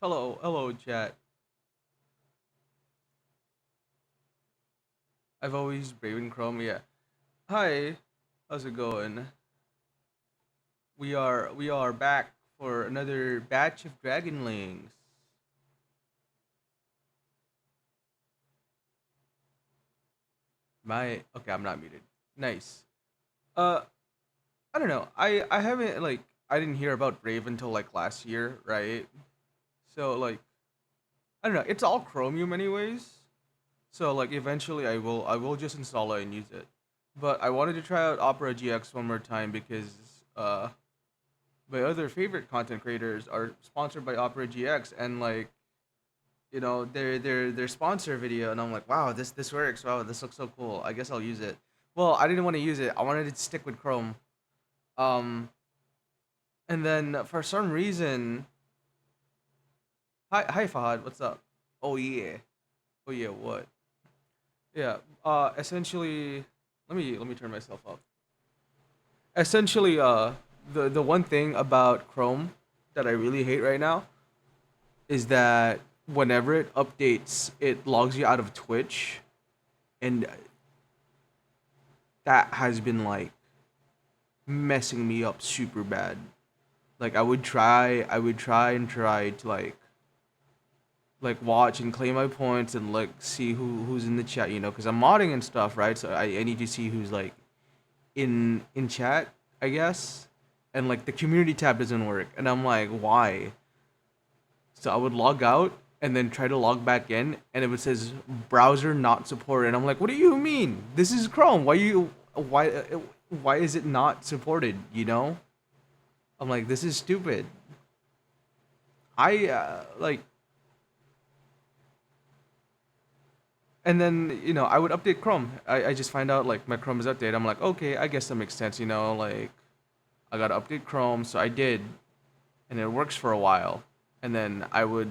Hello, chat. I've always Braven Chrome. Yeah. Hi, how's it going? We are back for another batch of Dragonlings. Okay, I'm not muted. Nice. Uh, I don't know. I haven't I didn't hear about Brave until like last year, right? So I don't know. It's all Chromium anyways. So eventually I will just install it and use it. But I wanted to try out Opera GX one more time because uh my other favorite content creators are sponsored by Opera GX, and their sponsor video, and I'm like, wow, this works. Wow, this looks so cool. I guess I'll use it. Well, I didn't want to use it. I wanted to stick with Chrome. Um, and then for some reason, hi Fahad, what's up? Oh yeah, oh yeah, what? Yeah. Essentially, let me turn myself up. Essentially, the one thing about Chrome that I really hate right now is that whenever it updates, it logs you out of Twitch, and that has been messing me up super bad. Like I would try and try to watch and claim my points and see who's in the chat, because I'm modding and stuff, right? So I need to see who's in chat, I guess, and the community tab doesn't work, and I'm like, why? So I would log out and then try to log back in, and it says browser not supported. And I'm like, what do you mean? This is Chrome. Why is it not supported? I'm like, this is stupid. I and then I would update Chrome. I just find out my Chrome is updated. I'm like, okay, I guess that makes sense. I gotta update Chrome, so I did, and it works for a while. And then I would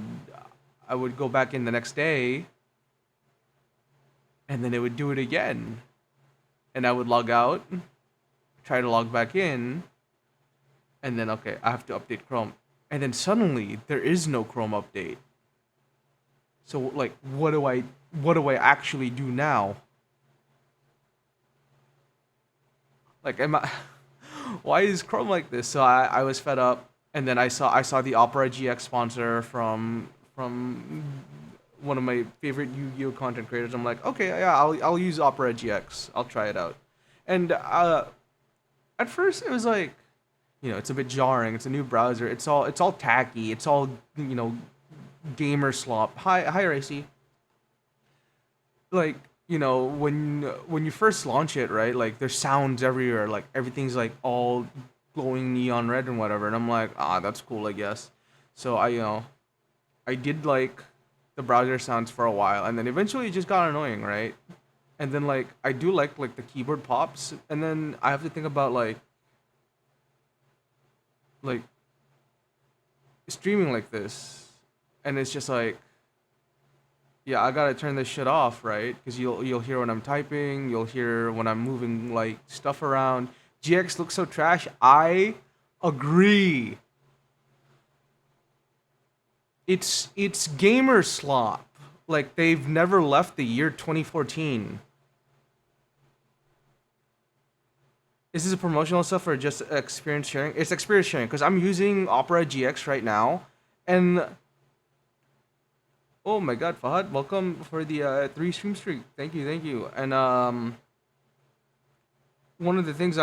go back in the next day, and then it would do it again. And I would log out, try to log back in, and then okay, I have to update Chrome. And then suddenly there is no Chrome update. So what do I actually do now? Am I why is Chrome like this? So I was fed up, and then I saw the Opera GX sponsor from one of my favorite Yu-Gi-Oh content creators. I'm like, okay, yeah, I'll use Opera GX. I'll try it out. And at first it was it's a bit jarring. It's a new browser. It's all tacky. It's all gamer slop. Hi Racy. Like when you first launch it, right? There's sounds everywhere. Everything's all glowing neon red and whatever. And I'm like, that's cool, I guess. So I did the browser sounds for a while, and then eventually it just got annoying, right? And then I do like the keyboard pops, and then I have to think about like streaming like this, and it's just yeah, I gotta turn this shit off, right? Because you'll hear when I'm typing, you'll hear when I'm moving stuff around. GX looks so trash. I agree. It's gamer slop. They've never left the year 2014. Is this a promotional stuff or just experience sharing? It's experience sharing because I'm using Opera GX right now, and oh my God, Fahad, welcome for the three stream streak. Thank you. And one of the things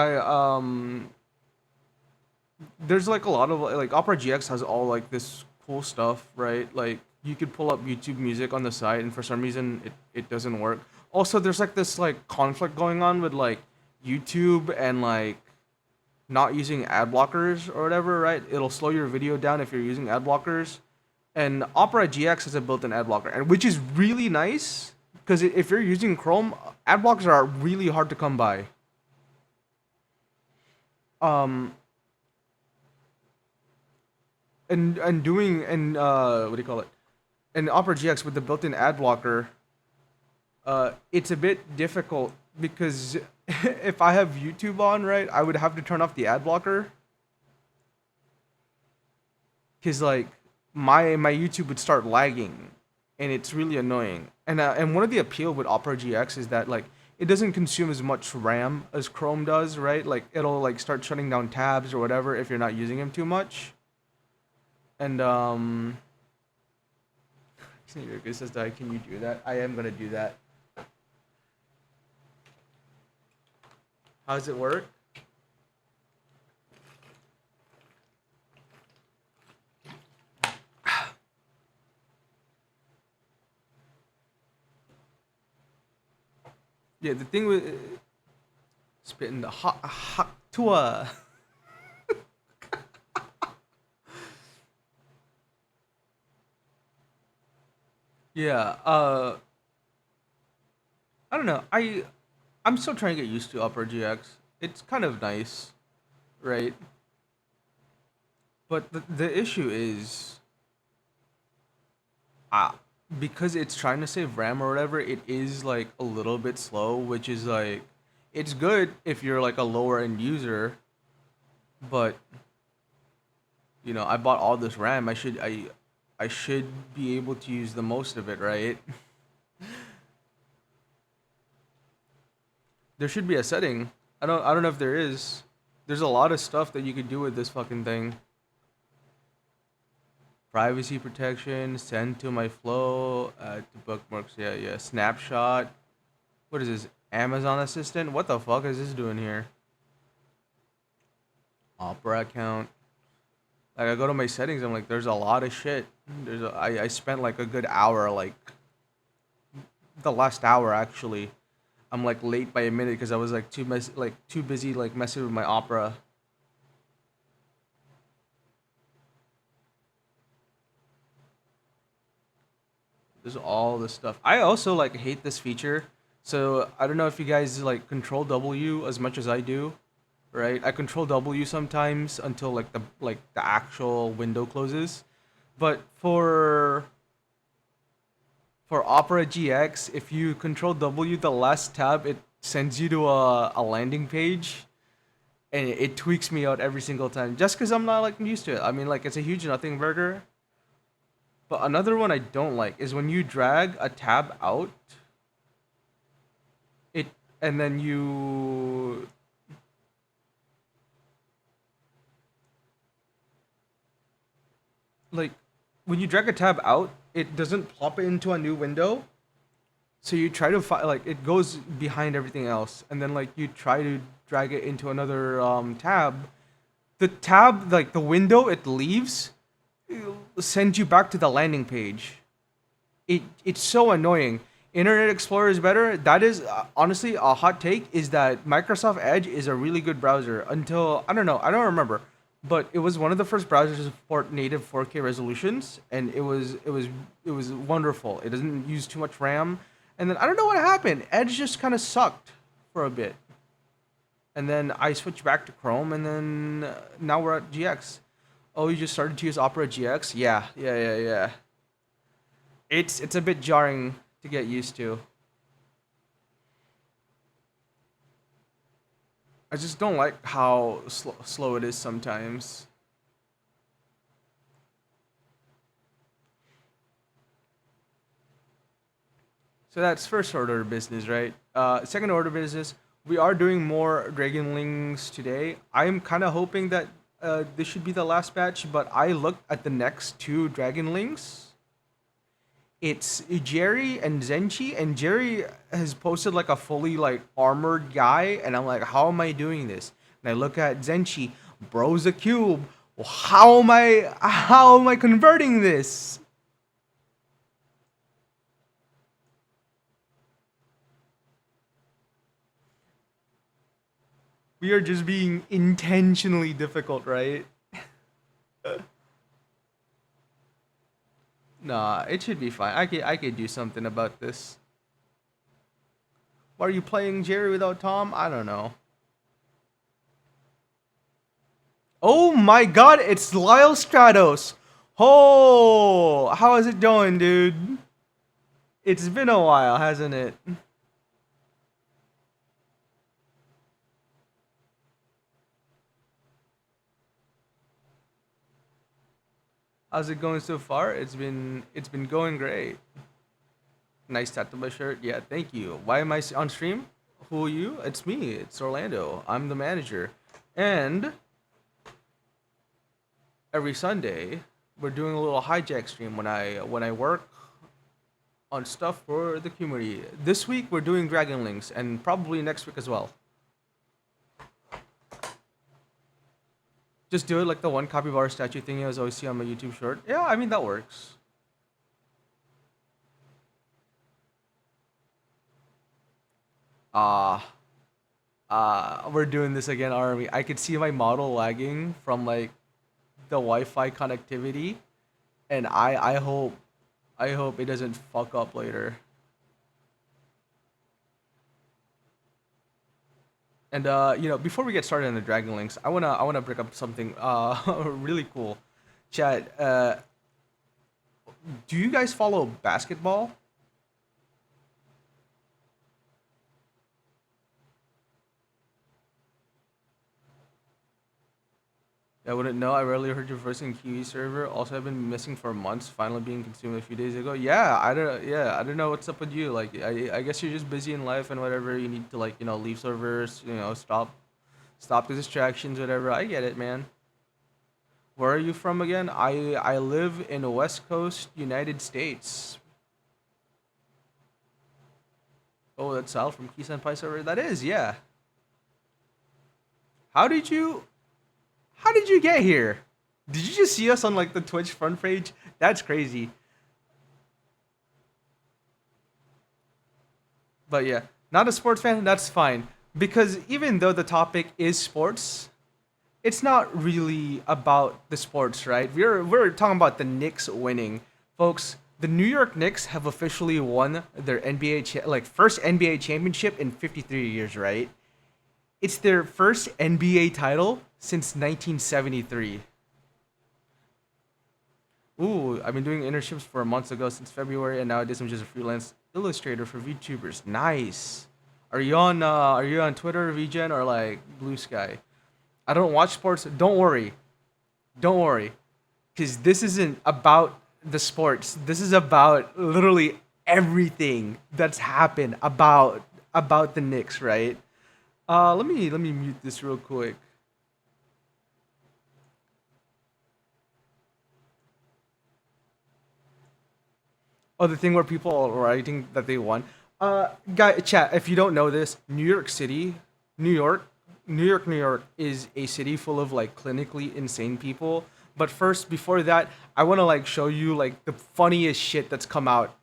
there's a lot of Opera GX has all this cool stuff, right? You could pull up YouTube music on the side, and for some reason it doesn't work. Also, there's this conflict going on with YouTube and not using ad blockers or whatever, right? It'll slow your video down if you're using ad blockers. And Opera GX has a built-in ad blocker, and which is really nice because if you're using Chrome, ad blockers are really hard to come by. Um, and doing and what do you call it? And Opera GX with the built-in ad blocker, it's a bit difficult because if I have YouTube on, right, I would have to turn off the ad blocker because my YouTube would start lagging, and it's really annoying. And one of the appeal with Opera GX is that like it doesn't consume as much RAM as Chrome does, right? Like it'll like start shutting down tabs or whatever if you're not using them too much. And it says that can you do that? I am gonna do that. How does it work? Yeah, the thing with spitting the hot tua. Yeah. I don't know. I'm still trying to get used to Opera GX. It's kind of nice, right? But the issue is, uh, because it's trying to save RAM or whatever, it is like a little bit slow, which is like, it's good if you're like a lower end user, but I bought all this RAM. I should be able to use the most of it, right? There should be a setting. I don't know if there is. There's a lot of stuff that you could do with this fucking thing. Privacy protection, send to my flow, add to bookmarks. Yeah, yeah. Snapshot. What is this? Amazon Assistant? What the fuck is this doing here? Opera account. Like I go to my settings, I'm like, there's a lot of shit. I spent like a good hour, like the last hour actually. I'm like late by a minute because I was like too busy like messing with my Opera. There's all this stuff. I also like hate this feature. So I don't know if you guys like control W as much as I do, right? I control W sometimes until like the actual window closes. But for Opera GX, if you control W the last tab, it sends you to a landing page, and it tweaks me out every single time just because I'm not like used to it. I mean, like it's a huge nothing burger. But another one I don't like is when you drag a tab out, it and then you like when you drag a tab out, it doesn't plop it into a new window. So you try to find like it goes behind everything else, and then like you try to drag it into another tab. The tab, like the window it leaves, sends you back to the landing page. It's so annoying. Internet Explorer is better. That is honestly a hot take. Is that Microsoft Edge is a really good browser until I don't know. I don't remember, but it was one of the first browsers to support native 4K resolutions, and it was wonderful. It doesn't use too much RAM, and then I don't know what happened. Edge just kind of sucked for a bit, and then I switched back to Chrome, and then now we're at GX. Oh, you just started to use Opera GX? Yeah, yeah, yeah, yeah. It's a bit jarring to get used to. I just don't like how slow it is sometimes. So that's first order of business, right? Second order of business, we are doing more Dragon-lings today. I'm kind of hoping that this should be the last batch, but I looked at the next two Dragon-lings. It's Jerry and Zenchi, and Jerry has posted like a fully like armored guy, and I'm like, how am I doing this? And I look at Zenchi, bro's a cube. Well, how am I converting this? We are just being intentionally difficult, right? Nah, it should be fine. I could do something about this. Why are you playing Jerry without Tom? I don't know. Oh my god, it's Lyle Stratos. Oh, how is it going, dude? It's been a while, hasn't it? How's it going so far? It's been going great. Nice tattoo my shirt. Yeah, thank you. Why am I on stream? Who are you? It's me. It's Orlando. I'm the manager. And every Sunday we're doing a little hijack stream when I work on stuff for the community. This week we're doing Dragon-lings and probably next week as well. Just do it like the one capybara statue thing I always see on my YouTube short. Yeah, I mean that works. Ah, we're doing this again, Army. I could see my model lagging from like the Wi-Fi connectivity, and I hope it doesn't fuck up later. And before we get started on the Dragon Links, I wanna bring up something really cool. Chat, do you guys follow basketball? I wouldn't know. I rarely heard your voice in Kiwi server. Also, I've been missing for months. Finally being consumed a few days ago. Yeah, I don't. Yeah, I don't know what's up with you. Like, I guess you're just busy in life and whatever. You need to like leave servers. Stop the distractions. Whatever. I get it, man. Where are you from again? I live in the West Coast, United States. Oh, that's Sal from Kisan Pi server. That is, yeah. How did you How did you get here? Did you just see us on like the Twitch front page? That's crazy. But yeah, not a sports fan, that's fine. Because even though the topic is sports, it's not really about the sports, right? We're talking about the Knicks winning. Folks, the New York Knicks have officially won their first NBA championship in 53 years, right? It's their first NBA title since 1973. Ooh, I've been doing internships for months ago since February, and nowadays I'm just a freelance illustrator for VTubers. Nice. Are you on Twitter, VGen, or like Blue Sky? I don't watch sports. Don't worry, because this isn't about the sports. This is about literally everything that's happened about the Knicks, right? Let me mute this real quick. Oh, the thing where people are writing that they won. Guy, chat. If you don't know this, New York City, New York, New York is a city full of like clinically insane people. But first, before that, I want to like show you like the funniest shit that's come out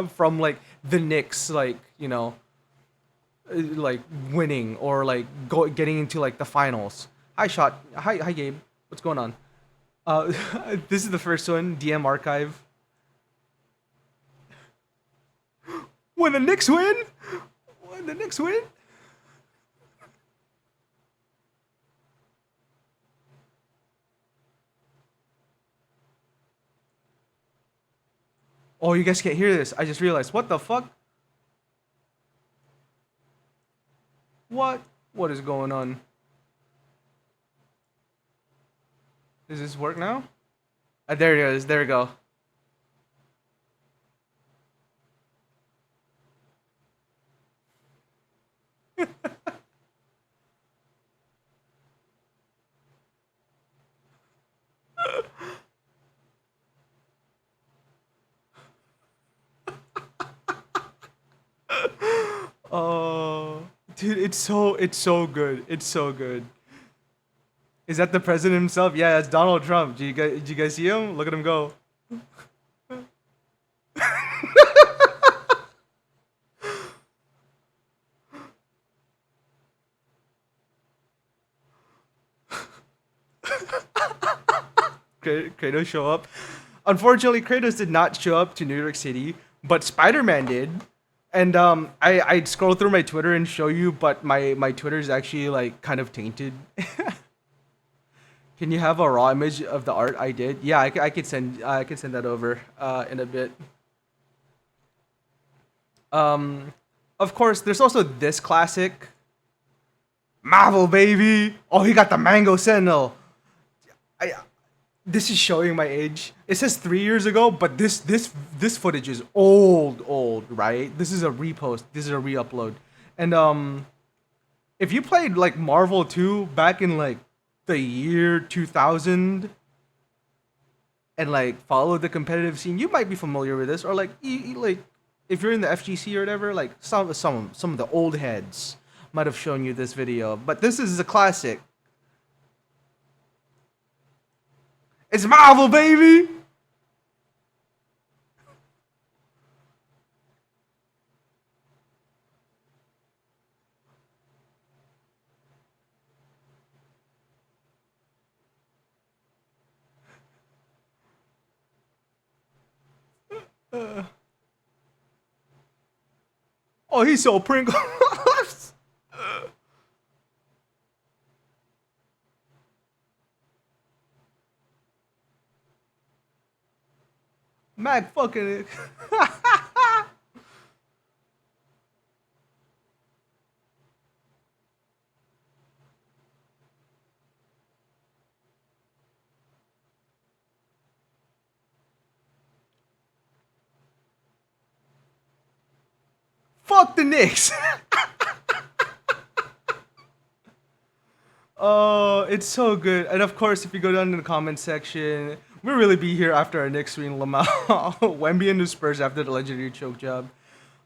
from like the Knicks, like winning or like getting into like the finals. Hi, shot. Hi, Gabe. What's going on? Uh, this is the first one. DM archive. When the Knicks win, when the Knicks win. Oh, you guys can't hear this. I just realized. What the fuck? What? What is going on? Does this work now? There it is. There we go. Oh, dude, it's so good. It's so good. Is that the president himself? Yeah, that's Donald Trump. Did you guys see him? Look at him go. Kratos show up. Unfortunately, Kratos did not show up to New York City, but Spider-Man did. And I'd scroll through my Twitter and show you, but my Twitter is actually like kind of tainted. Can you have a raw image of the art I did? Yeah, I could send that over in a bit. Um, of course, there's also this classic Marvel baby. Oh, he got the Mango Sentinel. I this is showing my age. It says 3 years ago, but this footage is old, right? This is a repost. This is a re-upload. And if you played like Marvel 2 back in like the year 2000 and like followed the competitive scene, you might be familiar with this. Or like like if you're in the FGC or whatever, like some of the old heads might have shown you this video. But this is a classic. It's Marvel, baby. Oh, he's so Pringles. Mac fucking it. Fuck the Knicks. Oh, it's so good. And of course, if you go down to the comment section, we'll really be here after our Knicks win. Lamau, Wemby and the Spurs after the legendary choke job.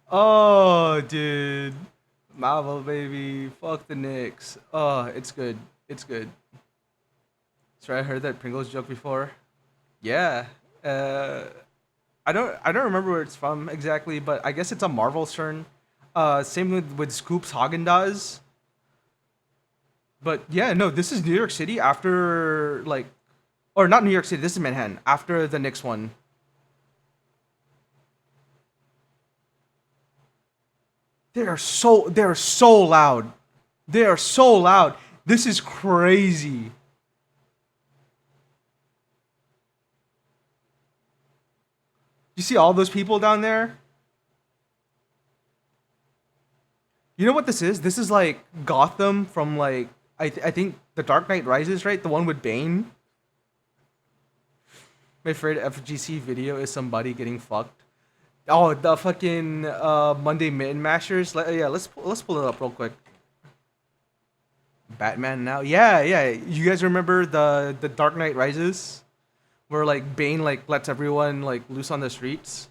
Oh, dude. Marvel, baby. Fuck the Knicks. Oh, it's good. It's good. So I heard that Pringles joke before. Yeah. Uh, I don't remember where it's from exactly, but I guess it's a Marvel turn. Same with Scoops Haagen Dazs. But yeah, no, this is New York City after like, or not New York City. This is Manhattan after the Knicks one. They are so loud. They are so loud. This is crazy. You see all those people down there? You know what this is? This is like Gotham from like I think The Dark Knight Rises, right? The one with Bane. My favorite FGC video is somebody getting fucked. Oh, the fucking Monday Mitten Mashers. Yeah, let's pull it up real quick. Batman now. Yeah, yeah. You guys remember the Dark Knight Rises, where like Bane like lets everyone like loose on the streets?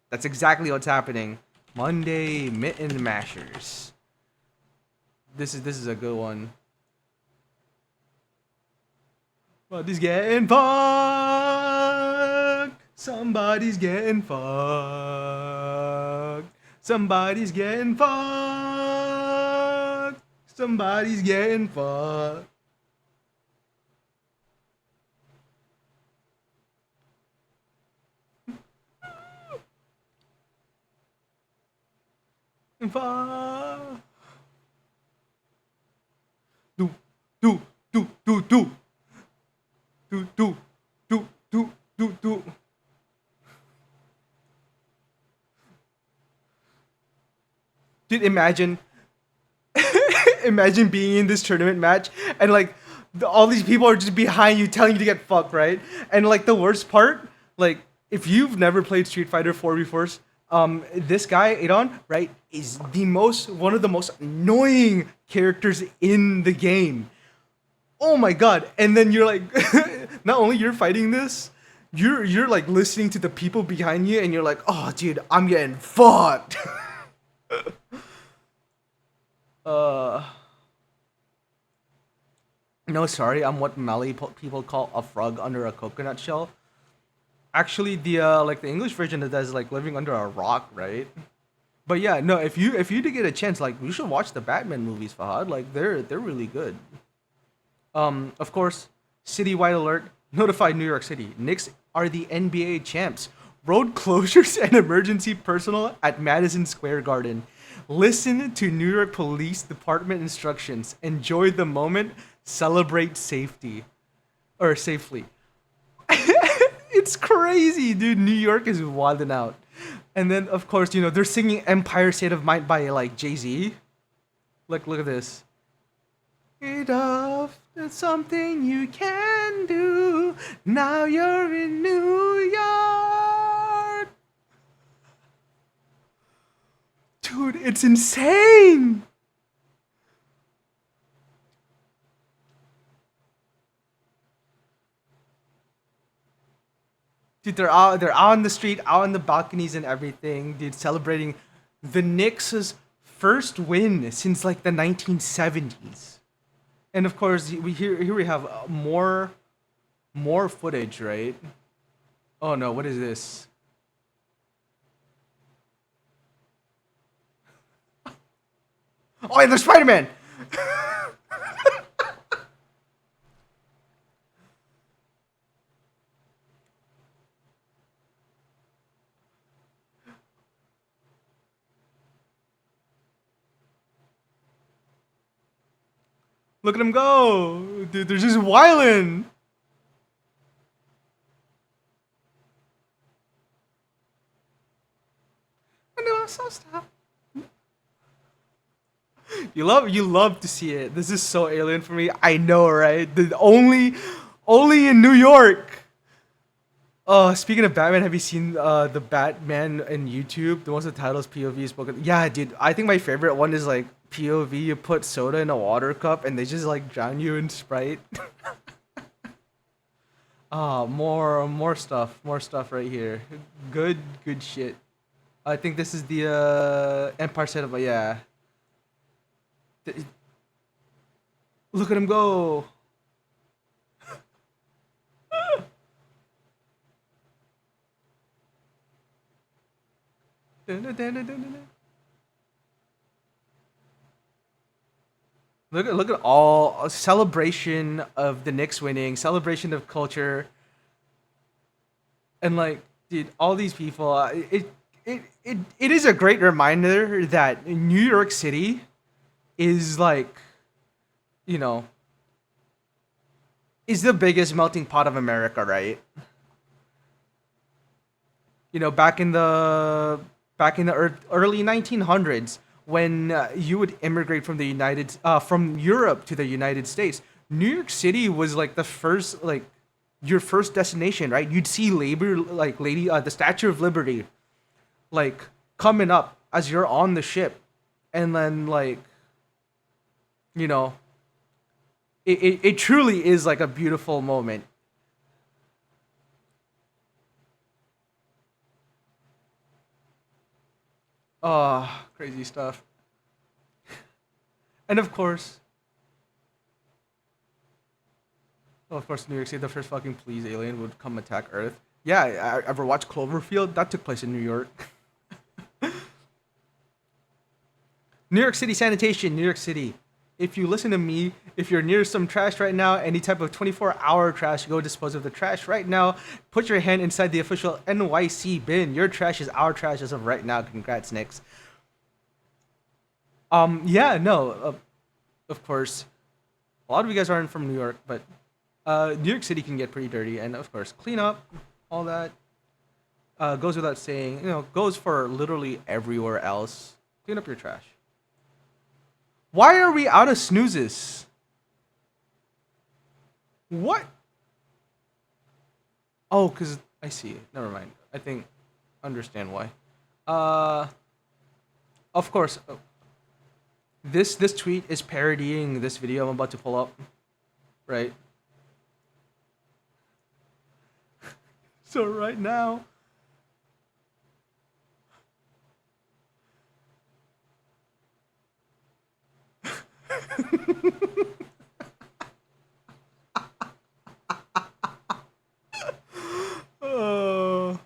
That's exactly what's happening. Monday Mitten Mashers. This is a good one. Somebody's getting fucked. Somebody's getting fucked. Somebody's getting fucked. Somebody's getting fucked. Fuck. Do do do do do do do do do do do. Dude, imagine imagine being in this tournament match and like all these people are just behind you telling you to get fucked, right? And like the worst part, like if you've never played Street Fighter 4 before, this guy Adon, right, is the most one of the most annoying characters in the game. Oh my god! And then you're like, not only you're fighting this, you're like listening to the people behind you, and you're like, oh dude, I'm getting fucked. uh. No, sorry, I'm what Malay people call a frog under a coconut shell. Actually, the like the English version of that is like living under a rock, right? But yeah, no, if you did get a chance, like you should watch the Batman movies, Fahad. Like they're really good. Of course, citywide alert, notified New York City. Knicks are the NBA champs. Road closures and emergency personnel at Madison Square Garden. Listen to New York Police Department instructions. Enjoy the moment. Celebrate safety. Or safely. It's crazy, dude. New York is wilding out. And then, of course, they're singing Empire State of Mind by, like, Jay-Z. Look at this. Enough. That's something you can do. Now you're in New York. Dude, it's insane. Dude, they're out on the street, out on the balconies and everything, dude, celebrating the Knicks' first win since like the 1970s. And of course, here we have more footage, right? Oh no, what is this? Oh, yeah, there's Spider-Man. Look at him go, dude. They're just wildin'. I know, I'm so stop. You love to see it. This is so alien for me. I know, right? Only in New York. Speaking of Batman, have you seen the Batman in YouTube? The ones with titles POV spoken. Yeah, dude. I think my favorite one is like POV. You put soda in a water cup and they just like drown you in Sprite. More stuff right here. Good shit. I think this is the Empire setup. But yeah, Th- look at him go. Dun, dun, dun, dun, dun, dun. Look at all a celebration of the Knicks winning, celebration of culture, and like, dude, all these people. It is a great reminder that New York City is like, you know, is the biggest melting pot of America, right? You know, back in the early 1900s, when you would immigrate from the United from Europe to the United States, New York City was like the first, like, your first destination, right? You'd see labor like lady the Statue of Liberty like coming up as you're on the ship, and then like, you know, it truly is like a beautiful moment. Crazy stuff. And of course, New York City, the first fucking police alien would come attack Earth. Yeah, I ever watched Cloverfield? That took place in New York. New York City sanitation, New York City. If you listen to me, if you're near some trash right now, any type of 24-hour trash, go dispose of the trash right now. Put your hand inside the official NYC bin. Your trash is our trash as of right now. Congrats, Knicks. Yeah, no, of course. A lot of you guys aren't from New York, but New York City can get pretty dirty, and of course, clean up, all that goes without saying. You know, goes for literally everywhere else. Clean up your trash. Why are we out of snoozes? What? Oh, cause I see it. Never mind. I think understand why. Uh, of course. This tweet is parodying this video I'm about to pull up, right? So right now, uh,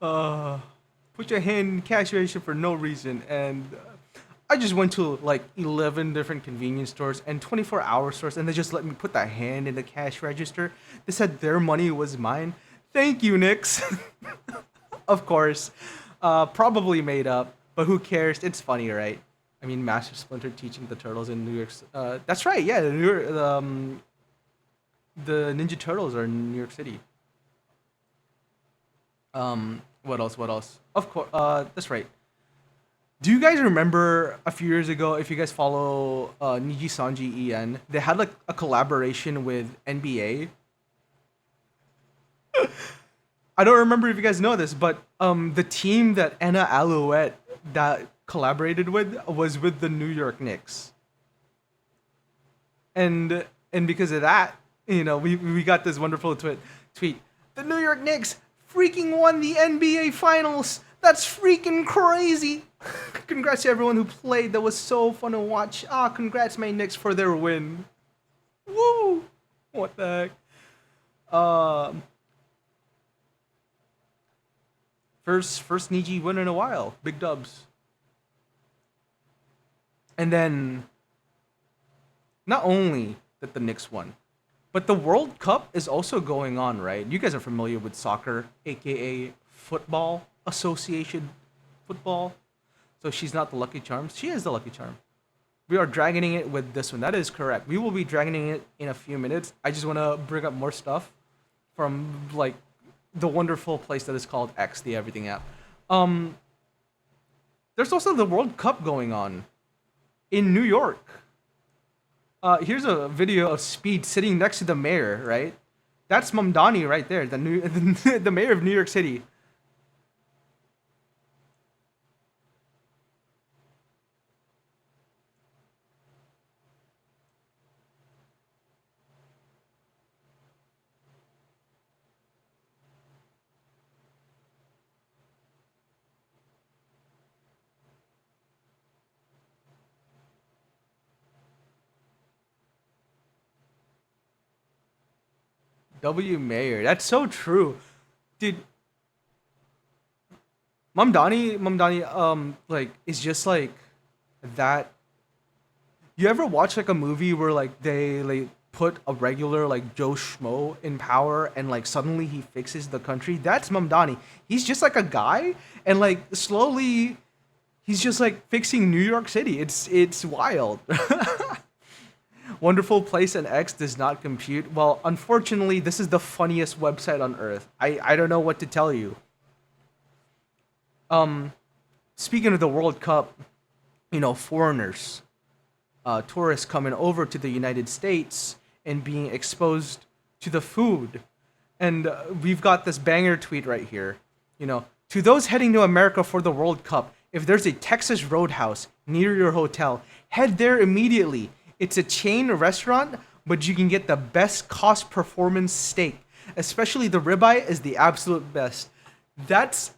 uh, put your hand in cash register for no reason, and I just went to like 11 different convenience stores and 24-hour stores, and they just let me put that hand in the cash register. They said their money was mine. Thank you, Nix. Of course, probably made up, but who cares? It's funny, right? I mean, Master Splinter teaching the turtles in New York. That's right. Yeah, the Ninja Turtles are in New York City. What else? What else? Of course. That's right. Do you guys remember a few years ago, if you guys follow Niji Sanji En, they had like a collaboration with NBA. I don't remember if you guys know this, but the team that Anna Alouette that collaborated with was with the New York Knicks. And because of that, we got this wonderful tweet. The New York Knicks freaking won the NBA Finals. That's freaking crazy. Congrats to everyone who played. That was so fun to watch. Congrats my Knicks for their win. Woo! What the heck? First Niji win in a while. Big dubs. And then not only that the Knicks won, but the World Cup is also going on, right? You guys are familiar with soccer, aka Football Association Football. So she's not the Lucky Charm. She is the Lucky Charm. We are dragoning it with this one. That is correct. We will be dragoning it in a few minutes. I just want to bring up more stuff from like the wonderful place that is called X, the Everything app. There's also the World Cup going on in New York. Here's a video of Speed sitting next to the mayor, right? That's Mamdani right there, the mayor of New York City. W Mayor. That's so true. Dude, Mamdani, like, is just like that. You ever watch like a movie where like they like put a regular like Joe Schmo in power and like suddenly he fixes the country? That's Mamdani. He's just like a guy and like slowly he's just like fixing New York City. It's wild. Wonderful place and X does not compute. Well, unfortunately, this is the funniest website on earth. I don't know what to tell you. Speaking of the World Cup, foreigners, tourists coming over to the United States and being exposed to the food. And we've got this banger tweet right here. To those heading to America for the World Cup, if there's a Texas Roadhouse near your hotel, head there immediately. It's a chain restaurant, but you can get the best cost performance steak. Especially the ribeye is the absolute best. That's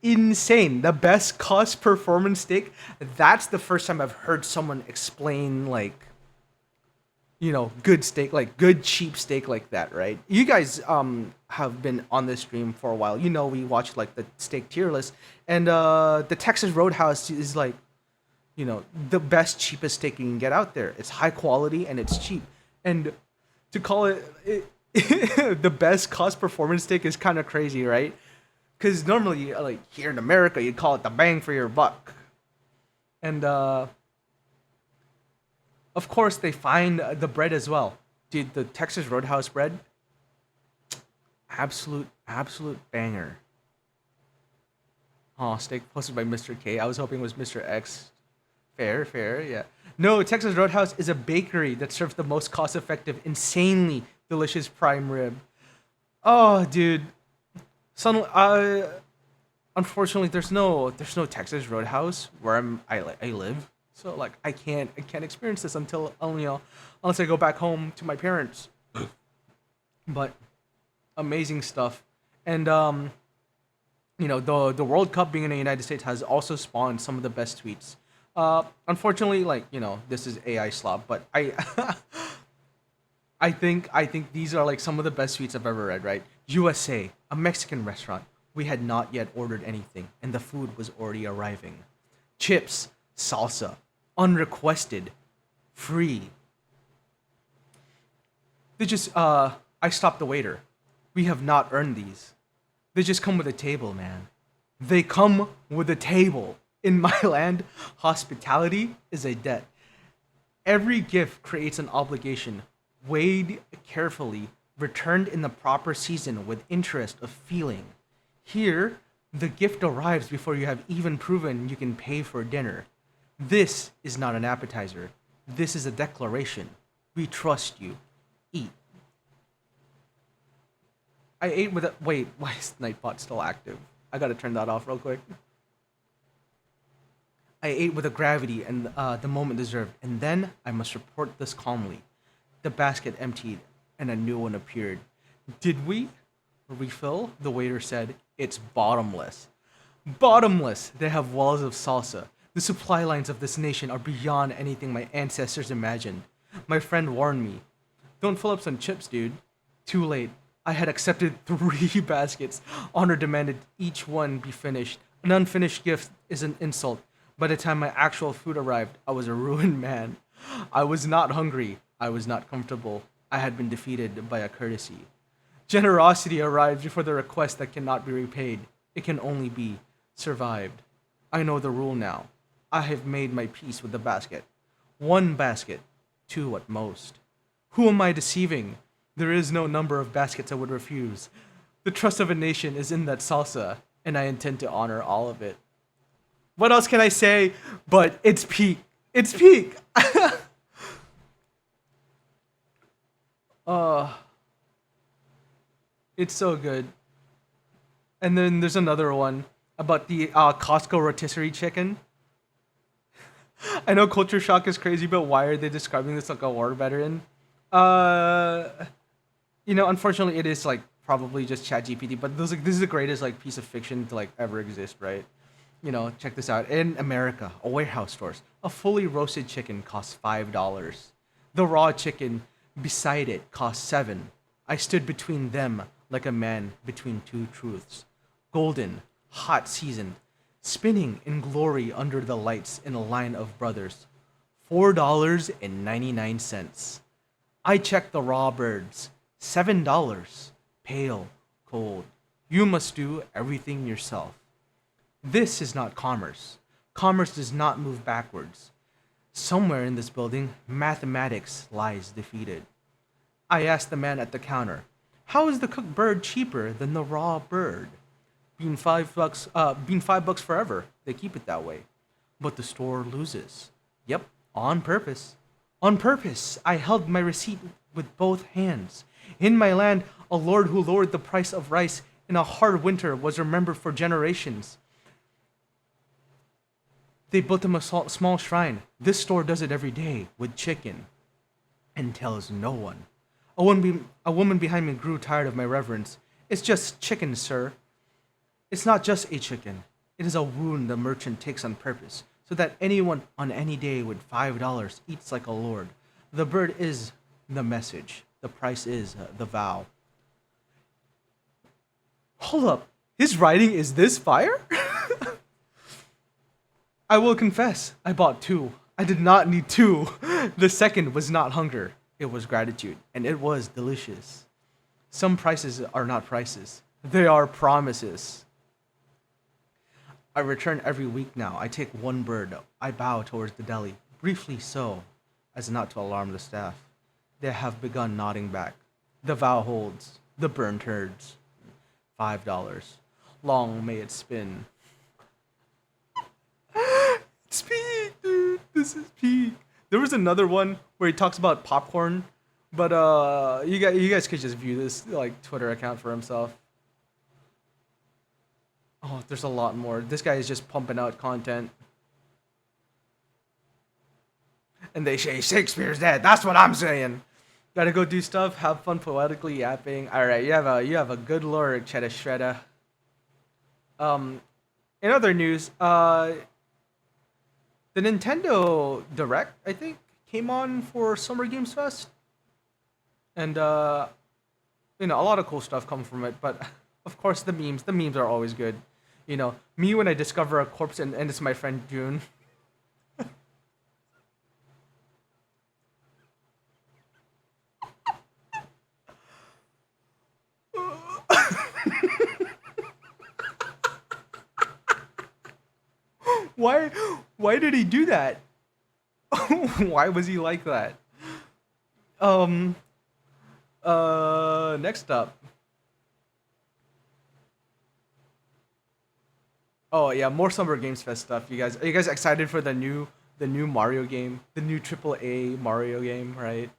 insane. The best cost performance steak. That's the first time I've heard someone explain like good steak, like good cheap steak like that, right? You guys have been on this stream for a while. We watch like the steak tier list, and the Texas Roadhouse is like the best cheapest steak you can get out there. It's high quality and it's cheap. And to call it the best cost performance steak is kind of crazy, right? Because normally, like here in America, you'd call it the bang for your buck. And of course, they find the bread as well. Dude, the Texas Roadhouse bread, absolute banger. Oh, steak posted by Mr. K. I was hoping it was Mr. X. Fair, yeah. No, Texas Roadhouse is a bakery that serves the most cost-effective, insanely delicious prime rib. Oh, dude. Unfortunately, there's no Texas Roadhouse where I live. So like I can't experience this until unless I go back home to my parents. But amazing stuff. And the World Cup being in the United States has also spawned some of the best tweets. Unfortunately, like this is AI slop, but I think these are like some of the best tweets I've ever read. Right? USA, a Mexican restaurant. We had not yet ordered anything, and the food was already arriving. Chips, salsa, unrequested, free. They just I stopped the waiter. We have not earned these. They just come with a table, man. They come with a table. In my land, hospitality is a debt. Every gift creates an obligation, weighed carefully, returned in the proper season with interest of feeling. Here, The gift arrives before you have even proven you can pay for dinner. This is not an appetizer. This is a declaration. We trust you. Eat. I ate with a. Wait, why is Nightbot still active? I gotta turn that off real quick. I ate with a gravity and the moment deserved, and then I must report this calmly. The basket emptied, and a new one appeared. Did we refill? The waiter said. It's bottomless. Bottomless! They have walls of salsa. The supply lines of this nation are beyond anything my ancestors imagined. My friend warned me. Don't fill up some chips, dude. Too late. I had accepted 3 baskets. Honor demanded each one be finished. An unfinished gift is an insult. By the time my actual food arrived, I was a ruined man. I was not hungry. I was not comfortable. I had been defeated by a courtesy. Generosity arrives before the request that cannot be repaid. It can only be survived. I know the rule now. I have made my peace with the basket. 1 basket, 2 at most. Who am I deceiving? There is no number of baskets I would refuse. The trust of a nation is in that salsa, and I intend to honor all of it. What else can I say? But it's peak. It's peak. uh, it's so good. And then there's another one about the Costco rotisserie chicken. I know culture shock is crazy, but why are they describing this like a war veteran? Uh, Unfortunately, it is like probably just ChatGPT, but this is the greatest like piece of fiction to like ever exist, right? Check this out. In America, a warehouse stores, a fully roasted chicken costs $5. The raw chicken beside it costs 7. I stood between them like a man between two truths. Golden, hot seasoned, spinning in glory under the lights in a line of brothers. $4.99. I checked the raw birds. $7. Pale, cold. You must do everything yourself. This is not commerce. Commerce does not move backwards. Somewhere in this building, mathematics lies defeated. I asked the man at the counter, "How is the cooked bird cheaper than the raw bird?" Been $5 forever. They keep it that way. But the store loses. Yep, on purpose. On purpose, I held my receipt with both hands. In my land, a lord who lowered the price of rice in a hard winter was remembered for generations. They built him a small shrine. This store does it every day with chicken and tells no one. A woman behind me grew tired of my reverence. It's just chicken, sir. It's not just a chicken. It is a wound the merchant takes on purpose, so that anyone on any day with $5 eats like a lord. The bird is the message. The price is the vow. Hold up. His writing is this fire? I will confess, I bought 2. I did not need 2. The second was not hunger. It was gratitude, and it was delicious. Some prices are not prices. They are promises. I return every week now. I take 1 bird. I bow towards the deli, briefly so, as not to alarm the staff. They have begun nodding back. The vow holds. The burnt herds. $5. Long may it spin. It's peak, dude. This is peak. There was another one where he talks about popcorn, but you guys could just view this like Twitter account for himself. Oh, there's a lot more. This guy is just pumping out content. And they say Shakespeare's dead. That's what I'm saying. Gotta go do stuff. Have fun poetically yapping. All right, you have a good lord, Cheddar Shredder. In other news, the Nintendo Direct, I think, came on for Summer Games Fest, and a lot of cool stuff come from it. But of course, the memes are always good. Me when I discover a corpse and it's my friend June. why why did he do that? Why was he like that? Um. Next up, Oh yeah, more Summer Games Fest stuff. Are you guys excited for the new Mario game, the new AAA Mario game, right?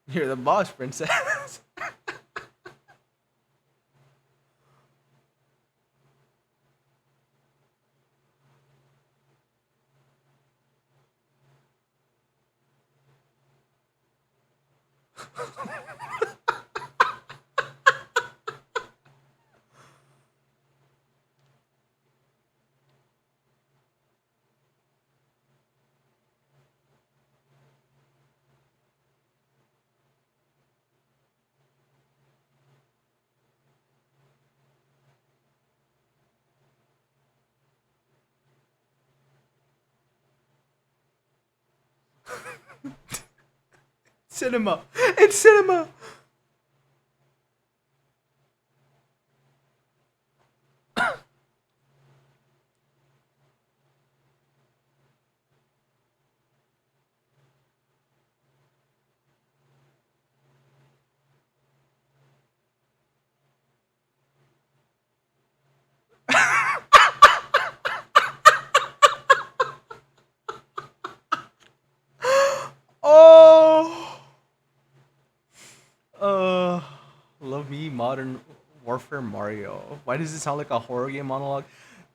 You're the boss, princess. Cinema. It's cinema. Oh. Uh, love me modern warfare Mario. Why does it sound like a horror game monologue?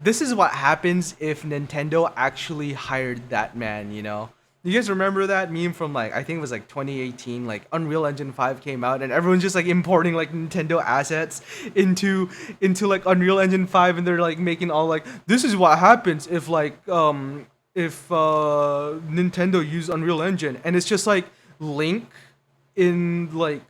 This is what happens if Nintendo actually hired that man, you know? You guys remember that meme from like I think it was like 2018, like Unreal Engine 5 came out and everyone's just like importing like Nintendo assets into like Unreal Engine 5 and they're like making all like this is what happens if Nintendo used Unreal Engine and it's just like Link in like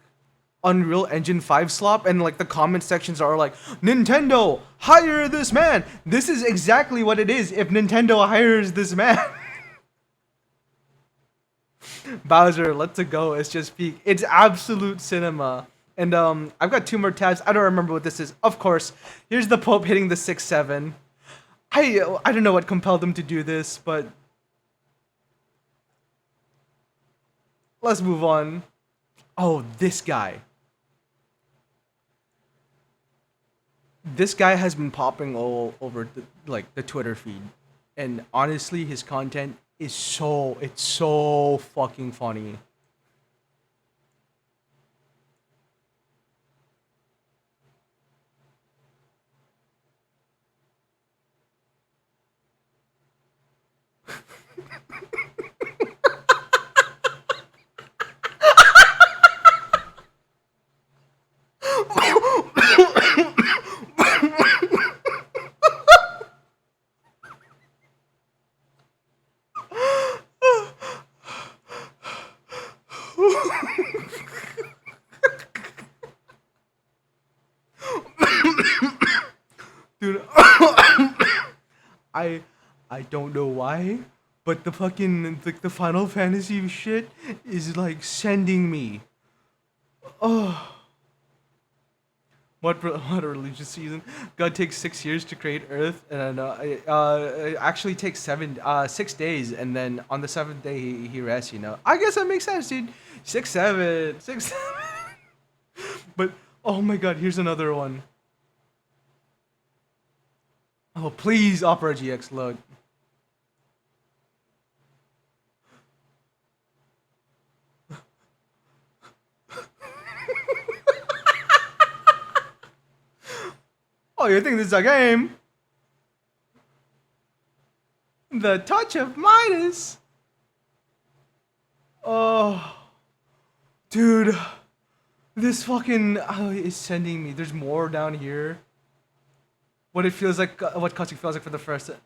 Unreal Engine 5 slop and like the comment sections are like Nintendo hire this man. This is exactly what it is if Nintendo hires this man. Bowser, let's go. It's just peak. It's absolute cinema. And I've got two more tabs. I don't remember what this is. Of course, here's the Pope hitting the 6-7. I don't know what compelled him to do this, but let's move on. Oh, this guy. This guy has been popping all over the Twitter feed, and honestly, his content is it's so fucking funny. Dude, I I don't know why, but the fucking the Final Fantasy shit is like sending me. Oh, what a religious season. God takes 6 years to create Earth, and it actually takes 6 days, and then on the seventh day he rests. You know, I guess that makes sense, dude. 6-7, 6-7. But oh my God, here's another one. Oh please, Opera GX load. Oh, you think this is a game? The touch of Midas. Oh, dude, this fucking is sending me. There's more down here. What it feels like, what Kotick feels like for the first time.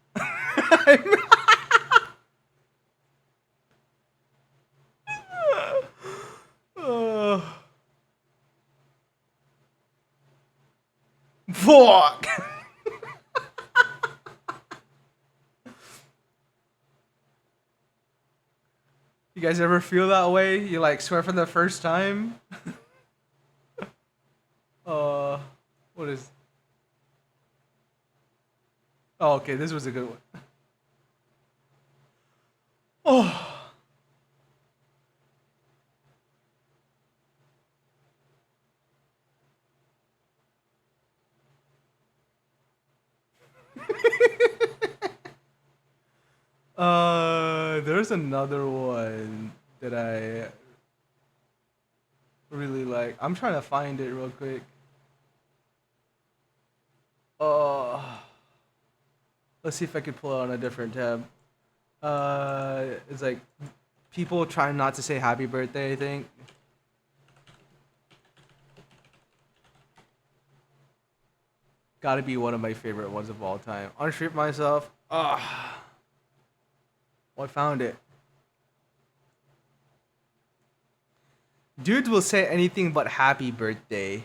uh, fuck. You guys ever feel that way? You like swear for the first time? Uh, what is? Oh, okay. This was a good one. Oh, there's another one that I really like. I'm trying to find it real quick. Uh, let's see if I could pull it on a different tab. It's like people trying not to say happy birthday, I think. Gotta be one of my favorite ones of all time. Unstrip myself. Ah, oh, I found it. Dudes will say anything but happy birthday.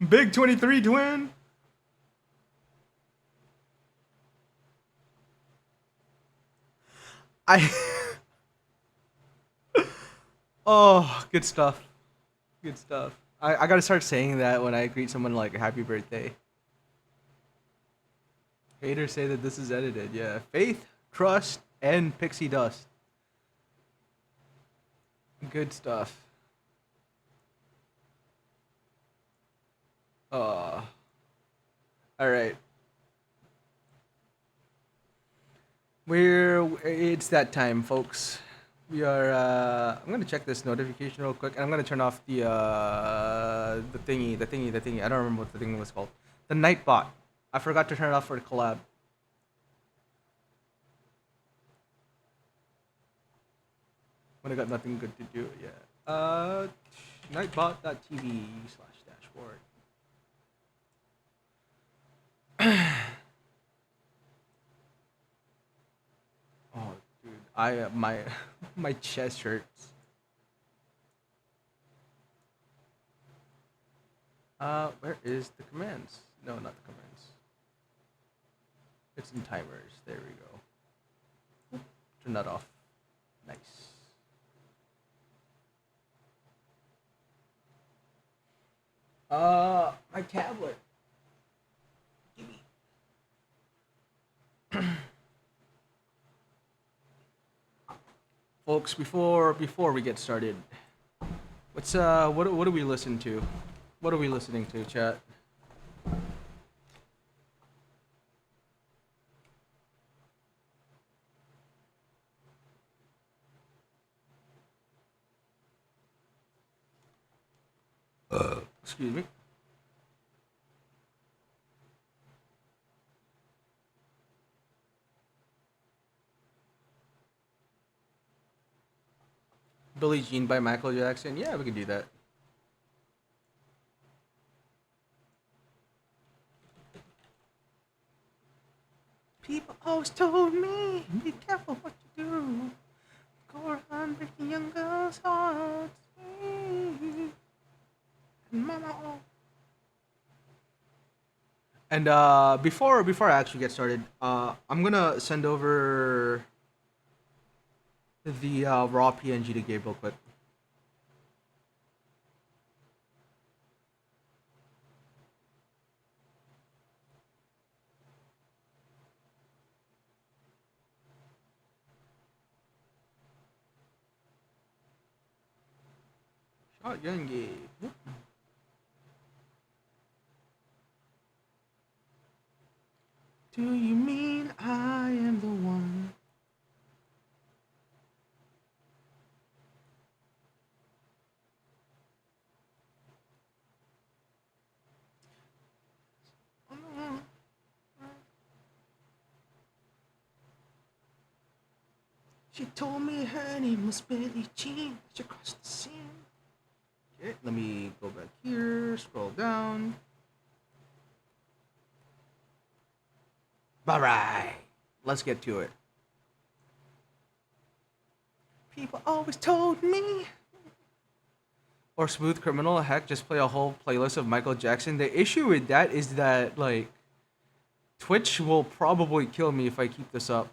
Big 23 twin. I Oh, good stuff. Good stuff. I gotta start saying that when I greet someone like happy birthday. Haters say that this is edited. Yeah. Faith, trust, and pixie dust. Good stuff. Uh all right. It's that time, folks. We are I'm gonna check this notification real quick and I'm gonna turn off the thingy. I don't remember what the thing was called. The night bot. I forgot to turn it off for the collab. When I got nothing good to do. Yeah. Nightbot.tv/dashboard. Oh, dude, I my my chest hurts. Where is the commands? No, not the commands. It's in timers. There we go. Turn that off. Nice. My tablet. Gimme. Folks, before we get started, what do we listen to? What are we listening to, chat? Excuse me. Billie Jean by Michael Jackson. Yeah, we can do that. People always told me, be careful what you do. Go around breaking young girls' hearts. And mama. And before I actually get started, I'm gonna send over the raw PNG to Gabe real quick. Shotgun Gabe. Do you mean I am the one? She told me her name was Billie Jean. She crossed the scene. Okay, let me go back here, scroll down. Alright, let's get to it. People always told me. or Smooth Criminal. Heck, just play a whole playlist of Michael Jackson. The issue with that is that like Twitch will probably kill me if I keep this up.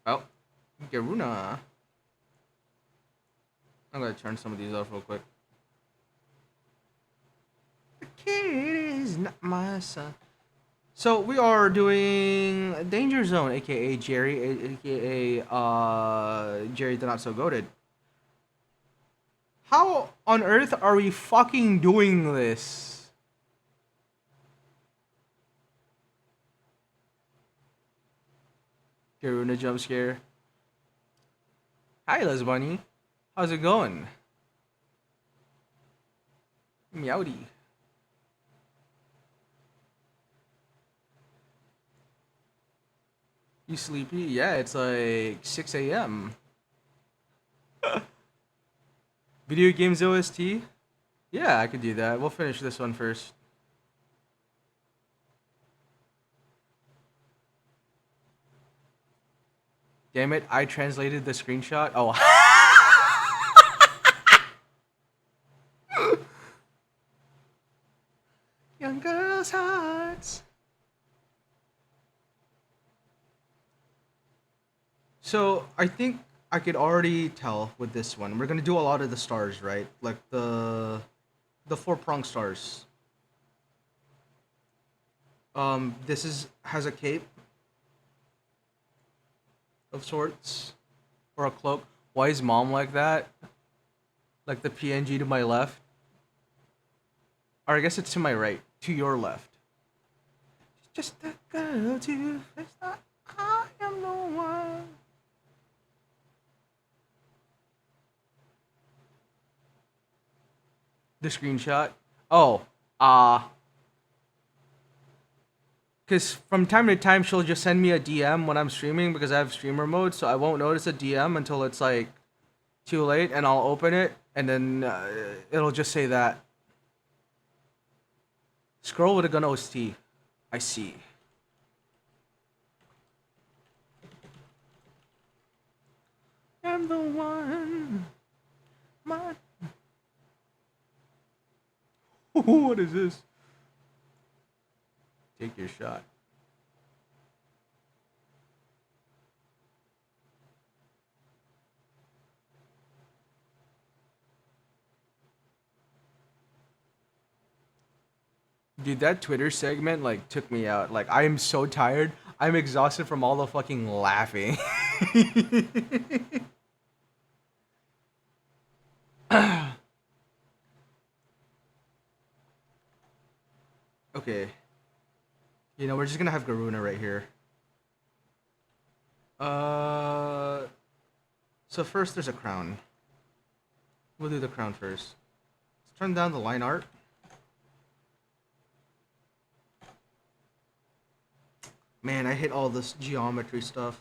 Oh, Garuna. I'm gonna turn some of these off real quick. The kid is not my son. So we are doing Danger Zone, aka Jerry, aka Jerry the Not So Goated. How on earth are we fucking doing this? Garuna jump scare. Hi, Les Bunny. How's it going? Meowdy. You sleepy? Yeah, it's like 6 a.m. Video games OST? Yeah, I could do that. We'll finish this one first. Damn it, I translated the screenshot. Oh. Young girls' hearts. So I think I could already tell with this one. We're gonna do a lot of the stars, right? Like the four prong stars. This is has a cape of sorts or a cloak. Why is mom like that? Like the PNG to my left, or I guess it's to my right, to your left. Just a girl to face that I am the one. The screenshot. Oh, uh, because from time to time she'll just send me a DM when I'm streaming because I have streamer mode, so I won't notice a DM until it's like too late, and I'll open it, and then it'll just say that. Scroll with a gun OST. I see. I'm the one. My. What is this? Take your shot. Dude, that Twitter segment like took me out. Like I am so tired. I'm exhausted from all the fucking laughing. Okay. You know, we're just gonna have Garuna right here. Uh so first there's a crown. We'll do the crown first. Let's turn down the line art. Man, I hate all this geometry stuff.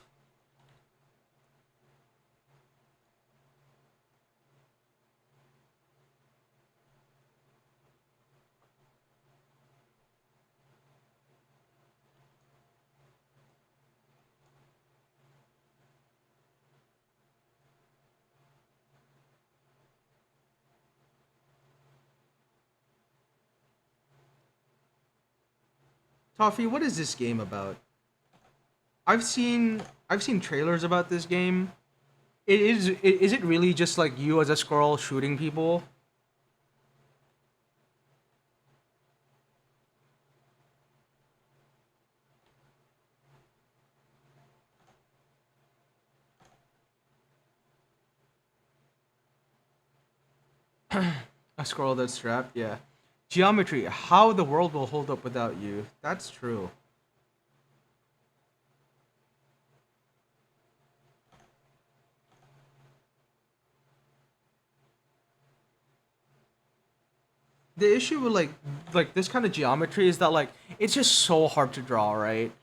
Toffee, what is this game about? I've seen trailers about this game. Is it really just like you as a squirrel shooting people? A squirrel that's strapped, yeah. Geometry, how the world will hold up without you. That's true. The issue with like this kind of geometry is that like it's just so hard to draw, right?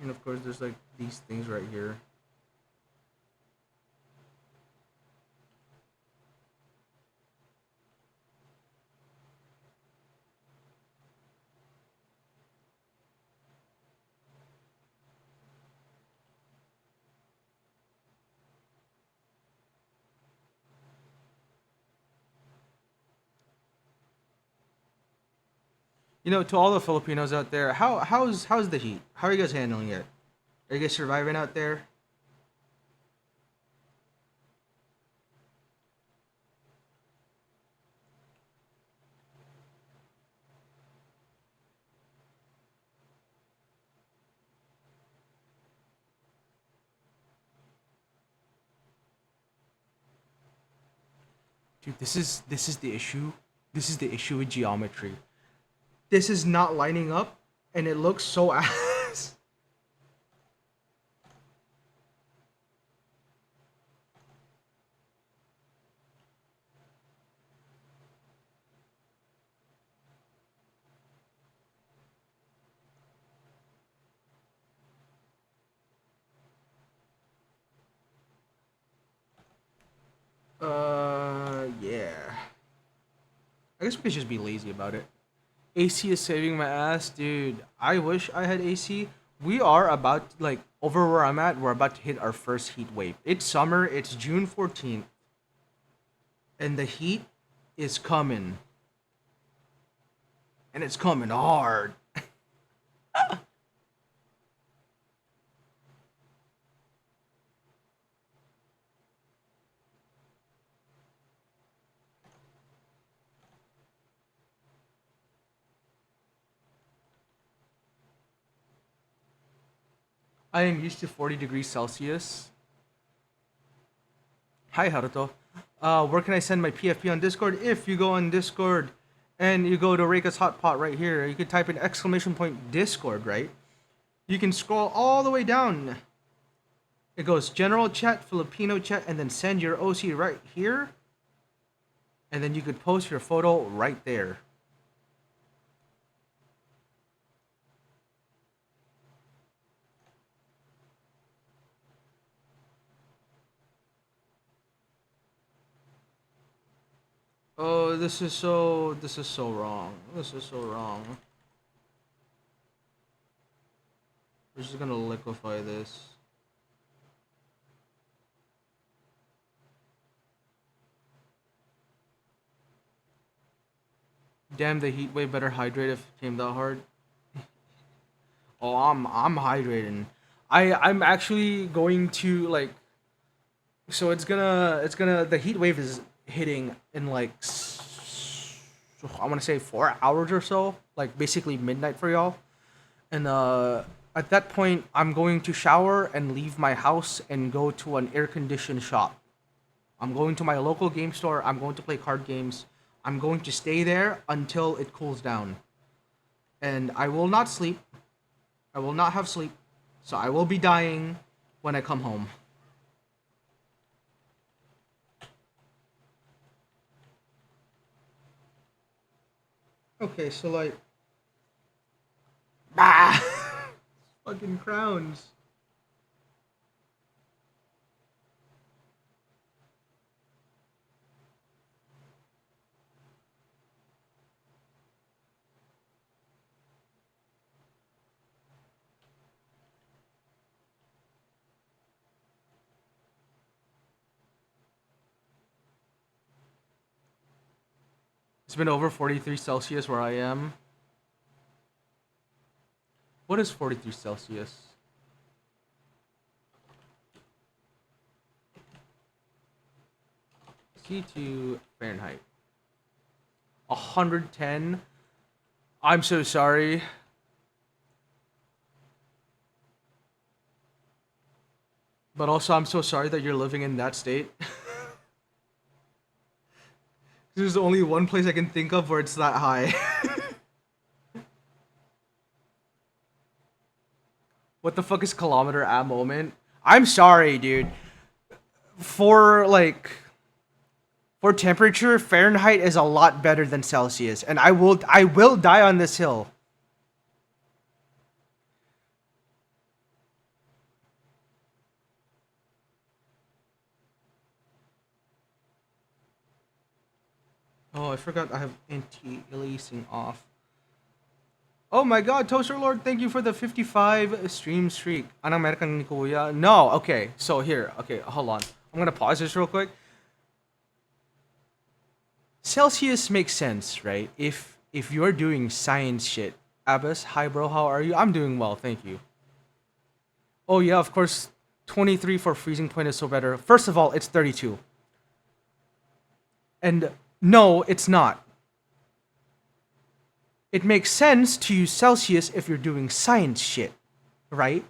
And of course, there's like these things right here. You know, to all the Filipinos out there, how's the heat? How are you guys handling it? Are you guys surviving out there? Dude, this is the issue. This is the issue with geometry. This is not lining up, and it looks so ass. Yeah. I guess we could just be lazy about it. AC is saving my ass, dude. I wish I had AC. We are about like over where I'm at. We're about to hit our first heat wave. It's summer. It's June 14th, and the heat is coming, and it's coming hard. I am used to 40 degrees Celsius. Hi, Haruto. Where can I send my PFP on Discord? If you go on Discord and you go to Reika's Hotpot right here, you can type in exclamation point Discord, right? You can scroll all the way down. It goes general chat, Filipino chat, and then send your OC right here. And then you could post your photo right there. Oh, this is so wrong. This is so wrong. We're just gonna liquefy this. Damn, the heat wave better hydrate if it came that hard. Oh, I'm hydrating. I'm actually going to like. So it's gonna the heat wave is hitting in like I want to say 4 hours or so, like basically midnight for y'all. And at that point, I'm going to shower and leave my house and go to an air conditioned shop. I'm going to my local game store. I'm going to play card games. I'm going to stay there until it cools down. And I will not sleep. I will not have sleep. So I will be dying when I come home. Okay, so like, ah, fucking crowns. It's been over 43 Celsius where I am. What is 43 Celsius? C2 Fahrenheit. 110. I'm so sorry. But also, I'm so sorry that you're living in that state. There's only one place I can think of where it's that high. What the fuck is kilometer at moment? I'm sorry, dude. For like for temperature, Fahrenheit is a lot better than Celsius, and I will die on this hill. Oh, I forgot I have anti-aliasing off. Oh my god, Toaster Lord, thank you for the 55 stream streak. Anong American ni Kuya? No, okay. So here, okay, hold on. I'm gonna pause this real quick. Celsius makes sense, right? If you're doing science shit. Abbas, hi bro, how are you? I'm doing well, thank you. Oh yeah, of course. 23 for freezing point is so better. First of all, it's 32. And no, it's not. It makes sense to use Celsius if you're doing science shit, right?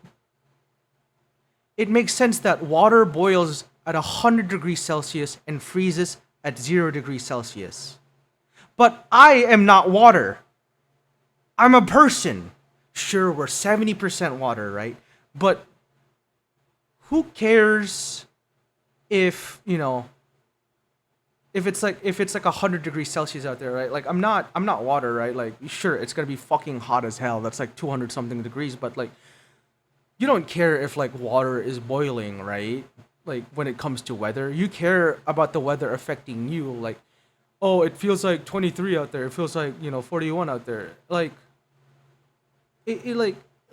It makes sense that water boils at 100 degrees Celsius and freezes at 0 degrees Celsius. But I am not water. I'm a person. Sure, we're 70% water, right? But who cares if, if it's like 100 degrees Celsius out there, right? Like I'm not water, right? Like sure, it's gonna be fucking hot as hell. That's like 200 something degrees, but like you don't care if like water is boiling, right? Like when it comes to weather, you care about the weather affecting you. Like, oh, it feels like 23 out there. It feels like 41 out there. Like it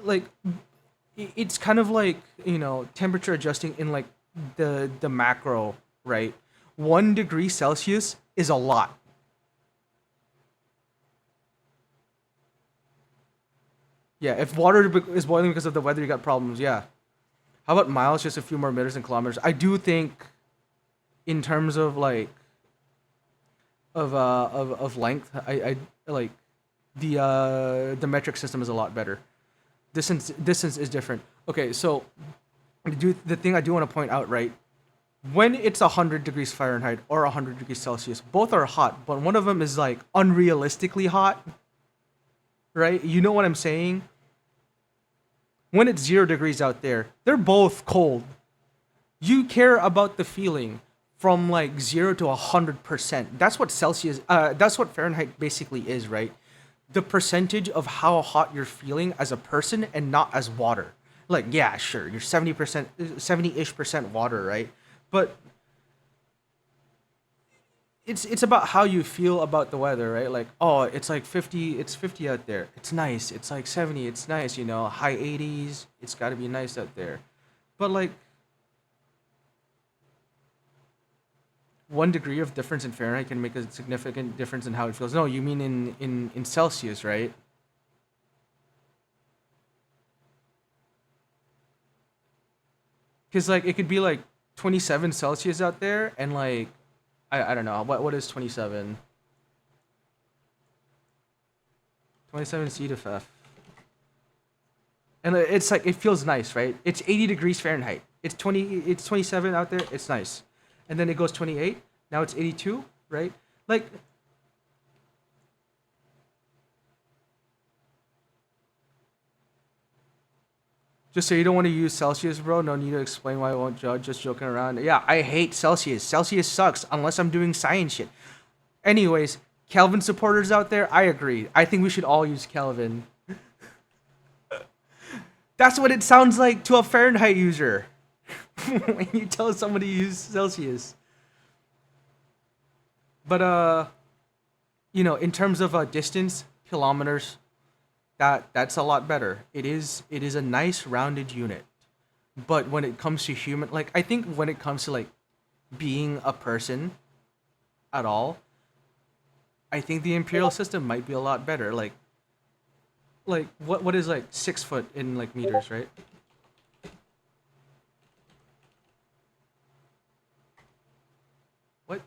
like it's kind of like temperature adjusting in like the macro, right? 1 degree Celsius is a lot. Yeah, if water is boiling because of the weather, you got problems. Yeah. How about miles? Just a few more meters and kilometers. I do think, in terms of like of length, I like the metric system is a lot better. Distance is different. Okay, so the thing I do want to point out, right? When it's 100 degrees Fahrenheit or 100 degrees Celsius, both are hot, but one of them is like unrealistically hot, right? You know what I'm saying? When it's 0 degrees out there, they're both cold. You care about the feeling from like 0 to 100%. That's what Celsius, that's what Fahrenheit basically is, right? The percentage of how hot you're feeling as a person and not as water. Like, yeah, sure, you're 70%, 70-ish% water, right? But it's about how you feel about the weather, right? Like, oh, it's like 50, it's 50 out there. It's nice. It's like 70, it's nice, high 80s. It's got to be nice out there. But like 1 degree of difference in Fahrenheit can make a significant difference in how it feels. No, you mean in Celsius, right? Cuz like it could be like 27 Celsius out there and like I don't know. What is 27? 27 C to F. And it's like it feels nice, right? It's 80 degrees Fahrenheit. It's 27 out there. It's nice. And then it goes 28. Now it's 82, right? Like just so you don't want to use Celsius, bro. No need to explain why I won't judge. Just joking around. Yeah, I hate Celsius. Celsius sucks unless I'm doing science shit. Anyways, Kelvin supporters out there, I agree. I think we should all use Kelvin. That's what it sounds like to a Fahrenheit user when you tell somebody to use Celsius. But in terms of distance, kilometers, that's a lot better. It is a nice rounded unit. But when it comes to human, like I think when it comes to like being a person at all, I think the imperial system might be a lot better. Like what is like 6 foot in like meters, right? What?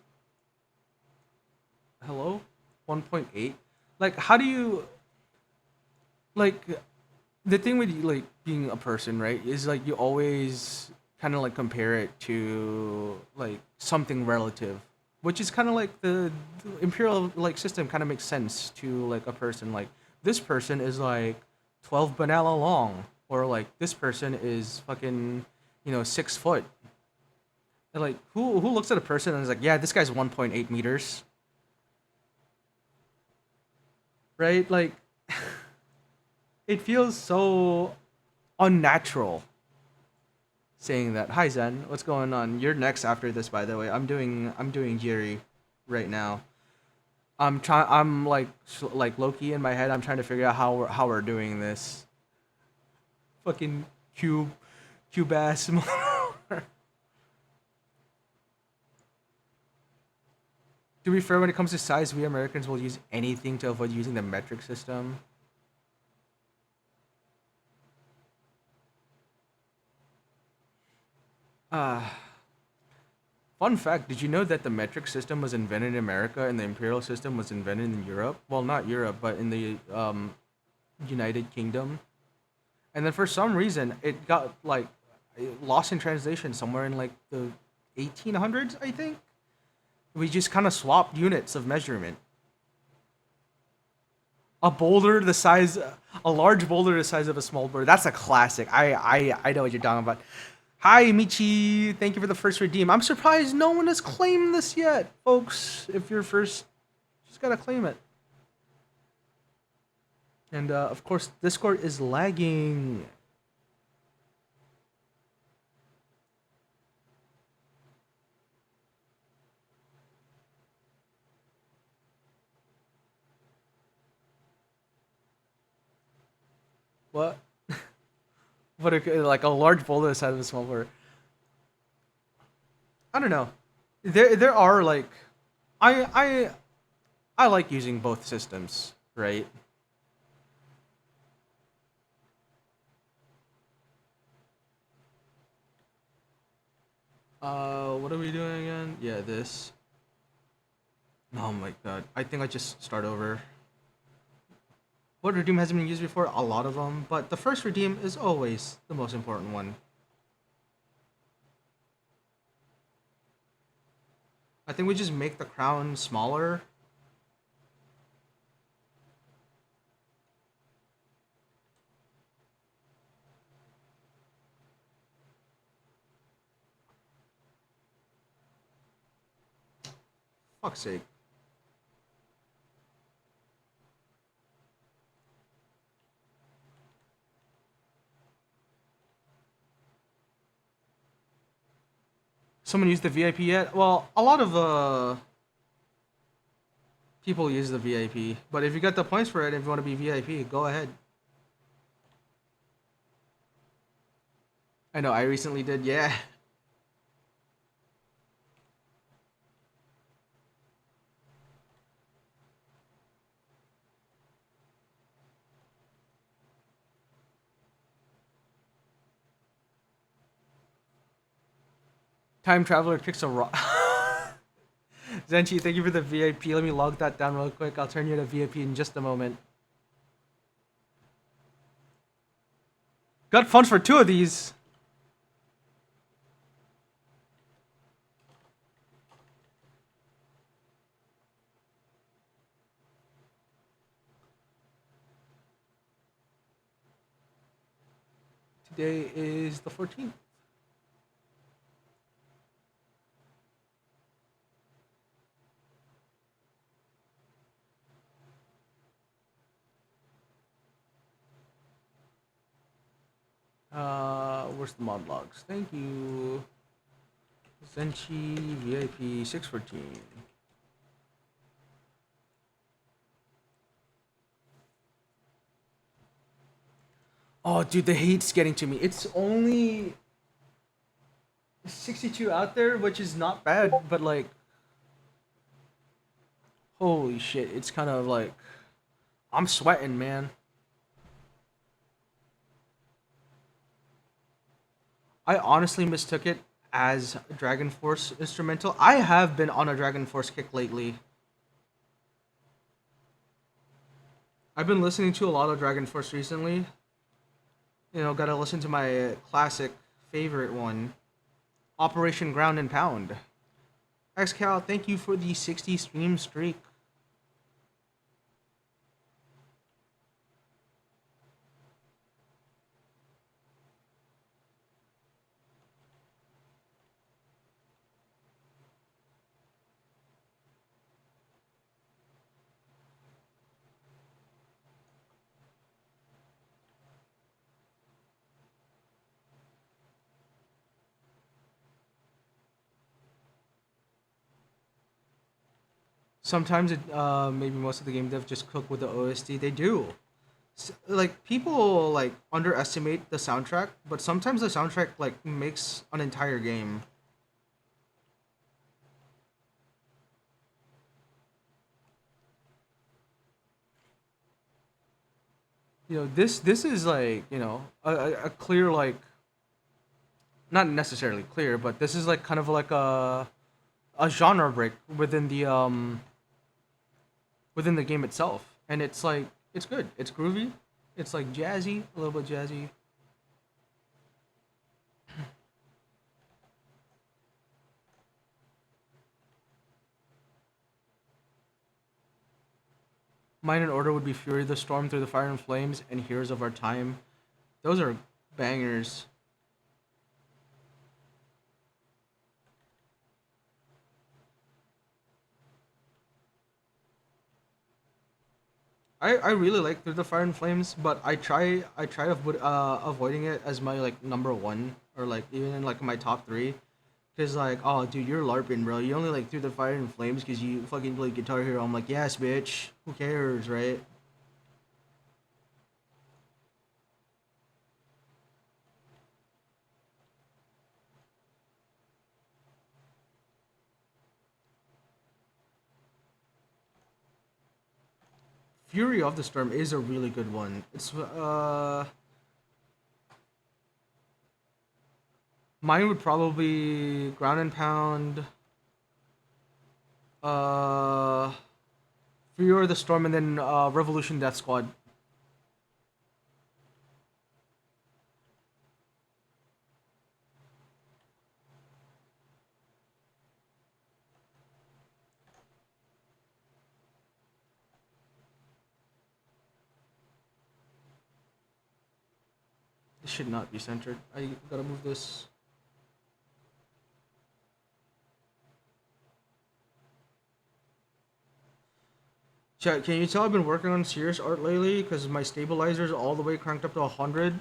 Hello? 1.8? Like how do you like the thing with like being a person, right, is like you always kind of like compare it to like something relative, which is kind of like the imperial like system kind of makes sense to like a person. Like this person is like 12 banana long, or like this person is fucking 6 foot. And like who looks at a person and is like, yeah, this guy's 1.8 meters, right? Like it feels so unnatural saying that. Hi Zen, what's going on? You're next after this, by the way. I'm doing Jiri right now. I'm like like Loki in my head. I'm trying to figure out how we're doing this. Fucking cube ass. To be fair, when it comes to size, we Americans will use anything to avoid using the metric system. Uh, Fun fact, did you know that the metric system was invented in America and the imperial system was invented in Europe? Well, not Europe, but in the United Kingdom. And then for some reason, it got like lost in translation somewhere in like the 1800s, I think. We just kind of swapped units of measurement. A boulder the size, a large boulder the size of a small boulder. That's a classic. I know what you're talking about. Hi, Michi. Thank you for the first redeem. I'm surprised no one has claimed this yet, folks. If you're first, just gotta claim it. And of course, Discord is lagging. What? What? Like a large boulder the size of a small boulder. I don't know. There are like, I I I like using both systems, right? What are we doing again? Yeah, this. Oh my god. I think I just start over. What redeem hasn't been used before? A lot of them, but the first redeem is always the most important one. I think we just make the crown smaller. Fuck's sake. Someone used the VIP yet? Well, a lot of people use the VIP, but if you got the points for it, if you want to be VIP, go ahead. I know I recently did. Yeah. Time traveler kicks a rock. Zenchi, thank you for the VIP. Let me log that down real quick. I'll turn you to VIP in just a moment. Got funds for two of these. Today is the 14th. Where's the mod logs? Thank you. Zenchi VIP 614. Oh, dude, the hate's getting to me. It's only 62 out there, which is not bad, but like, holy shit, it's kind of like, I'm sweating, man. I honestly mistook it as Dragon Force instrumental. I have been on a Dragon Force kick lately. I've been listening to a lot of Dragon Force recently. You know, gotta listen to my classic favorite one, Operation Ground and Pound. XCal, thank you for the 60 stream streak. Sometimes it maybe most of the game dev just cook with the OST. They do. Like people like underestimate the soundtrack, but sometimes the soundtrack like makes an entire game. This is like a clear like not necessarily clear, but this is like kind of like a genre break within the game itself, and it's like it's good. It's groovy. It's like jazzy, a little bit jazzy. Mine in order would be Fury of the Storm, Through the Fire and Flames, and Heroes of Our Time. Those are bangers. I really like Through the Fire and Flames, but I try avoiding it as my like number one or like even in like my top three. Cause like, oh dude, you're LARPing, bro. You only like Through the Fire and Flames because you fucking play Guitar Hero. I'm like, yes, bitch. Who cares, right? Fury of the Storm is a really good one. It's mine would probably Ground and Pound, uh, Fury of the Storm, and then Revolution Death Squad. This should not be centered. I gotta move this. Chat, can you tell I've been working on serious art lately? Because my stabilizer's all the way cranked up to 100.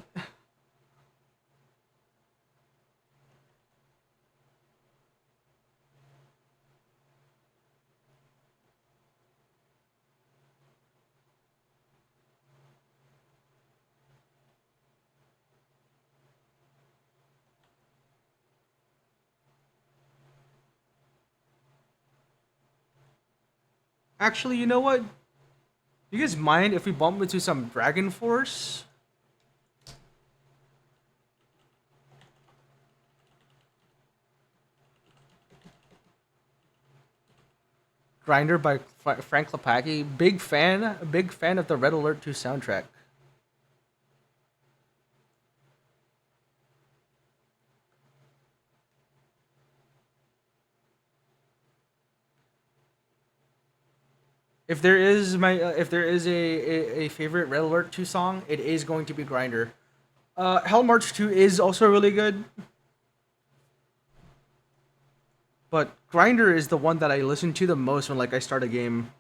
Actually, you know what? You guys mind if we bump into some Dragon Force? Grinder by Frank Lepaki. Big fan of the Red Alert 2 soundtrack. If there is a favorite Red Alert 2 song, it is going to be Grinder. Hell March 2 is also really good, but Grinder is the one that I listen to the most when like I start a game.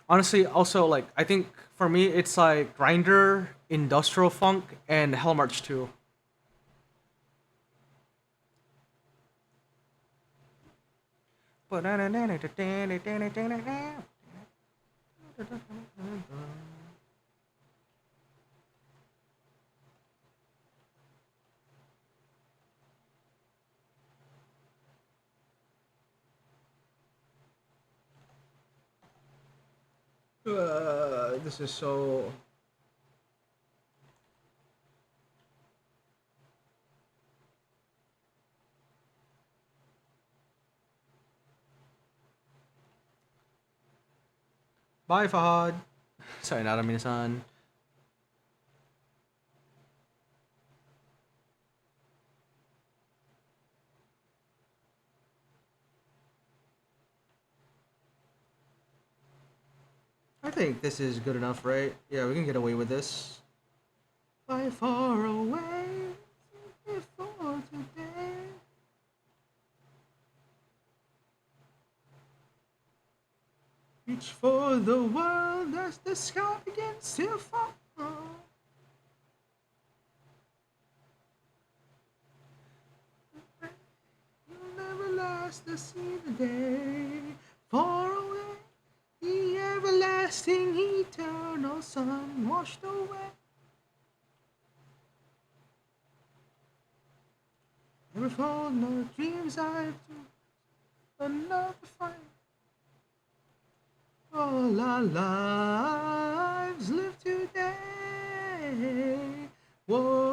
Honestly, also like I think for me it's like Grinder, Industrial Funk, and Hell March 2. This is so. Bye, Fahad. Sorry, not Aminasan. I think this is good enough, right? Yeah, we can get away with this. Fly far away before today. Reach for the world as the sky begins to fall. You'll never last to see the day. Far away, the everlasting eternal sun washed away. Never fall, no dreams I've another fight. All our lives live today. Whoa.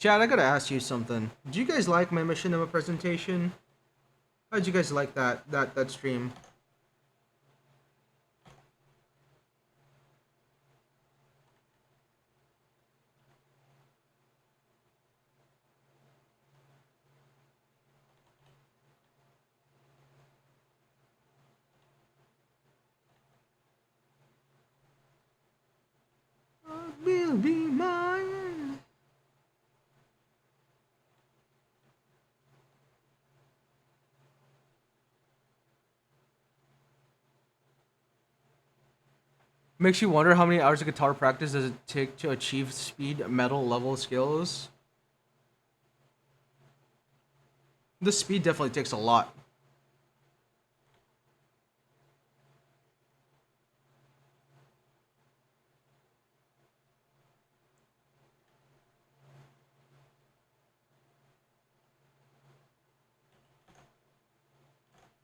Chad, I gotta ask you something. Did you guys like my machinima presentation? How'd you guys like that stream? Will be mine. Makes you wonder how many hours of guitar practice does it take to achieve speed metal level skills? The speed definitely takes a lot.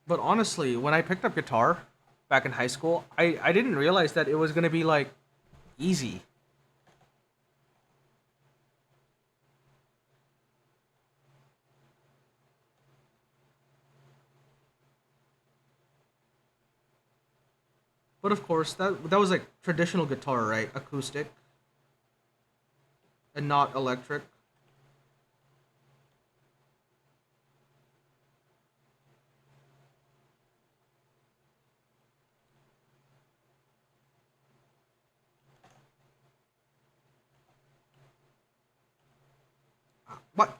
But honestly, when I picked up guitar back in high school, I didn't realize that it was gonna be like easy. But of course, that was like traditional guitar, right? Acoustic and not electric. What?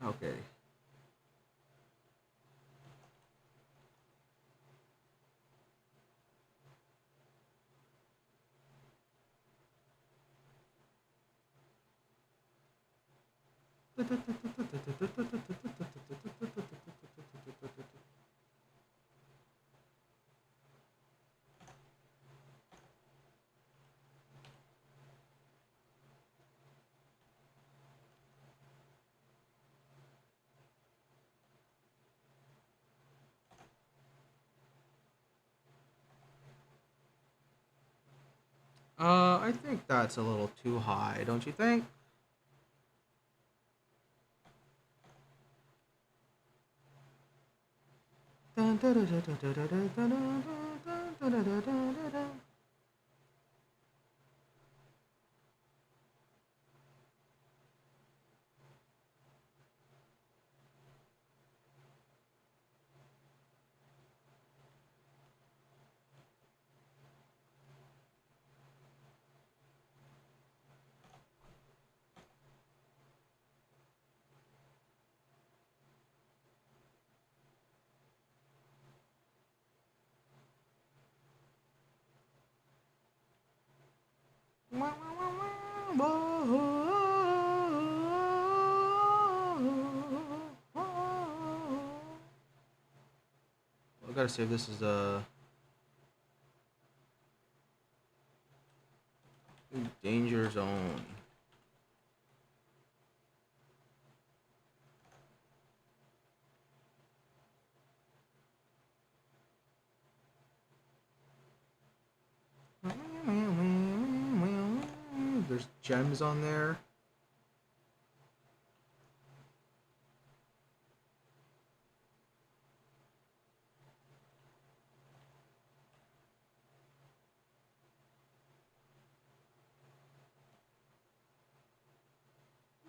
Okay. I think that's a little too high, don't you think? I gotta save this as a danger zone. There's gems on there.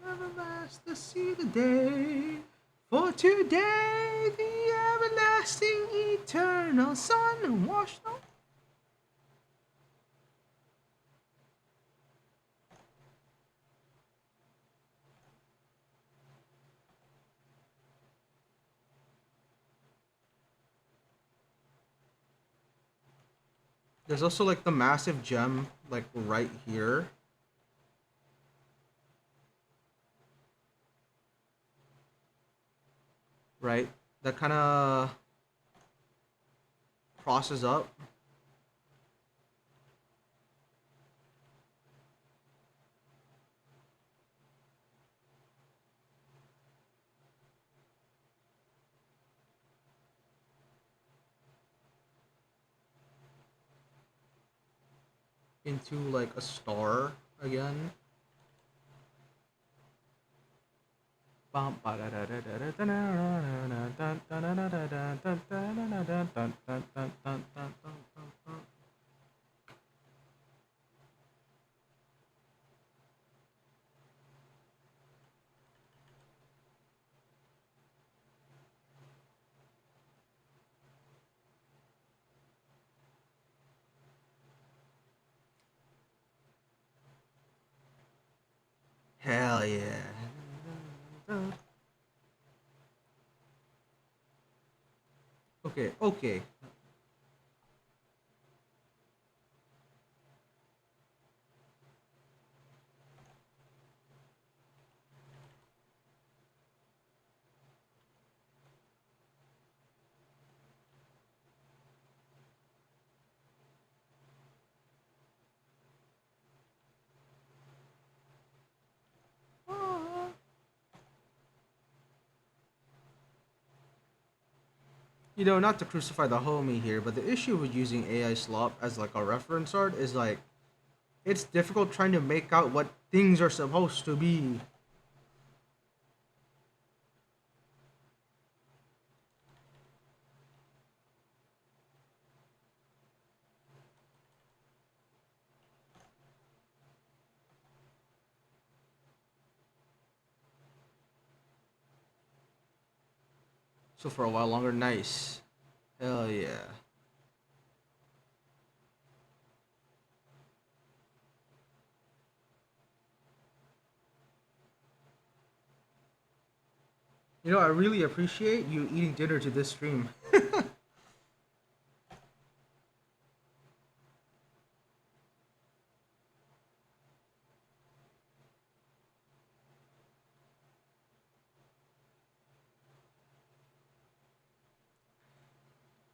Never last to see the day, for today the everlasting eternal sun washed over. There's also like the massive gem like right here. Right? That kind of crosses up into like a star again. Hell yeah. Okay, okay. You know, not to crucify the homie here, but the issue with using AI slop as like a reference art is like it's difficult trying to make out what things are supposed to be. So for a while longer, nice. Hell yeah. You know, I really appreciate you eating dinner to this stream.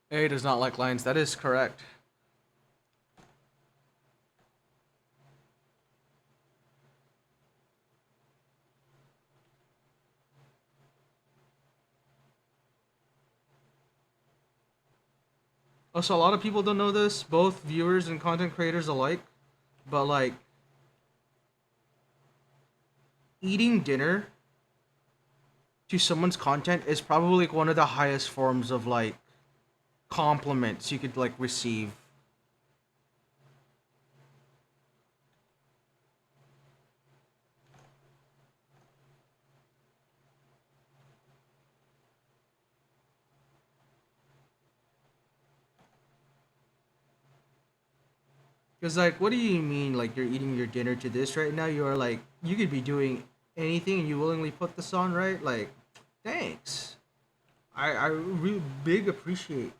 A does not like lions. That is correct. Also, a lot of people don't know this, both viewers and content creators alike, but like eating dinner to someone's content is probably like one of the highest forms of like compliments you could like receive. Because like, what do you mean? Like you're eating your dinner to this right now? You are like you could be doing anything and you willingly put this on, right? Like, thanks. I really big appreciate.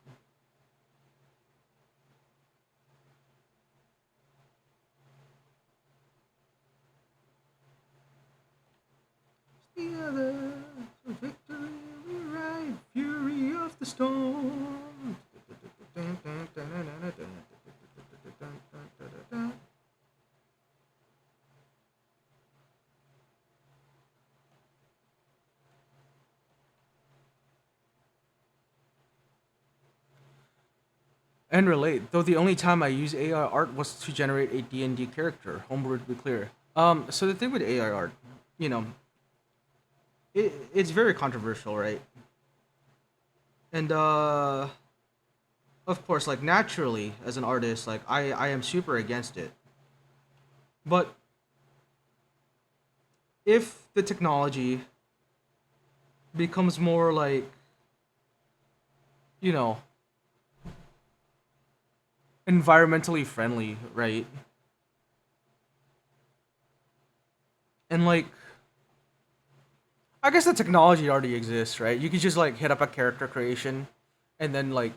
The other victory we ride, fury of the storm. And relate, though the only time I use AI art was to generate a D&D character, homeward to be clear. So the thing with AI art, you know, it's very controversial, right? And of course, like naturally as an artist, like I am super against it. But if the technology becomes more like, you know, environmentally friendly, right? And like, I guess the technology already exists, right? You could just like hit up a character creation, and then like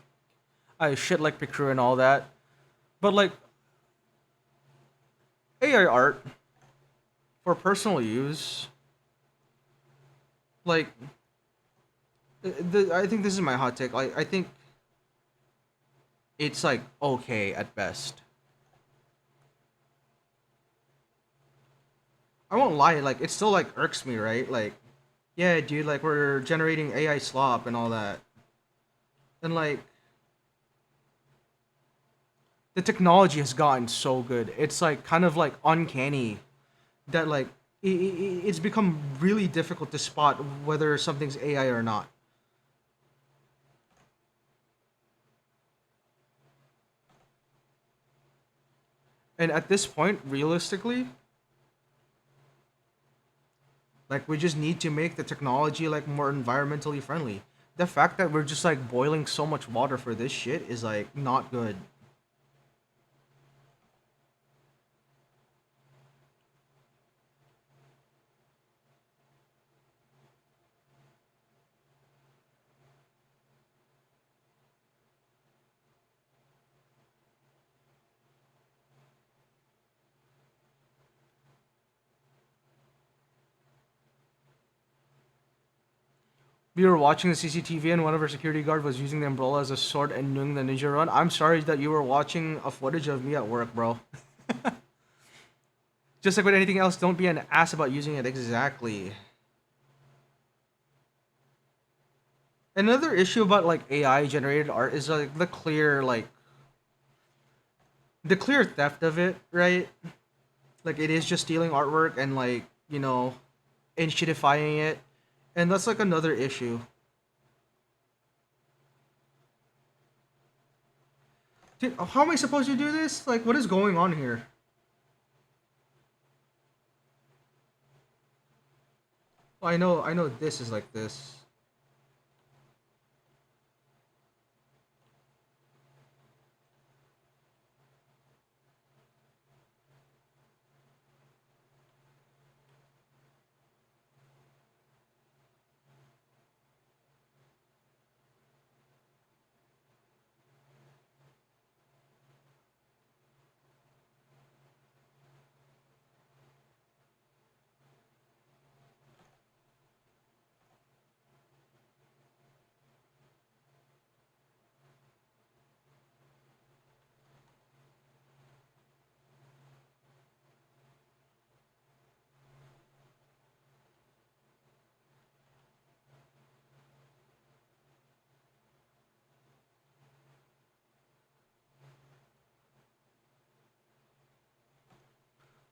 I shit like Picru and all that. But like AI art for personal use, like I think this is my hot take. Like I think it's like okay at best. I won't lie, like it still like irks me, right? Like, yeah, dude, like we're generating AI slop and all that, and like the technology has gotten so good. It's like kind of like uncanny that like it's become really difficult to spot whether something's AI or not. And at this point, realistically, like we just need to make the technology like more environmentally friendly. The fact that we're just like boiling so much water for this shit is like not good. We were watching the CCTV and one of our security guard was using the umbrella as a sword and doing the ninja run. I'm sorry that you were watching a footage of me at work, bro. Just like with anything else, don't be an ass about using it exactly. Another issue about like AI generated art is like the clear theft of it, right? Like it is just stealing artwork and like, initiatifying it. And that's like another issue. Dude, how am I supposed to do this? Like what is going on here? I know this is like this.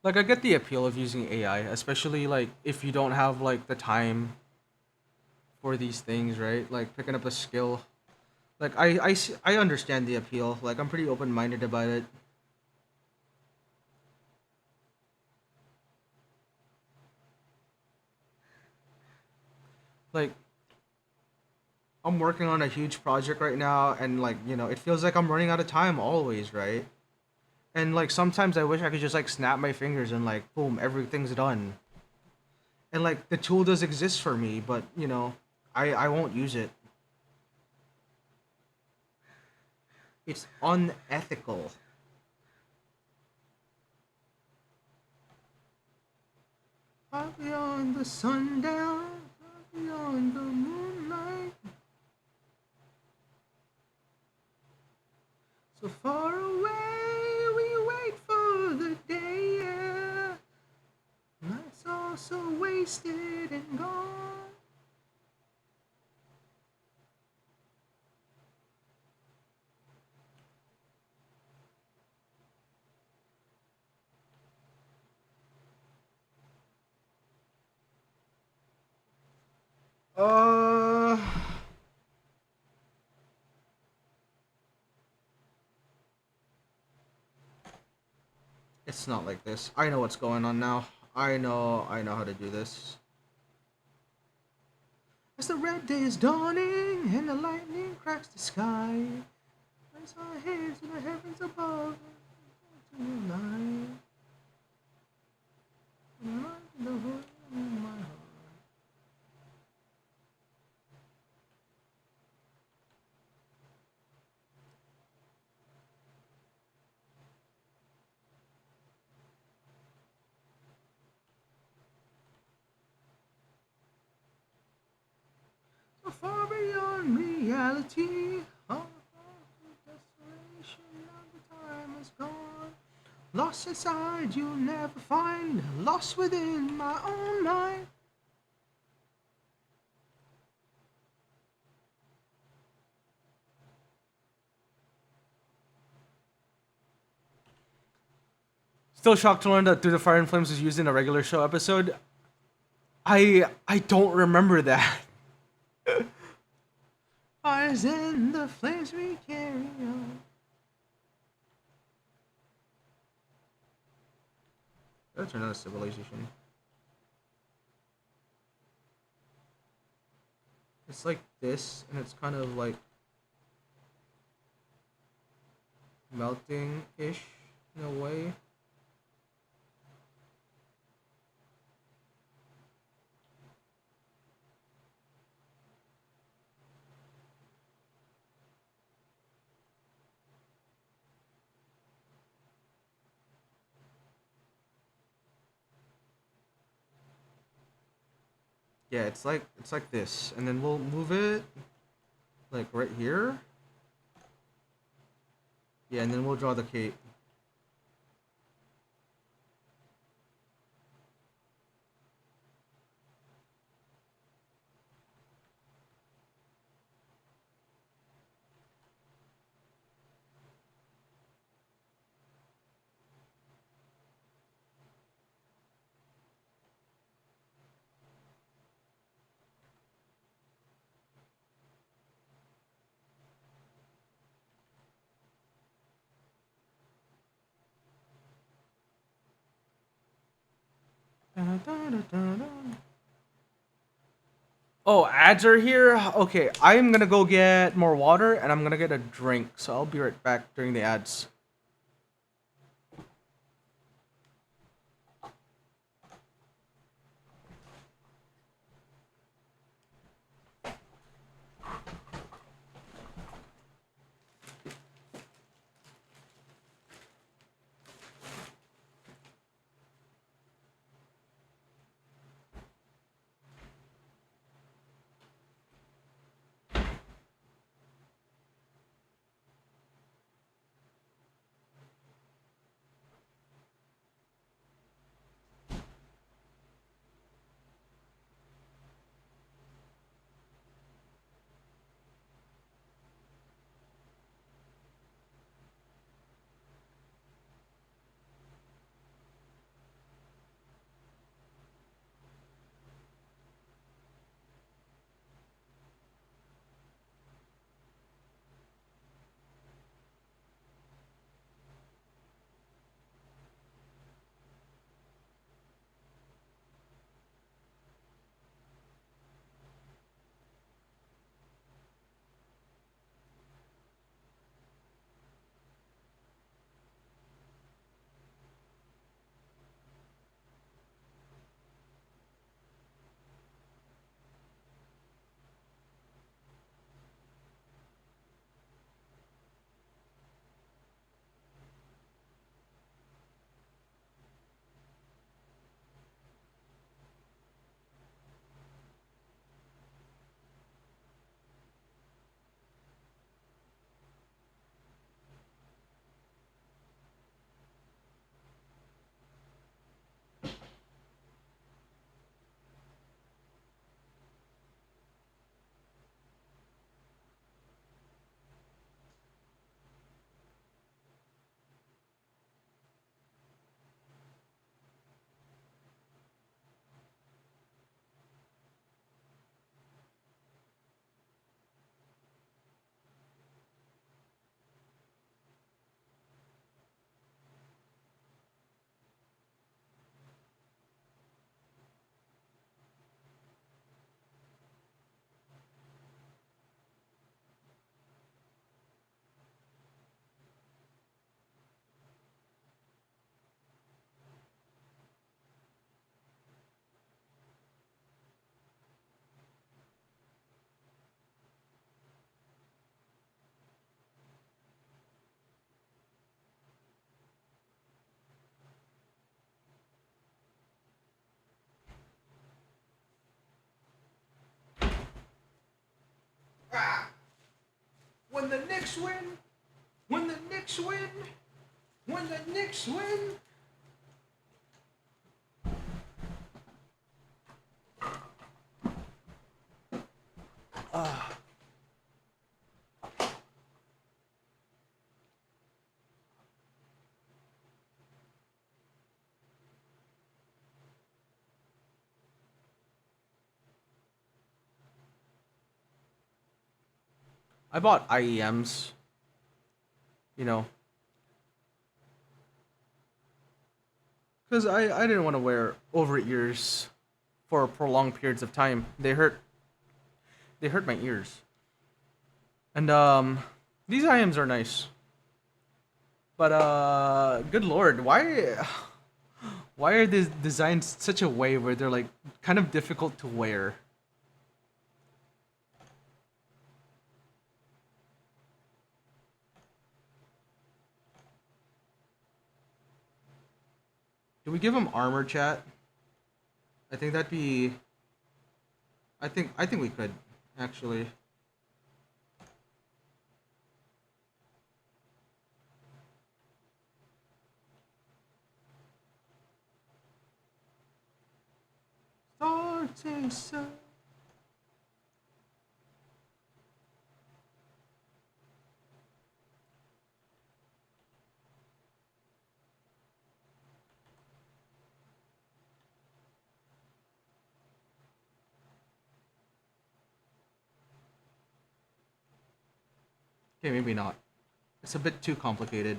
Like I get the appeal of using AI, especially like if you don't have like the time for these things, right? Like picking up a skill. Like I understand the appeal. Like I'm pretty open-minded about it. Like I'm working on a huge project right now and like, it feels like I'm running out of time always, right? And like sometimes I wish I could just like snap my fingers and like boom, everything's done. And like the tool does exist for me, but I won't use it. It's unethical. Far beyond the sundown, far beyond the moonlight, so far away we wait for the day. Yeah. Nights all so wasted and gone. Uh, it's not like this. I know what's going on now. I know how to do this. As the red day is dawning and the lightning cracks the sky, raise our hands to the heavens above, to the light, and light in the hood in my heart. So far beyond reality, all the desolation of the time is gone. Lost inside, you'll never find. Lost within my own mind. Still shocked to learn that Through the Fire and Flames was used in a regular show episode. I don't remember that. Fires in the flames we carry on. That's another civilization. It's like this, and it's kind of like melting-ish in a way. Yeah, it's like this, and then we'll move it like right here. Yeah, and then we'll draw the cape. Oh, ads are here? Okay, I'm gonna go get more water and I'm gonna get a drink, so I'll be right back during the ads. Knicks win. When the Knicks win. When the Knicks win. I bought IEMs. You know, because I didn't want to wear over ears for prolonged periods of time. They hurt my ears. And these IEMs are nice. But good lord, why are these designed such a way where they're like kind of difficult to wear? Do we give them armor, chat? I think that'd be. I think we could actually. Starting so. Okay, maybe not. It's a bit too complicated.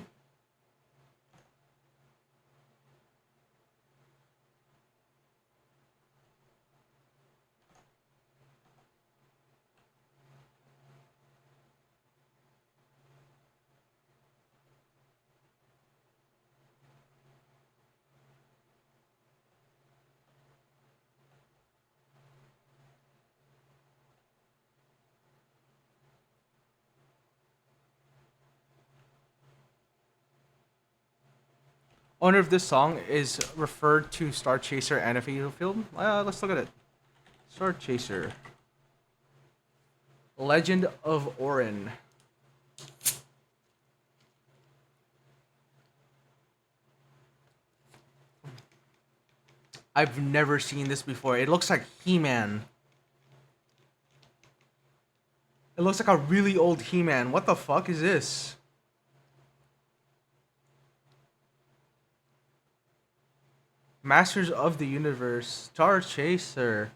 Owner of this song is referred to Star Chaser animated film. Let's look at it. Star Chaser. Legend of Orin. I've never seen this before. It looks like He-Man. It looks like a really old He-Man. What the fuck is this? Masters of the Universe. Star Chaser.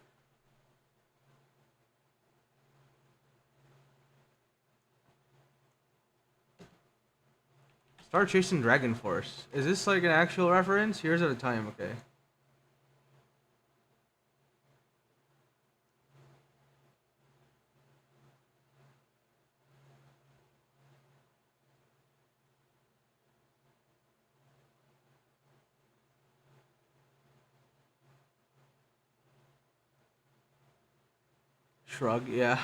Star Chasing Dragon Force. Is this like an actual reference? Here's at a time, okay. Shrug, yeah.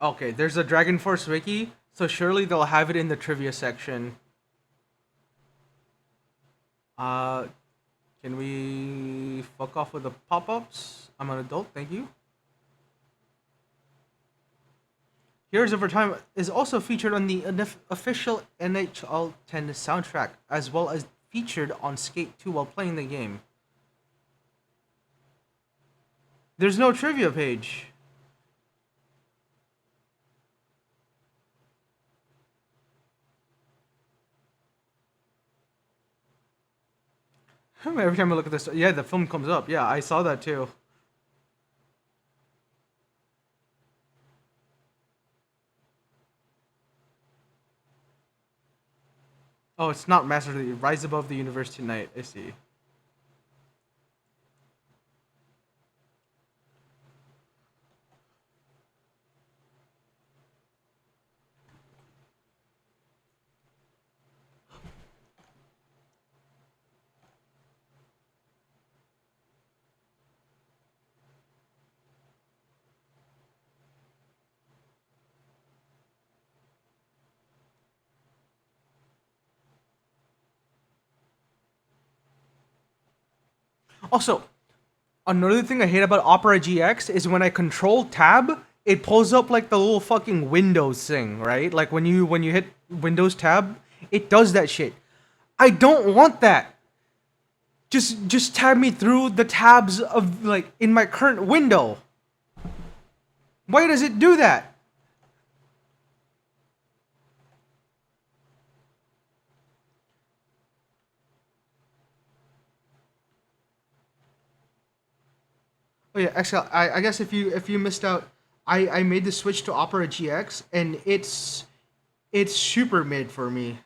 Okay, there's a Dragon Force wiki, so surely they'll have it in the trivia section. Uh, can we fuck off with the pop-ups? I'm an adult, thank you. Heroes Over Time is also featured on the official NHL 10 soundtrack, as well as featured on Skate 2 while playing the game. There's no trivia page. Every time I look at this, yeah, the film comes up. Yeah, I saw that too. Oh, it's not Master of the Rise Above the Universe Tonight. I see. Also, Another thing I hate about Opera GX is when I control tab, it pulls up like the little fucking Windows thing, right? Like when you hit Windows tab, it does that shit. I don't want that. Just tab me through the tabs of like in my current window. Why does it do that? Oh yeah, Excel. I guess if you missed out, I made the switch to Opera GX and it's super mid for me.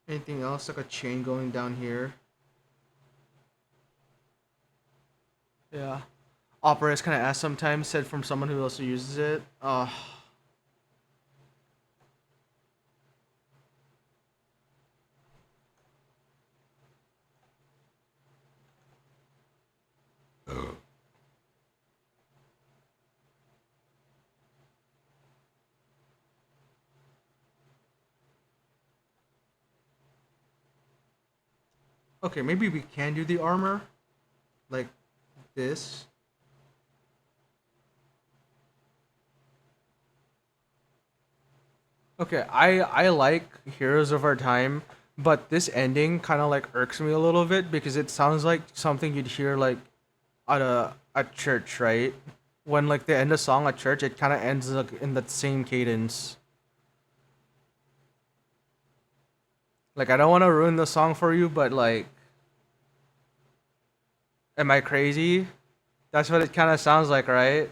Anything else like a chain going down here? Yeah. Opera is kind of ass sometimes, said from someone who also uses it. Okay, maybe we can do the armor like this. Okay, I like Heroes of Our Time, but this ending kind of like irks me a little bit because it sounds like something you'd hear like at a church, right? When like they end a song at church, it kind of ends like in that same cadence. Like I don't want to ruin the song for you, but like, am I crazy? That's what it kind of sounds like, right?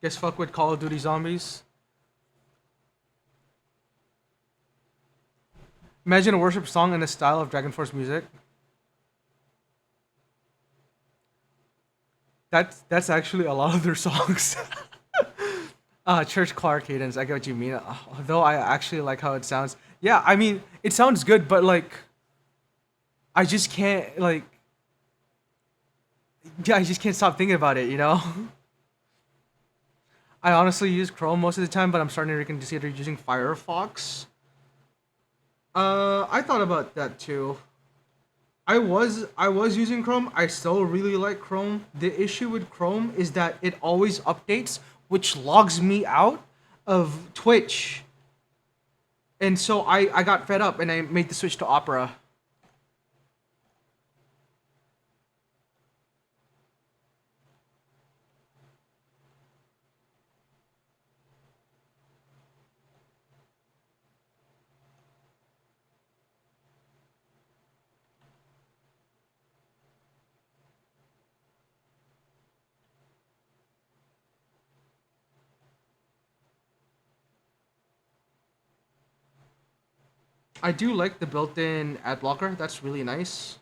Guess fuck with Call of Duty Zombies. Imagine a worship song in the style of Dragon Force music. That's actually a lot of their songs. Church choir cadence. I get what you mean. Though I actually like how it sounds. Yeah, I mean it sounds good, but like I just can't like. Yeah, I just can't stop thinking about it. You know. I honestly use Chrome most of the time, but I'm starting to reconsider using Firefox. I thought about that too. I was using Chrome. I still really like Chrome. The issue with Chrome is that it always updates, which logs me out of Twitch. And so I got fed up and I made the switch to Opera. I do like the built-in ad blocker. That's really nice.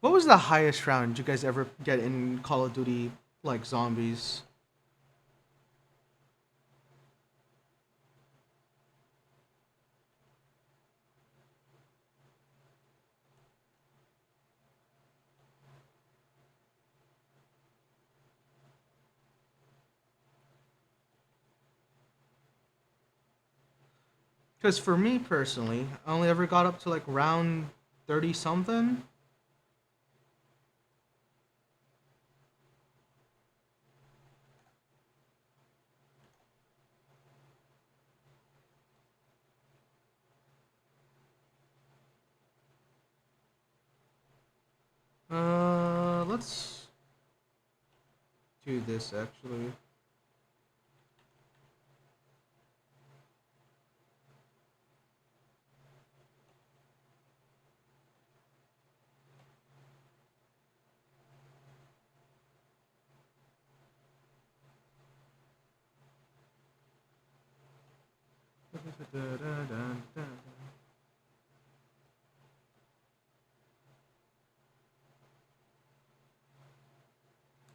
What was the highest round you guys ever get in Call of Duty like zombies? Because for me personally, I only ever got up to like round 30 something. let's do this actually.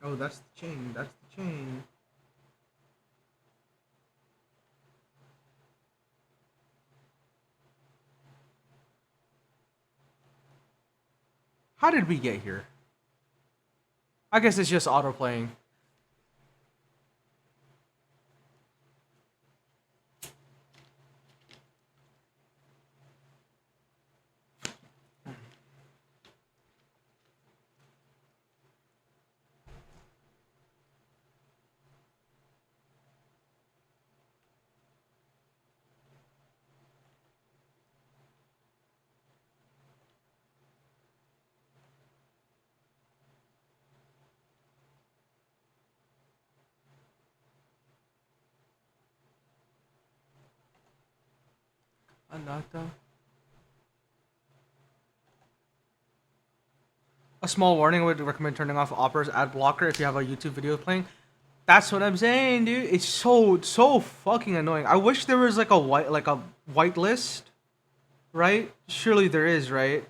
Oh, that's the chain. That's the chain. How did we get here? I guess it's just auto playing. Anata. A small warning: would recommend turning off Opera's ad blocker if you have a YouTube video playing. That's what I'm saying, dude. It's so fucking annoying. I wish there was like a white list, right? Surely there is, right?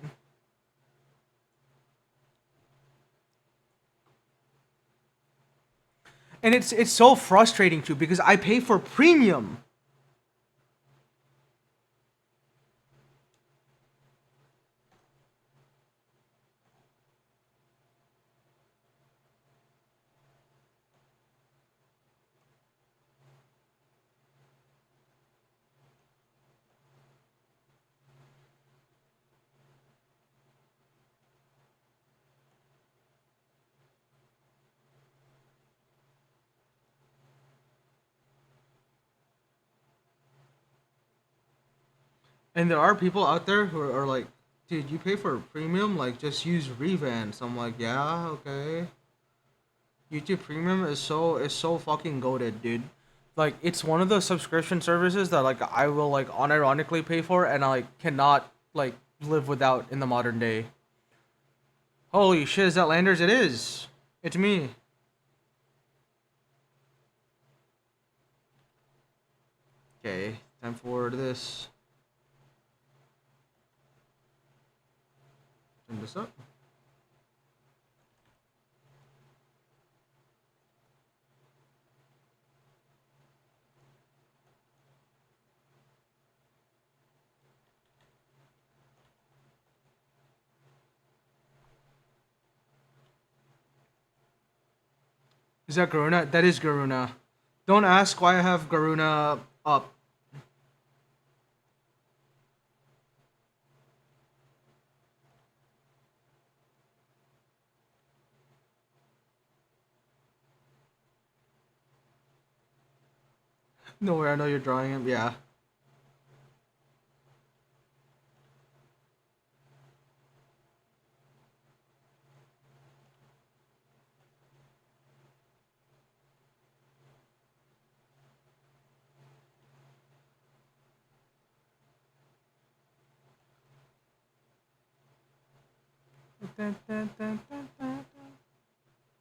And it's so frustrating too because I pay for premium. And there are people out there who are like, dude, you pay for premium, like just use Revans. I'm like, yeah, okay. YouTube Premium is so fucking goated, dude. Like it's one of those subscription services that like I will like unironically pay for and I like cannot like live without in the modern day. Holy shit, is that Landers? It is. It's me. Okay, time for this. Turn this up. Is that Garuna? That is Garuna. Don't ask why I have Garuna up. No way, I know you're drawing him. Yeah.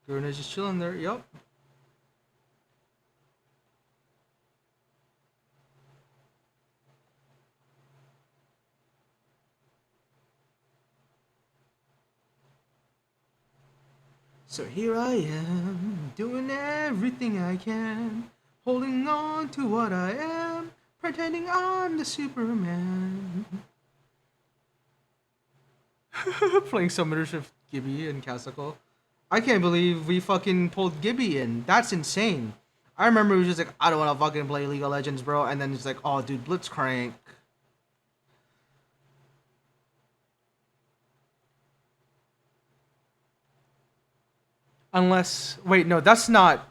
Garuna's just chilling there. Yup. So here I am, doing everything I can, holding on to what I am, pretending I'm the Superman. Playing Summoners with Gibby and Cassicle. I can't believe we fucking pulled Gibby in. That's insane. I remember he was just like, I don't want to fucking play League of Legends, bro. And then he's like, oh, dude, Blitzcrank. Unless, wait, no, that's not.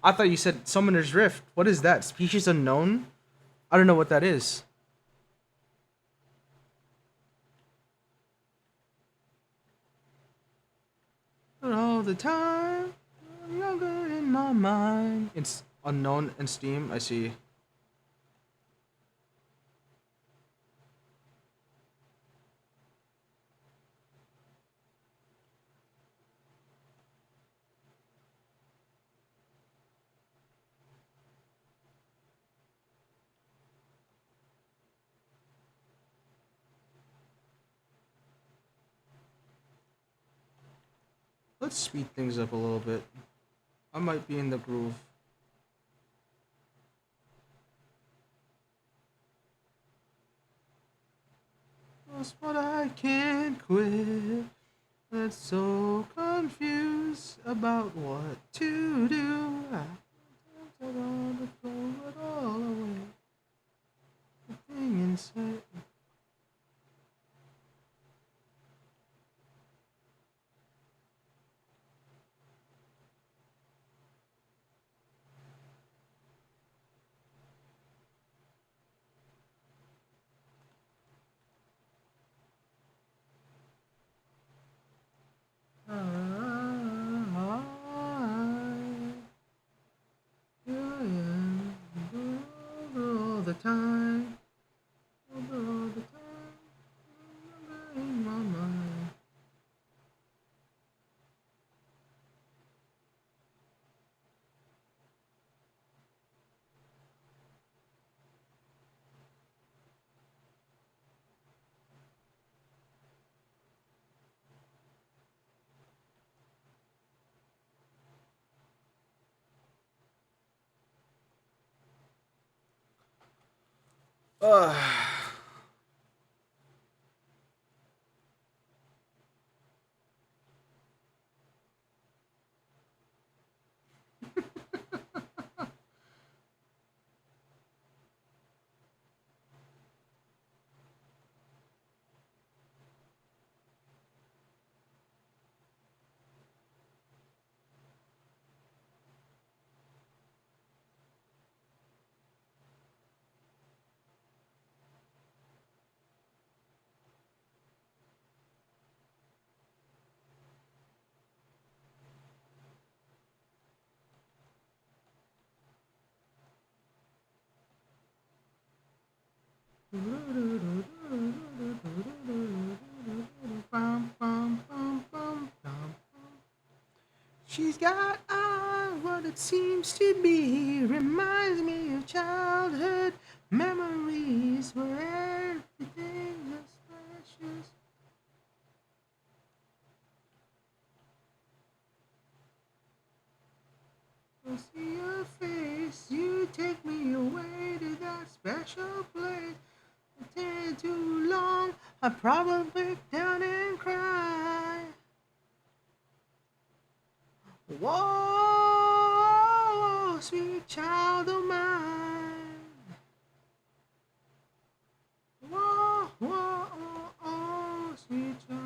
I thought you said Summoner's Rift. What is that? Species unknown? I don't know what that is. all the time. I'm younger in my mind. It's unknown in Steam. I see. Let's speed things up a little bit. I might be in the groove. But I can't quit. That's so confused about what to do. I want to throw it all away. The thing inside. All the time, all the time, in my mind. Uh, She's got what it seems to be. Reminds me of childhood memories where everything was precious. I see your face, you take me away to that special place. I stay too long, I probably break down and cry. Whoa, sweet child of mine. Whoa, whoa, oh, oh, sweet child.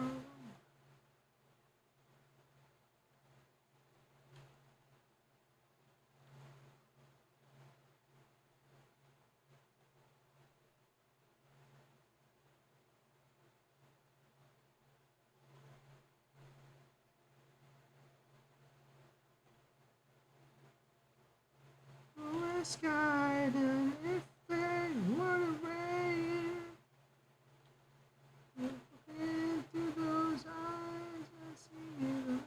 Oh, sky, then if they were to rain, look into those eyes and see it.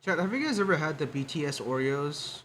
Chad, have you guys ever had the BTS Oreos?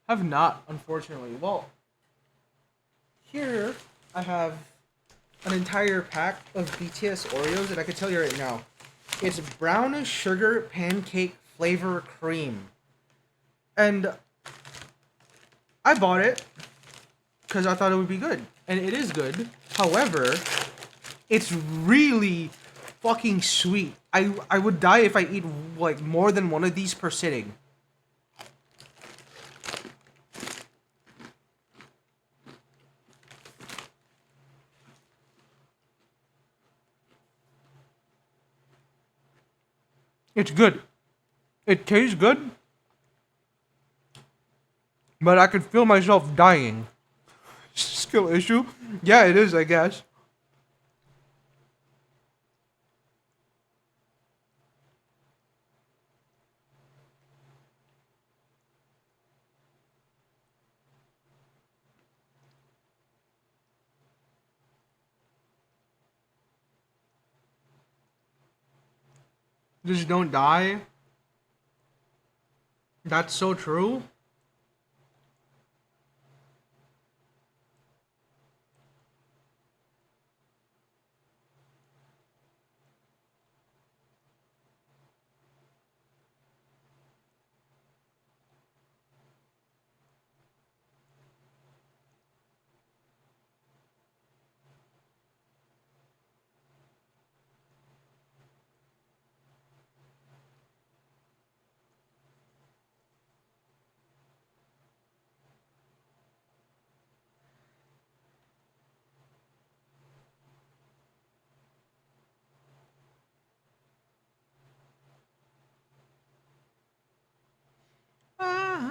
Have not, unfortunately. Well, here I have an entire pack of BTS Oreos, and I can tell you right now, it's brownish sugar pancake flavor cream. And I bought it because I thought it would be good. And it is good. However, it's really fucking sweet. I would die if I eat like more than one of these per sitting. It's good. It tastes good, but I could feel myself dying. Skill issue? Yeah, it is, I guess. Just don't die. That's so true. Ah.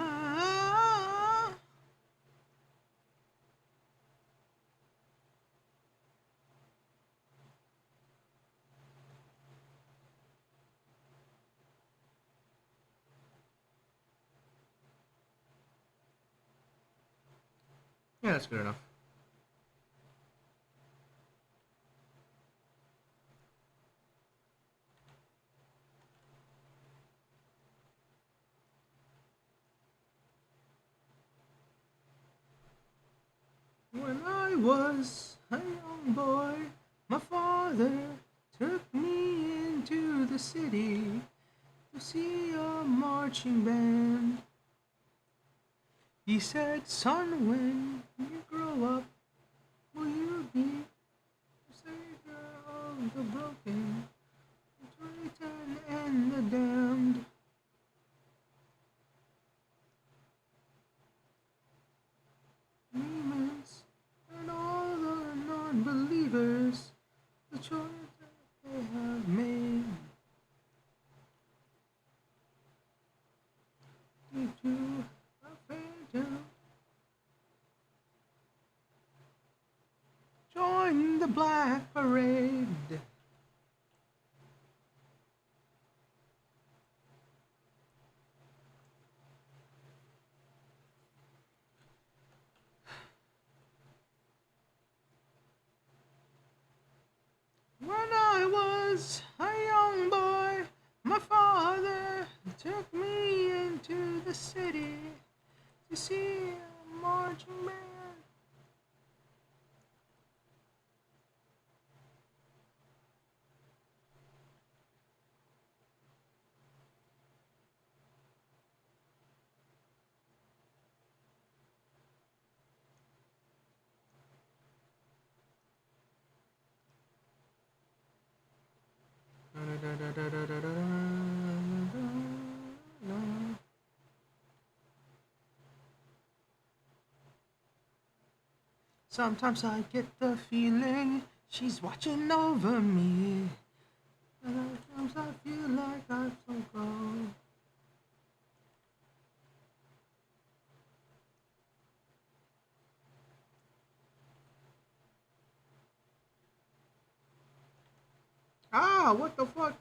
Yeah, that's good enough. When I was a young boy, my father took me into the city to see a marching band. He said, son, when you grow up, will you be the savior of the broken, the beaten, and the damned? Demons and all the non-believers, the choice that they have made. Did you fail to join the black parade? When I was a young boy, my father took me into the city to see a marching band. Sometimes I get the feeling she's watching over me. And sometimes I feel like I'm so cold. Ah, what the fuck?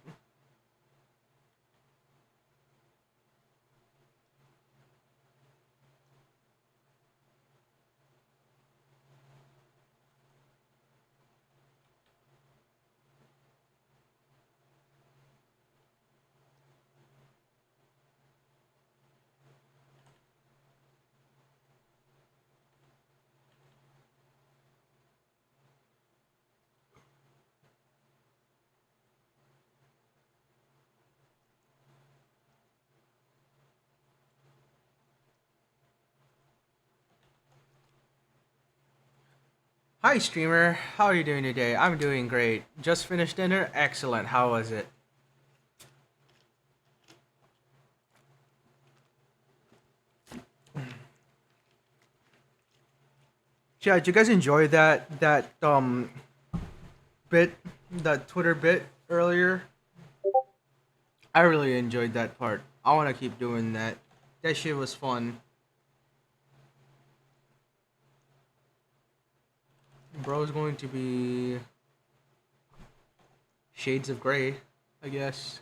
Hi, streamer. How are you doing today? I'm doing great. Just finished dinner? Excellent. How was it? Yeah, did you guys enjoy that bit, that Twitter bit earlier? I really enjoyed that part. I want to keep doing that. That shit was fun. Bro's going to be Shades of Grey, I guess.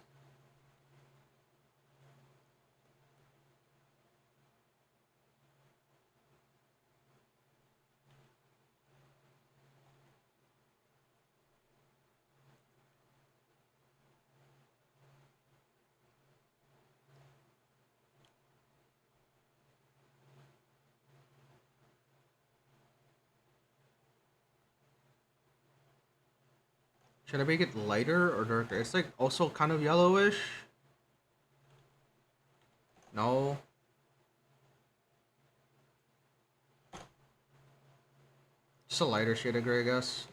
Should I make it lighter or darker? It's like also kind of yellowish. No. Just a lighter shade of gray, I guess.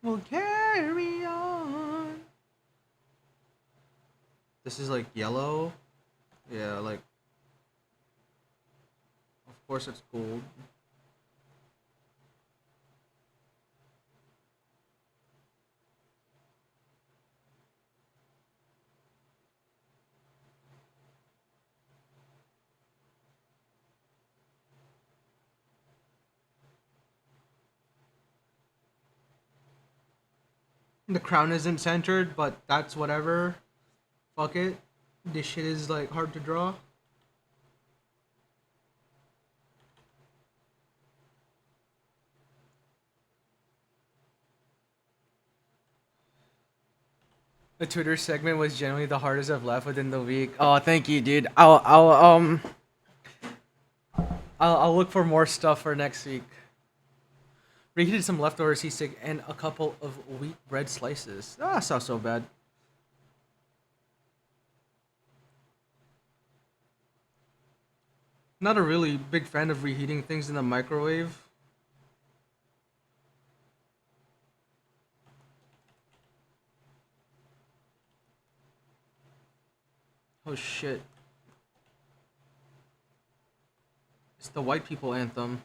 Well, carry on. This is like yellow. Yeah, like, of course it's gold. The crown isn't centered, but that's whatever. Fuck it. This shit is like hard to draw. The Twitter segment was generally the hardest I've left within the week. Oh, thank you, dude. I'll look for more stuff for next week. Reheated some leftover seasick and a couple of wheat bread slices. Ah, that's not so bad. Not a really big fan of reheating things in the microwave. Oh shit. It's the white people anthem.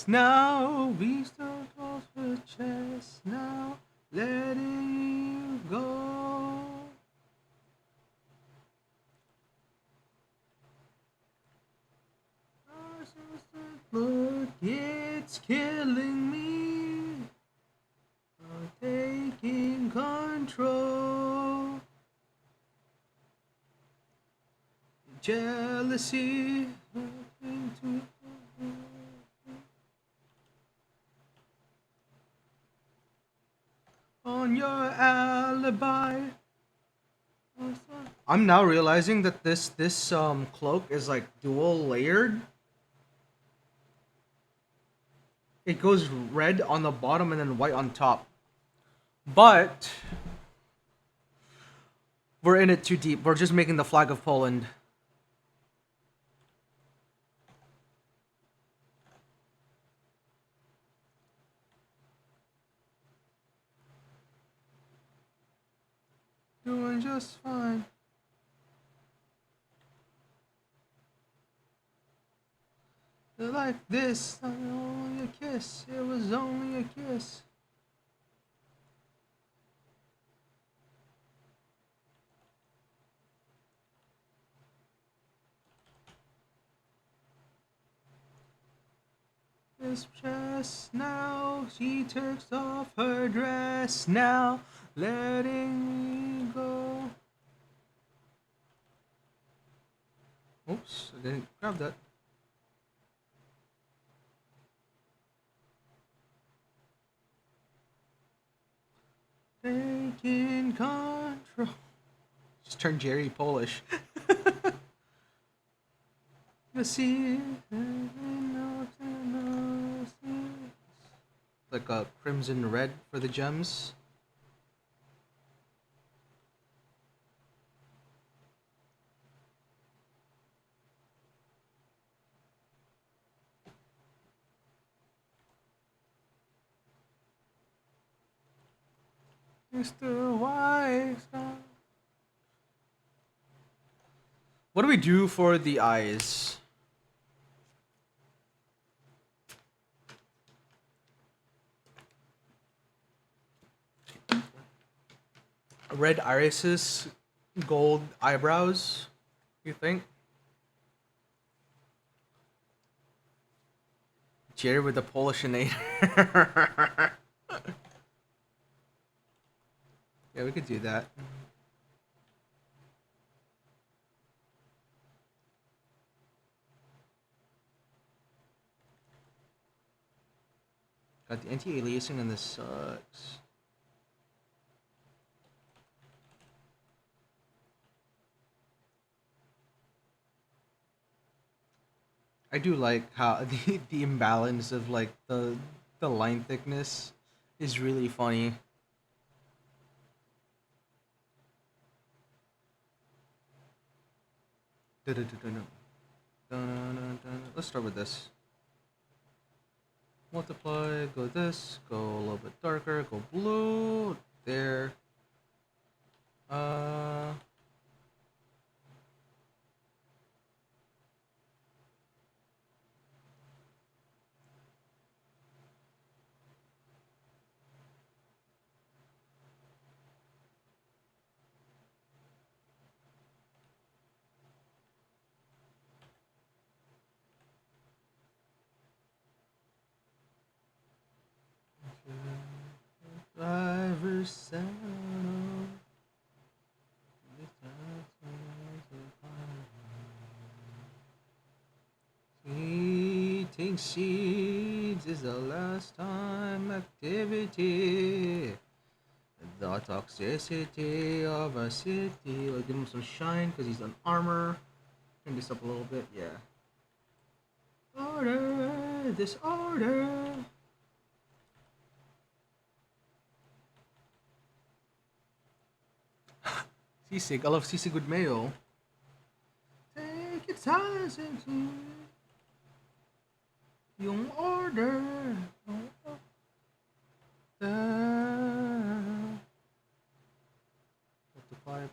Now we start off with chest. Now letting you go. Look, it's killing me. Taking control. Jealousy. On your alibi. I'm now realizing that this cloak is like dual layered. It goes red on the bottom and then white on top. But we're in it too deep. We're just making the flag of Poland. Doing just fine. Like this, only a kiss. It was only a kiss. his chest now. She takes off her dress now, letting me go. Oops, I didn't grab that. Taking control. Just turn Jerry Polish. You see, like a crimson red for the gems. Mr. Wise. What do we do for the eyes? Red irises, gold eyebrows, you think? Jerry with the Polishinator. Yeah, we could do that. Got the anti-aliasing and this sucks. I do like how the imbalance of like the line thickness is really funny. Let's start with this. Multiply, go this, go a little bit darker, go blue, there. Driver's sound. Eating seeds is a last time activity. The toxicity of a city. I'll give him some shine because he's on armor. Turn this up a little bit, yeah. Order, disorder. Sisig, I love sisig with mayo. Take your time into yung order. Multiply.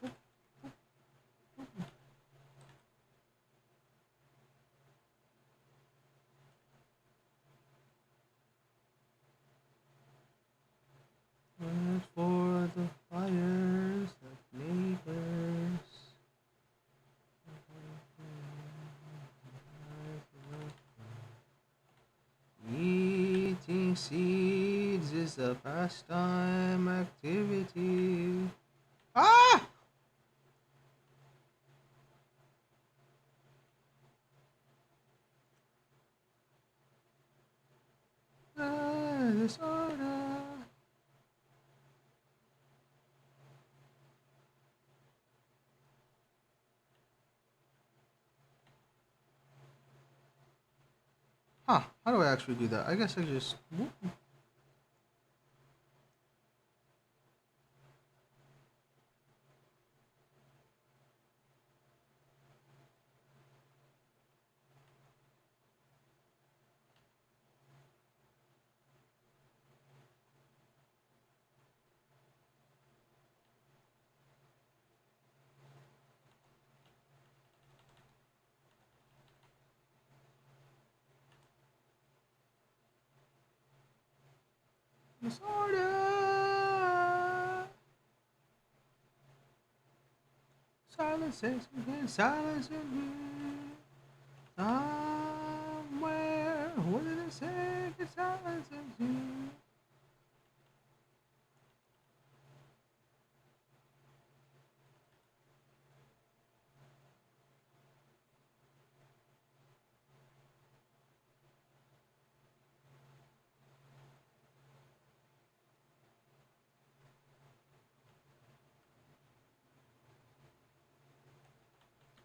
Wait for the fires that neighbors. Eating seeds is a pastime activity. Ah! Disorder. Huh, how do I actually do that? I guess I just... Disorder. Silence is again, silence in me. Somewhere What did I say? It's silence and you.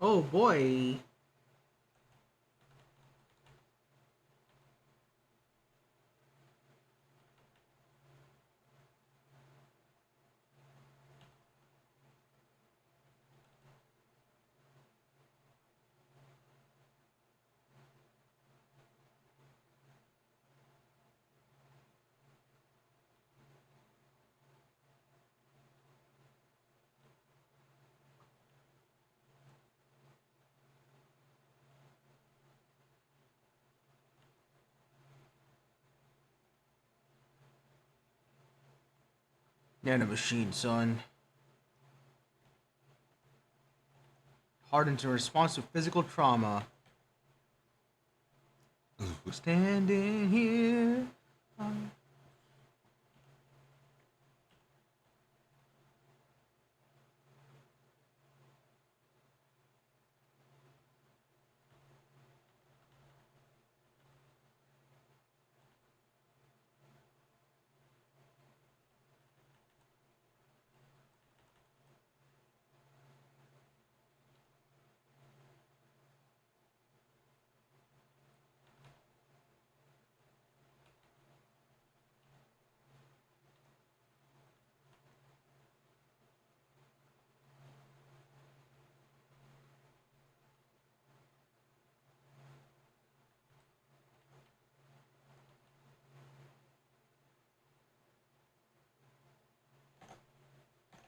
Oh boy. Nano machine, son. Hardened in response to physical trauma. Standing here.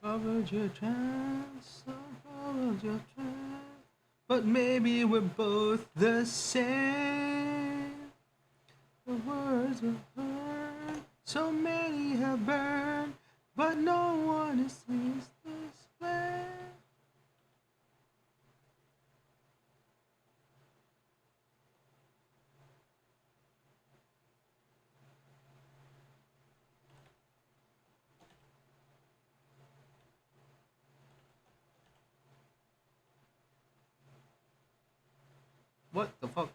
Covered your tracks, covered your tracks. But maybe we're both the same. The words were heard, so many have burned, but no one is pleased this way. What the fuck?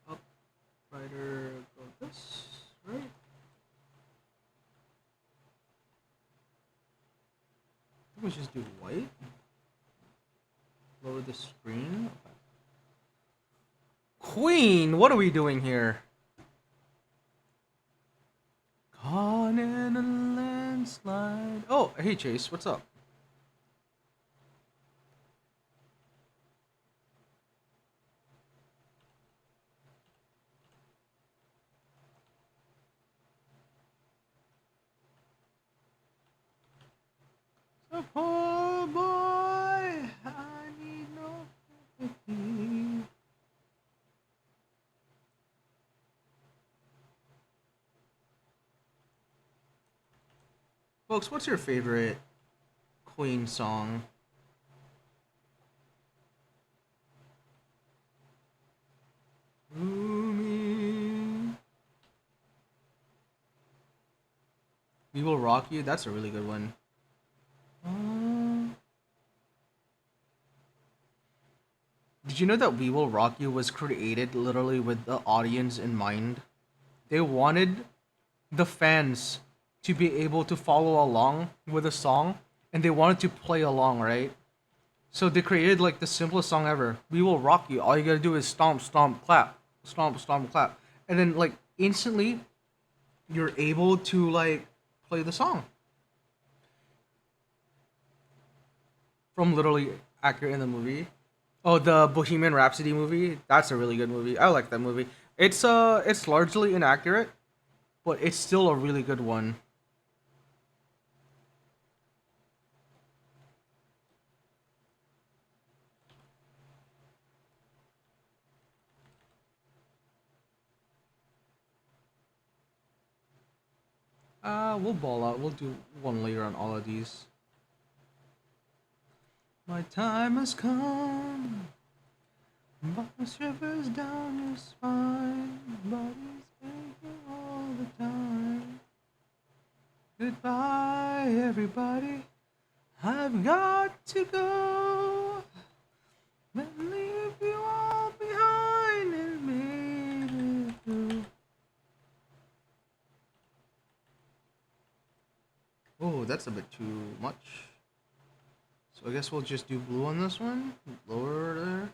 Up, rider, go this, right? We just do white. Lower the screen. Okay. Queen, what are we doing here? Caught in a landslide. Oh, hey Chase, what's up? A poor boy, I need no sympathy. Folks, what's your favorite Queen song? Rumi. We Will Rock You. That's a really good one. Did you know that We Will Rock You was created literally with the audience in mind? They wanted the fans to be able to follow along with a song and they wanted to play along, right? So they created like the simplest song ever. We Will Rock You. All you gotta do is stomp, stomp, clap. Stomp, stomp, clap. And then like instantly you're able to like play the song. From literally accurate in the movie. Oh, the Bohemian Rhapsody movie. That's a really good movie. I like that movie. It's largely inaccurate, but it's still a really good one. We'll ball out. We'll do one layer on all of these. My time has come. Boss rivers down your spine. Body's aching all the time. Goodbye, everybody. I've got to go. Let me leave you all behind and made it through. Oh, that's a bit too much. So I guess we'll just do blue on this one. Lower there.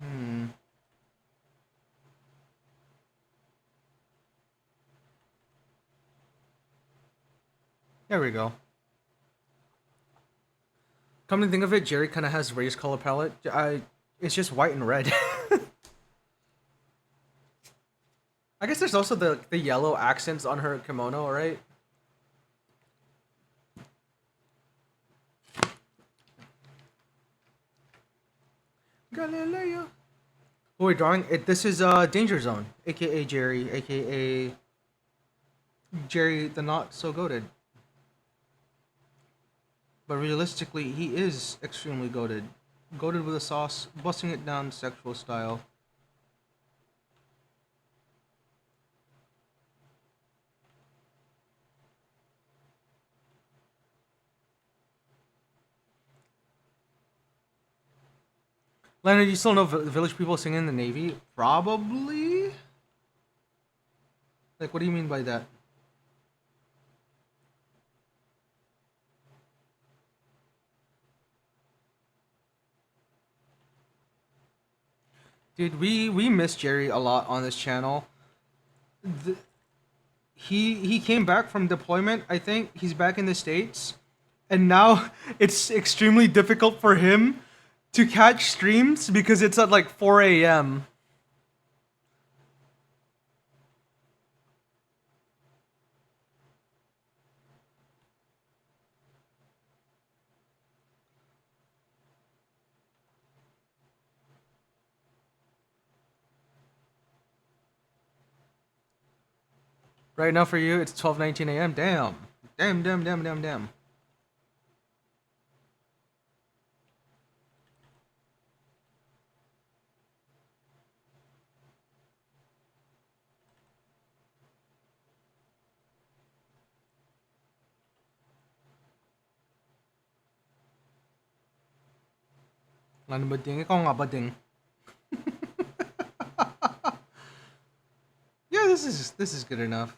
Hmm. There we go. Come to think of it, Jerry kind of has race color palette. It's just white and red. I guess there's also the yellow accents on her kimono, right? Galileo. Oh, we're drawing it. This is Danger Zone, aka Jerry, aka Jerry the Not So Goated. But realistically, he is extremely goated. Goated with a sauce, busting it down sexual style. Leonard, you still know village people singing in the Navy? Probably. Like, what do you mean by that? Dude, we miss Jerry a lot on this channel. The, he came back from deployment. I think he's back in the States, and now it's extremely difficult for him to catch streams because it's at like 4 a.m. Right now for you, it's 12:19 a.m. Damn. Damn, damn, damn, damn, damn. Ano ba ding? Ikaw nga ba ding? Yeah, this is good enough.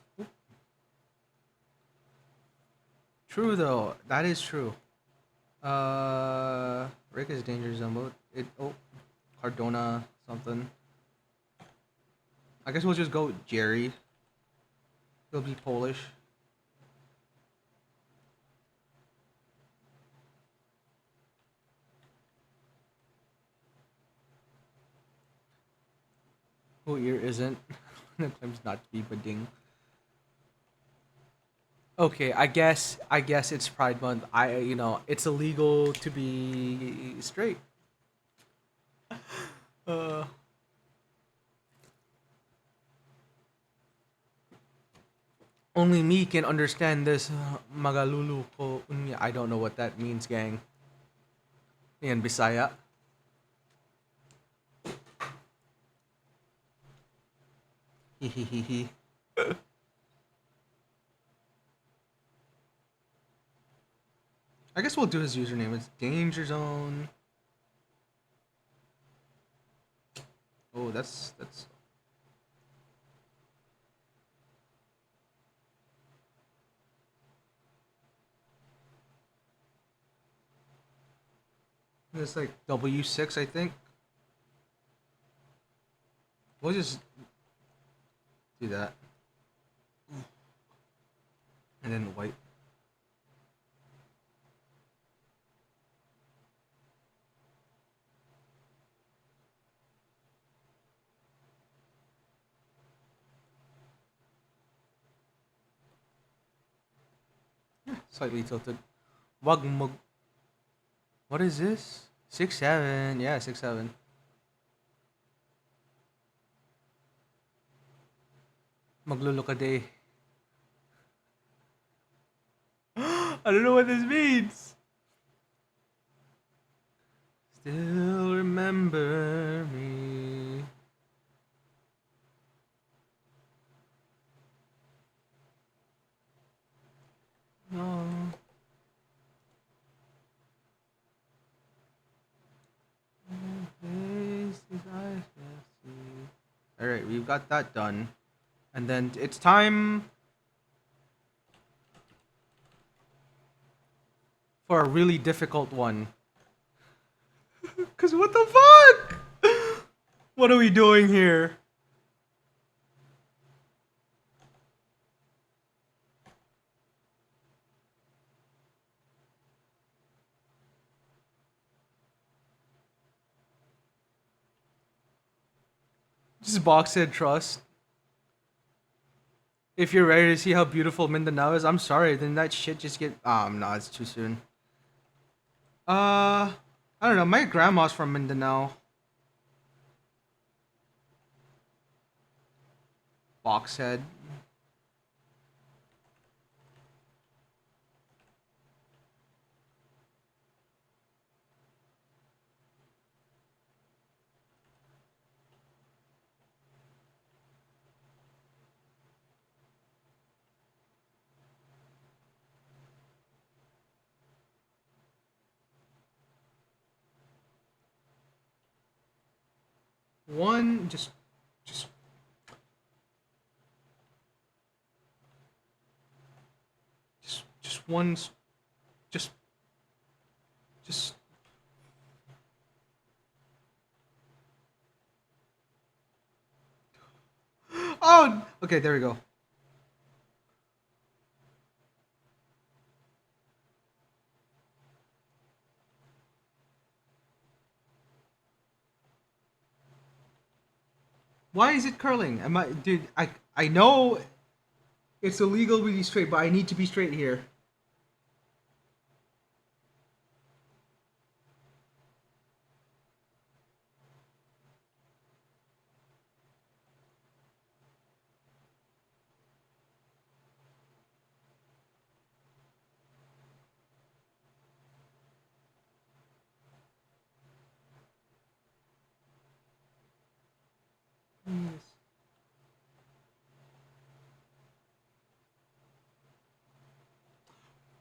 True though, that is true. Rick is danger zone mode. Cardona something. I guess we'll just go with Jerry. He'll be Polish. Who ear isn't? Claims not to be Bading. Okay, I guess it's Pride Month. It's illegal to be straight. Uh Only me can understand this Magalulu ko unya. I don't know what that means, gang. Yan Bisaya. Hehehehe. I guess we'll do his username. It's Danger Zone. Oh, that's. It's like W6, I think. We'll just do that, and then white. Slightly tilted. Wag mug. What is this? 6-7. Yeah, 6-7. Magluluka day. I don't know what this means. Still remember me. No. All right, we've got that done, and then it's time for a really difficult one. Cause what the fuck? What are we doing here? Just box it, trust. If you're ready to see how beautiful Mindanao is, I'm sorry. Then that shit just get. No, it's too soon. I don't know. My grandma's from Mindanao. Boxhead. One, just, just one, just, just. Oh, okay. There we go. Why is it curling? Am I, dude? I know it's illegal to be straight, but I need to be straight here. Yes.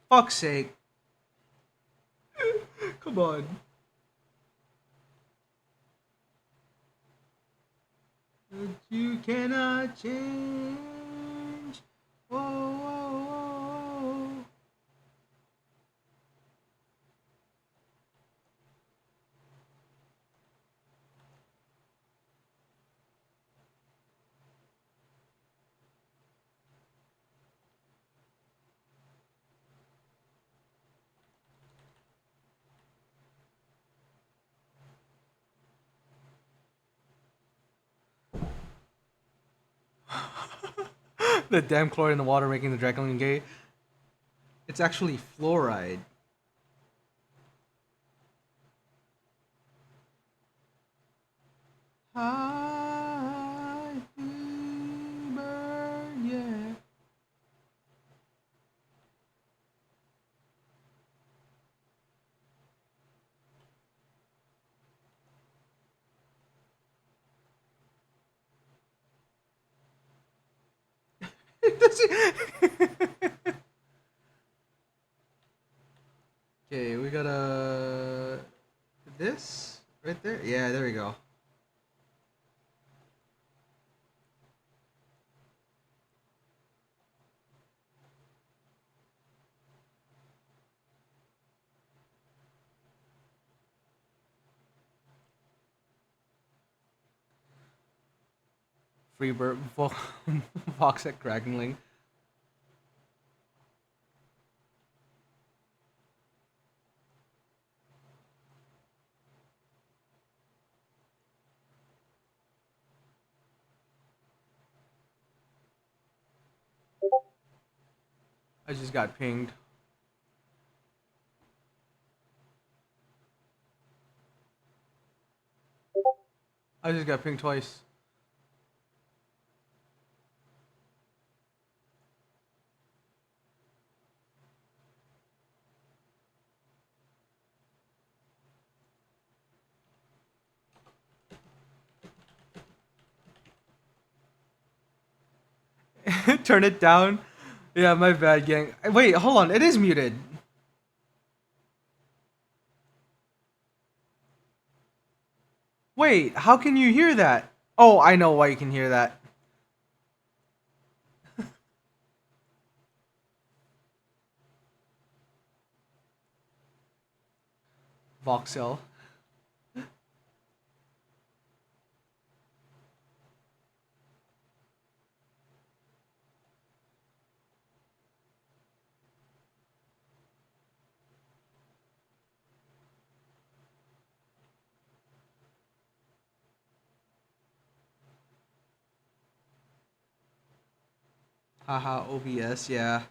Fuck's sake! Come on. But you cannot change. Whoa, whoa, whoa. The damn chlorine in the water making the Drae-gon-ling gay. It's actually fluoride. High fever, yeah. Okay, we got a this right there. Yeah, there we go. Freebird Vox at Dragonling. I just got pinged. I just got pinged twice. Turn it down. Yeah, my bad, gang. Wait, hold on. It is muted. Wait, how can you hear that? Oh, I know why you can hear that. Voxel. Haha, OBS, yeah.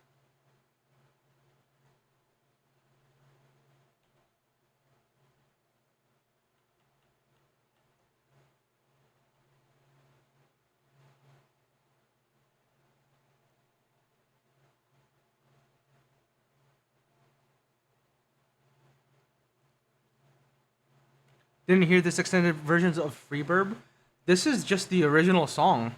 Didn't hear this extended versions of Freeburb? This is just the original song.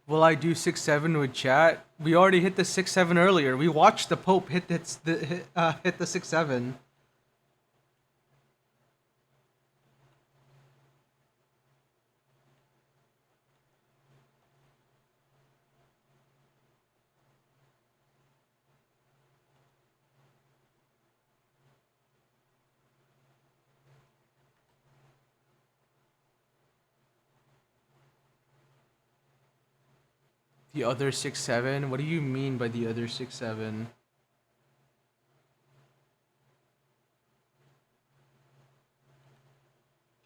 Will I do 6-7 with chat? We already hit the 6-7 earlier. We watched the Pope hit the 6-7. The other 6-7? What do you mean by the other 6-7?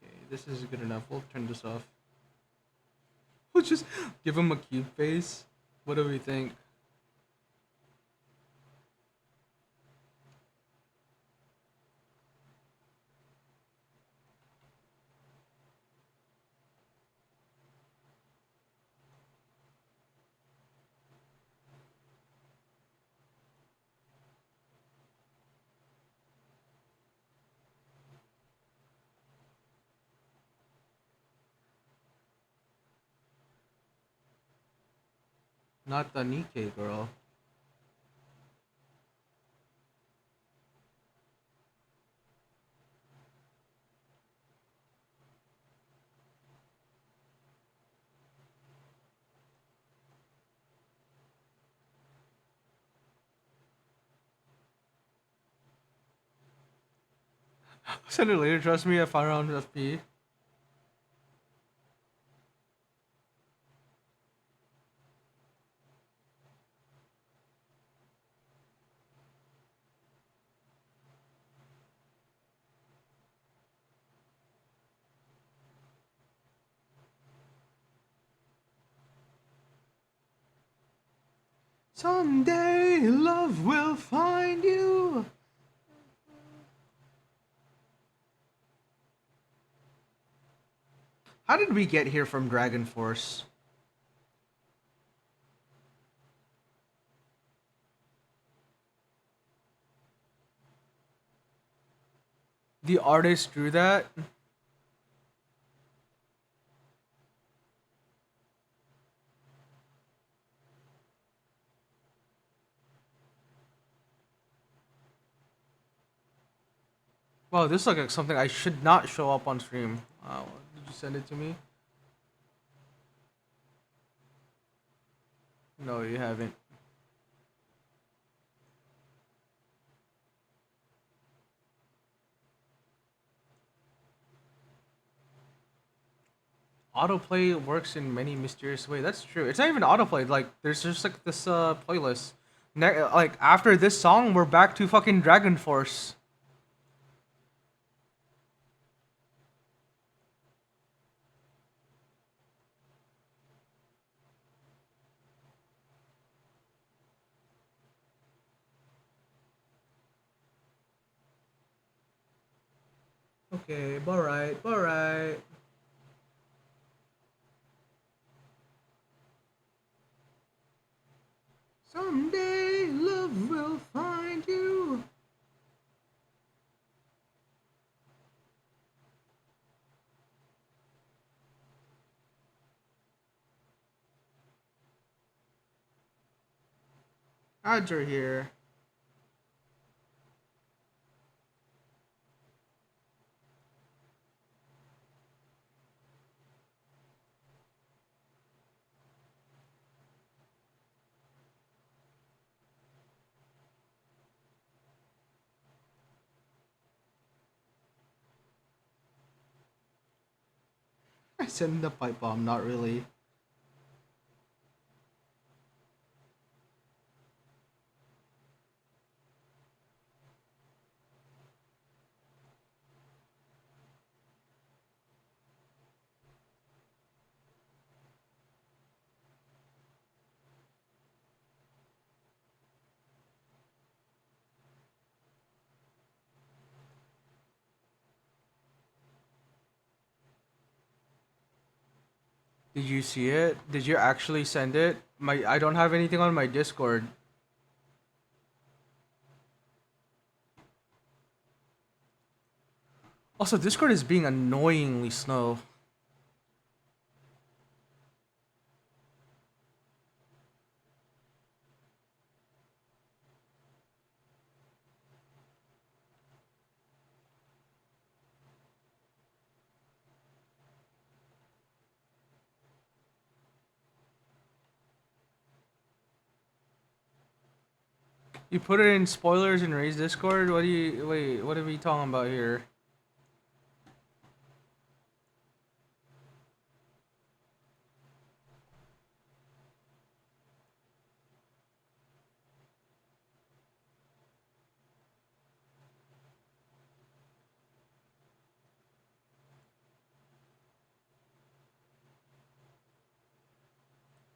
Okay, this is good enough. We'll turn this off. We'll just give him a cute face. What do we think? Not the Nikkei girl. Send it later. Trust me, I found around FP. Someday love will find you. How did we get here from Dragon Force? The artist drew that? Wow, this looks like something I should not show up on stream. Did you send it to me? No, you haven't. Autoplay works in many mysterious ways. That's true. It's not even autoplay. Like, there's just like this playlist. Like after this song, we're back to fucking Dragon Force. Okay, alright, alright. Someday love will find you. Ads are here. I send the pipe bomb, not really. Did you see it? Did you actually send it? I don't have anything on my Discord. Also, Discord is being annoyingly slow. You put it in spoilers and raise Discord? What do you wait, what are we talking about here?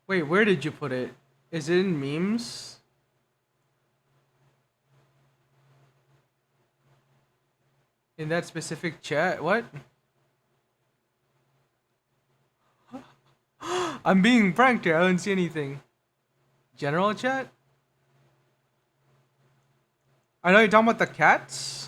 Wait, where did you put it? Is it in memes? In that specific chat? What? I'm being pranked here. I don't see anything. General chat? I know you're talking about the cats.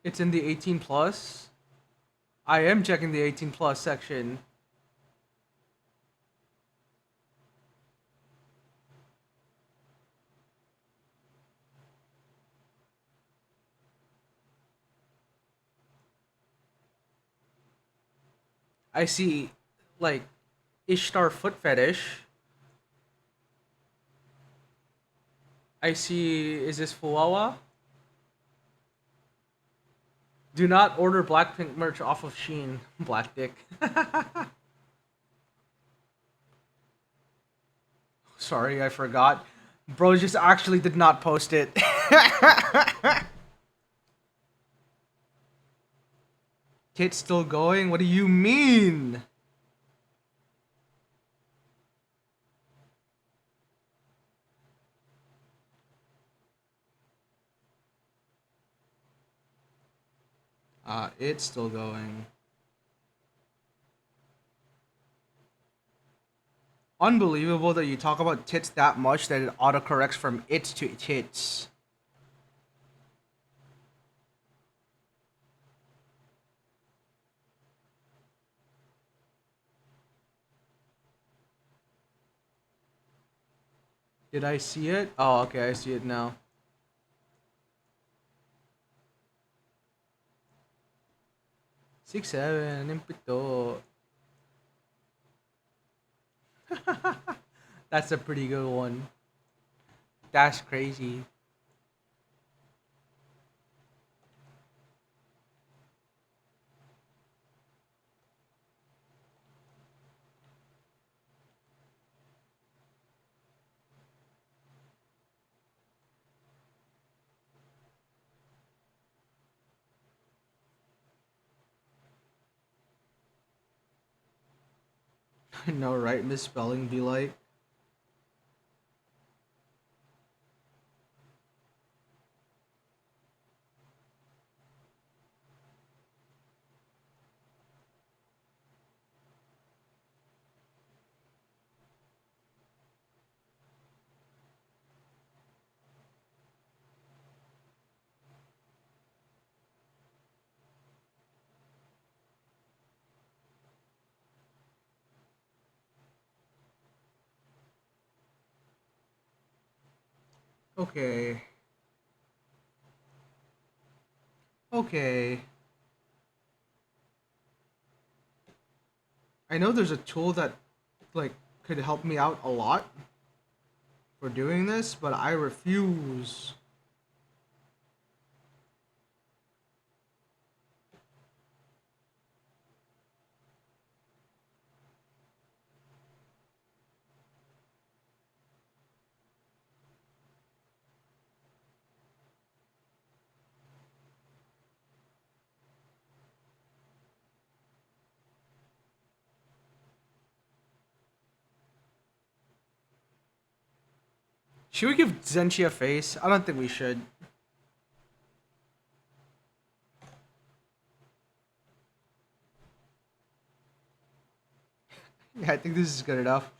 It's in the 18 plus. I am checking the 18 plus section. I see, like, Ishtar foot fetish. I see. Is this Fuwawa? Do not order Blackpink merch off of Sheen. Black dick. Sorry, I forgot. Bro just actually did not post it. Kit's still going? What do you mean? It's still going. Unbelievable that you talk about tits that much that it autocorrects from its to tits. Did I see it? Oh, okay, I see it now. 6'7", impito. That's a pretty good one. That's crazy. No, right? Misspelling be like. Okay. Okay. I know there's a tool that like could help me out a lot for doing this, but I refuse. Should we give Zenchi a face? I don't think we should. Yeah, I think this is good enough.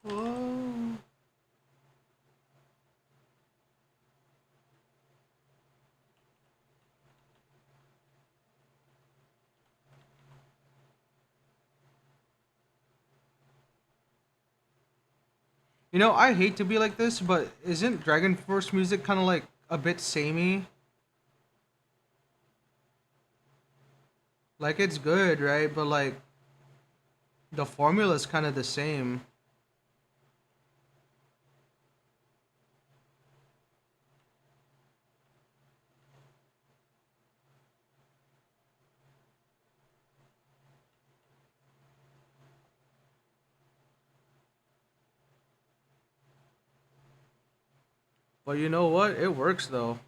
Whoa. You know, I hate to be like this, but isn't Dragon Force music kind of like a bit samey? Like it's good, right? But like the formula is kind of the same. But you know what? It works though.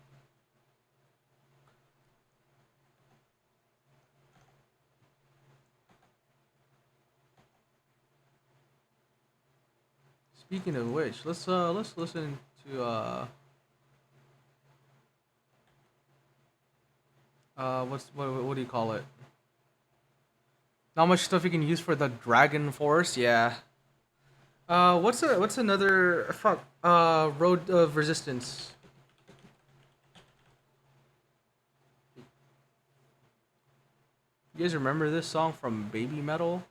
Speaking of which, let's listen to what do you call it? Not much stuff you can use for the Dragon Force. Yeah. What's another fuck? Road of Resistance. You guys remember this song from Baby Metal?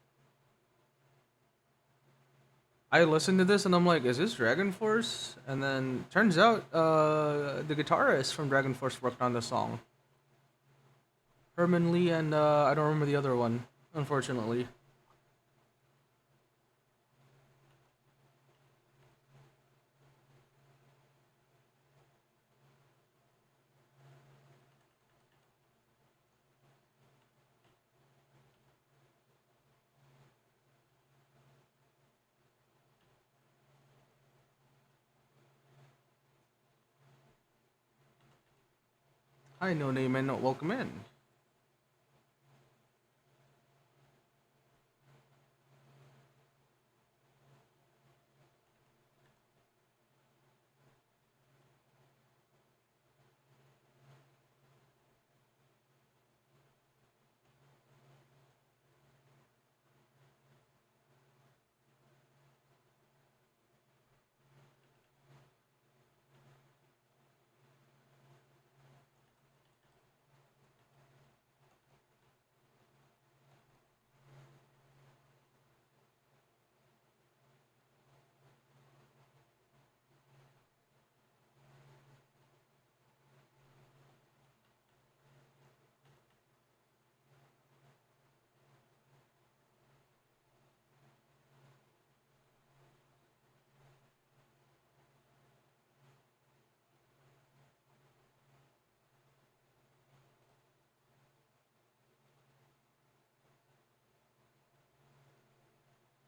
I listened to this and I'm like, is this Dragon Force? And then turns out, the guitarist from Dragon Force worked on the song. Herman Lee and I don't remember the other one, unfortunately. Hi, no name and welcome in.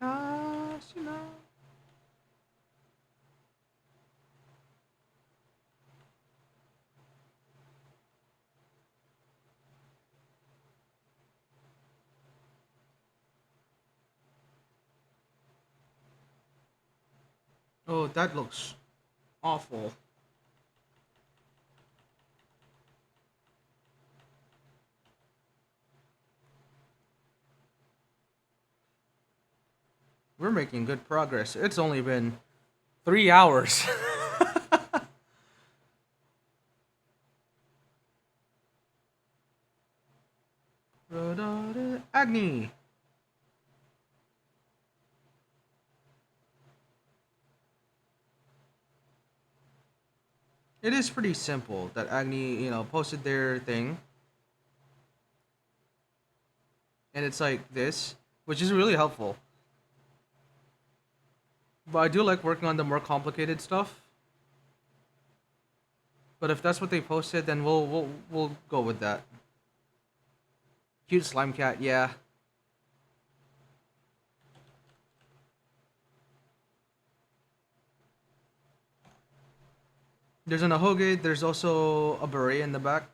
Ashina. Oh, that looks awful. We're making good progress. It's only been 3 hours. Agni. It is pretty simple that Agni, posted their thing, and it's like this, which is really helpful. But I do like working on the more complicated stuff. But if that's what they posted, then we'll go with that. Cute slime cat, yeah. There's an ahoge. There's also a beret in the back,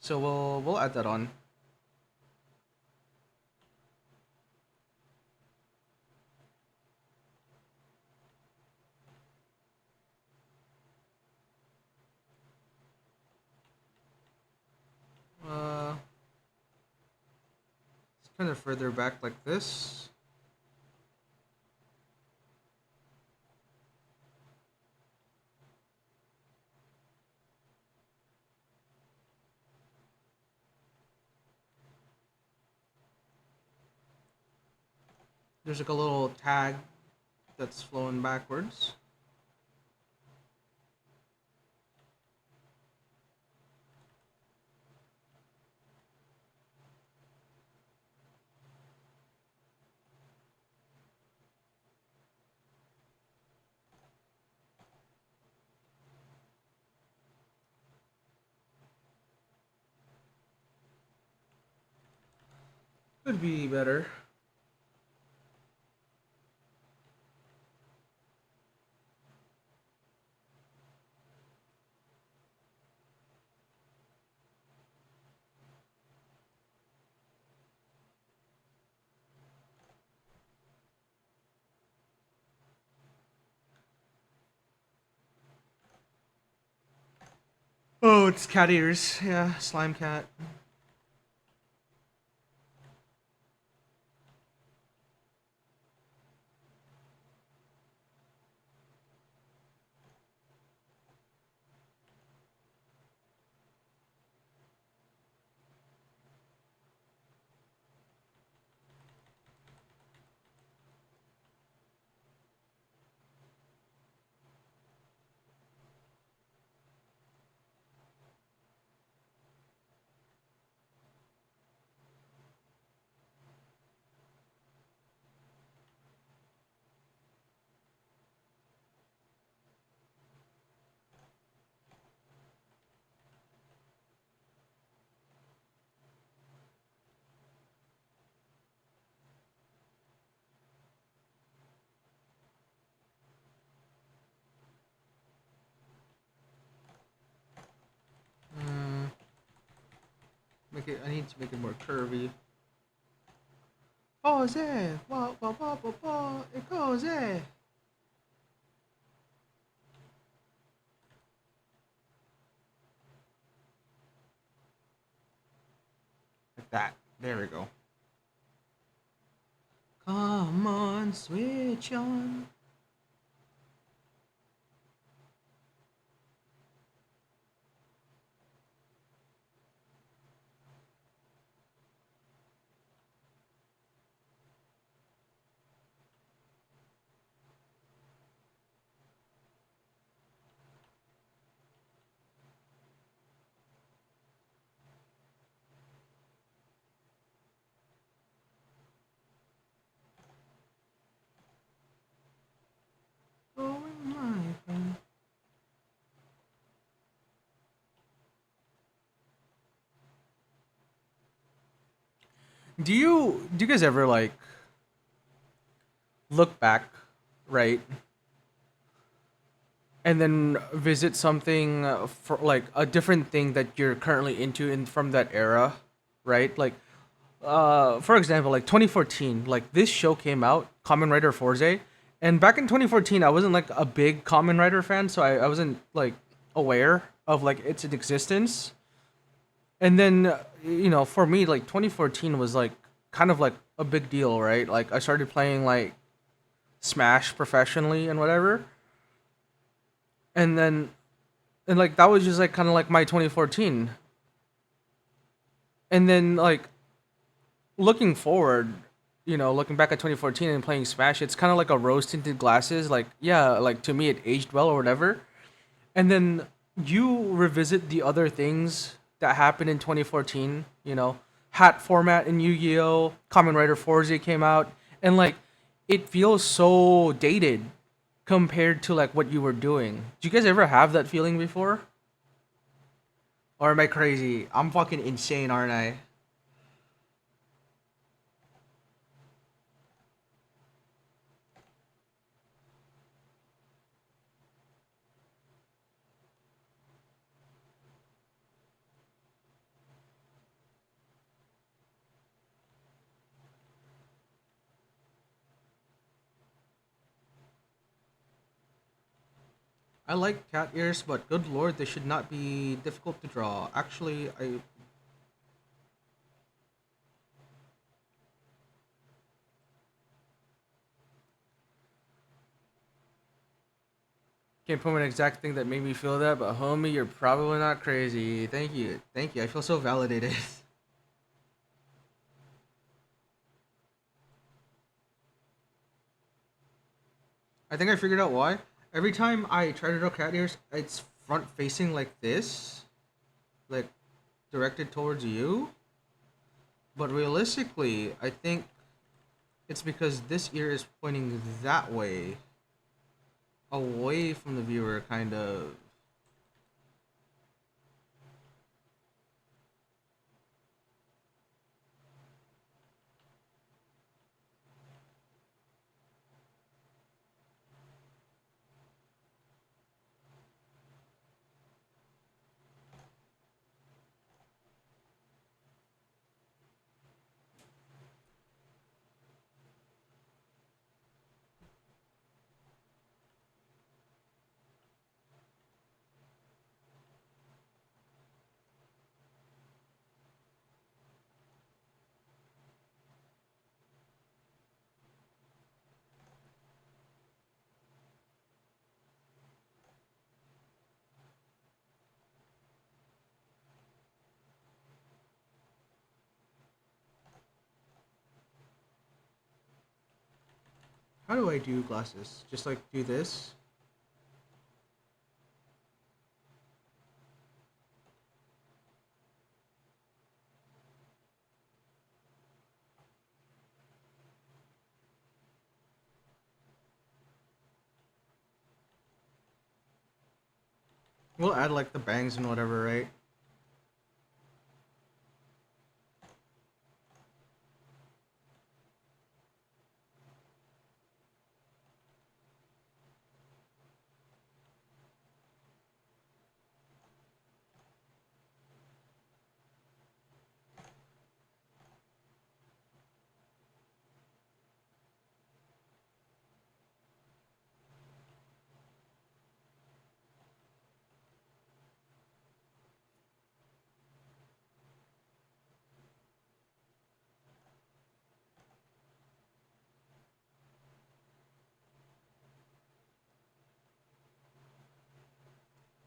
so we'll add that on. Uh, it's kind of further back like this. There's like a little tag that's flowing backwards. Could be better. Oh, it's cat ears. Yeah, slime cat. Make it. I need to make it more curvy. Pose. Wah, wah, wah, wah, wah. It goes. Like that. There we go. Come on, switch on. Going my friend. Do you guys ever like look back, right, and then visit something for like a different thing that you're currently into in from that era, right? Like, for example, like 2014, like this show came out, Kamen Rider Forze, and back in 2014, I wasn't like a big Kamen Rider fan, so I wasn't like aware of like its existence. And then for me, like 2014 was like kind of like a big deal, right? Like I started playing like Smash professionally and whatever, and then and like that was just like kind of like my 2014. And then like looking forward, looking back at 2014 and playing Smash, it's kind of like a rose tinted glasses. Like yeah, like to me it aged well or whatever. And then you revisit the other things that happened in 2014. Hat format in Yu-Gi-Oh, Kamen Rider Forza came out, and like it feels so dated compared to like what you were doing. Do you guys ever have that feeling before? Or am I crazy? I'm fucking insane, aren't I? I like cat ears, but good lord, they should not be difficult to draw. Actually, I can't put an exact thing that made me feel that, but homie, you're probably not crazy. Thank you. Thank you. I feel so validated. I think I figured out why. Every time I try to draw cat ears, it's front facing like this, like directed towards you. But realistically, I think it's because this ear is pointing that way, away from the viewer, kind of. How do I do glasses? Just like do this? We'll add like the bangs and whatever, right?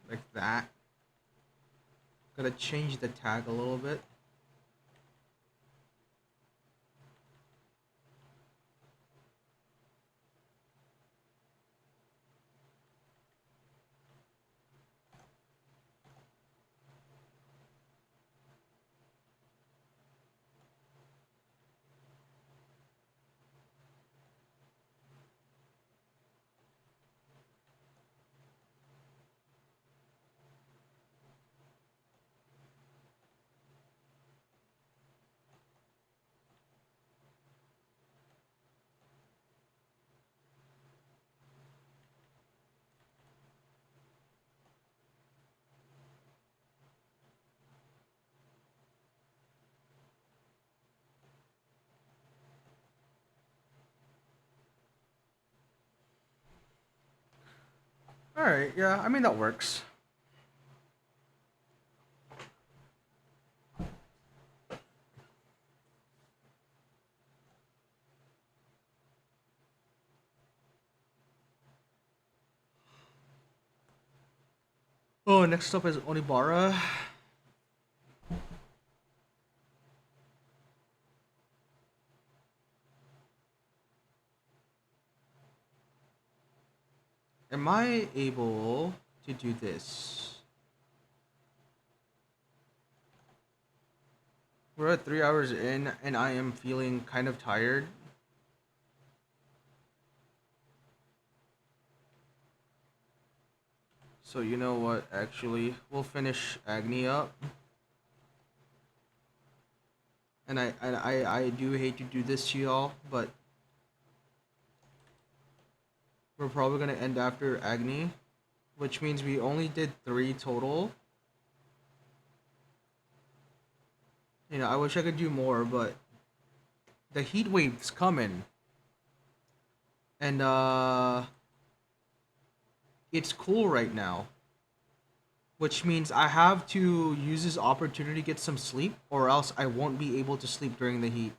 like that. Gotta change the tag a little bit. All right, yeah, I mean that works. Oh, next up is Onibara. Am I able to do this? We're at 3 hours in, and I am feeling kind of tired. So you know what? Actually, we'll finish Agni up. And I do hate to do this to y'all, but we're probably gonna end after Agni, which means we only did 3 total. You know, I wish I could do more, but the heat wave's coming, and it's cool right now, which means I have to use this opportunity to get some sleep, or else I won't be able to sleep during the heat.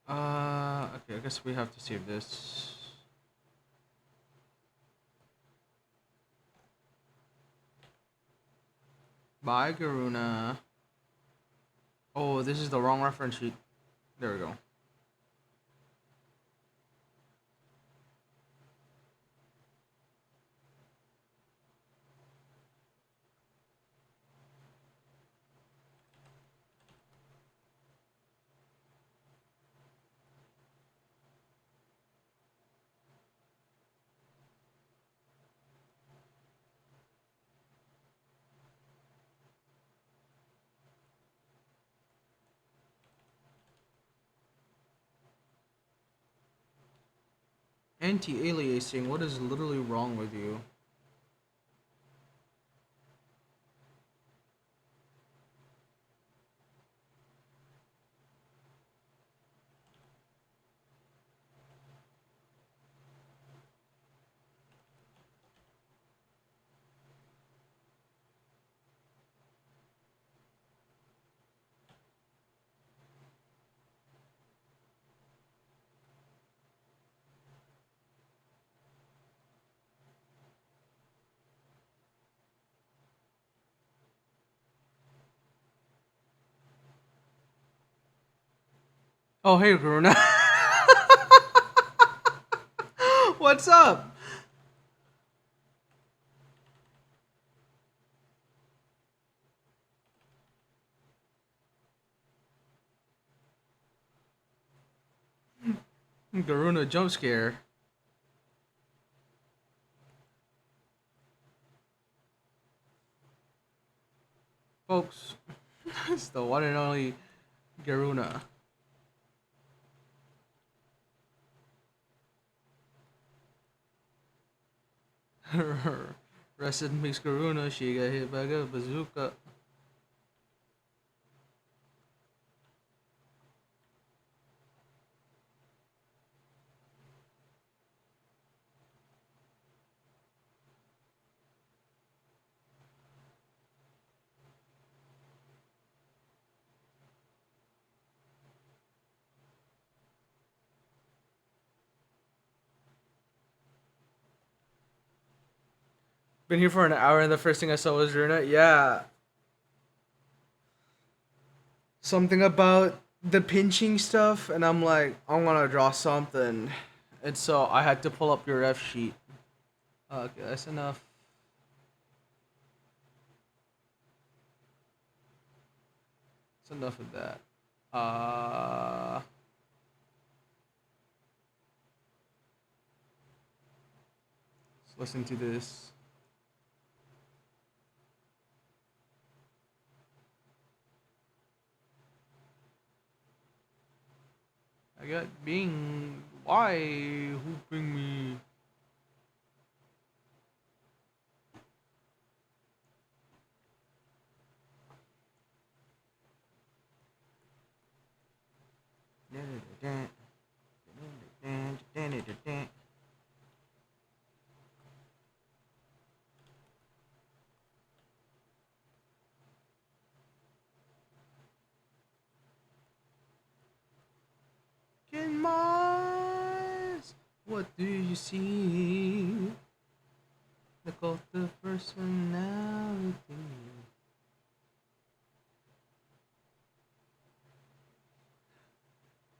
Okay, I guess we have to save this. Bye, Garuna. Oh, this is the wrong reference sheet. There we go. Anti-aliasing, what is literally wrong with you? Oh, hey, Garuna. What's up? Garuna jump scare. Folks, it's the one and only Garuna. Rest in peace, Garuna. She got hit by a bazooka. Been here for an hour, and the first thing I saw was Runa. Yeah, something about the pinching stuff, and I'm like, I'm gonna draw something, and so I had to pull up your ref sheet. Okay, that's enough. That's enough of that. Uh, let's listen to this. I got Bing. Why? Who bring me? In Mars, what do you see? The cult of personality.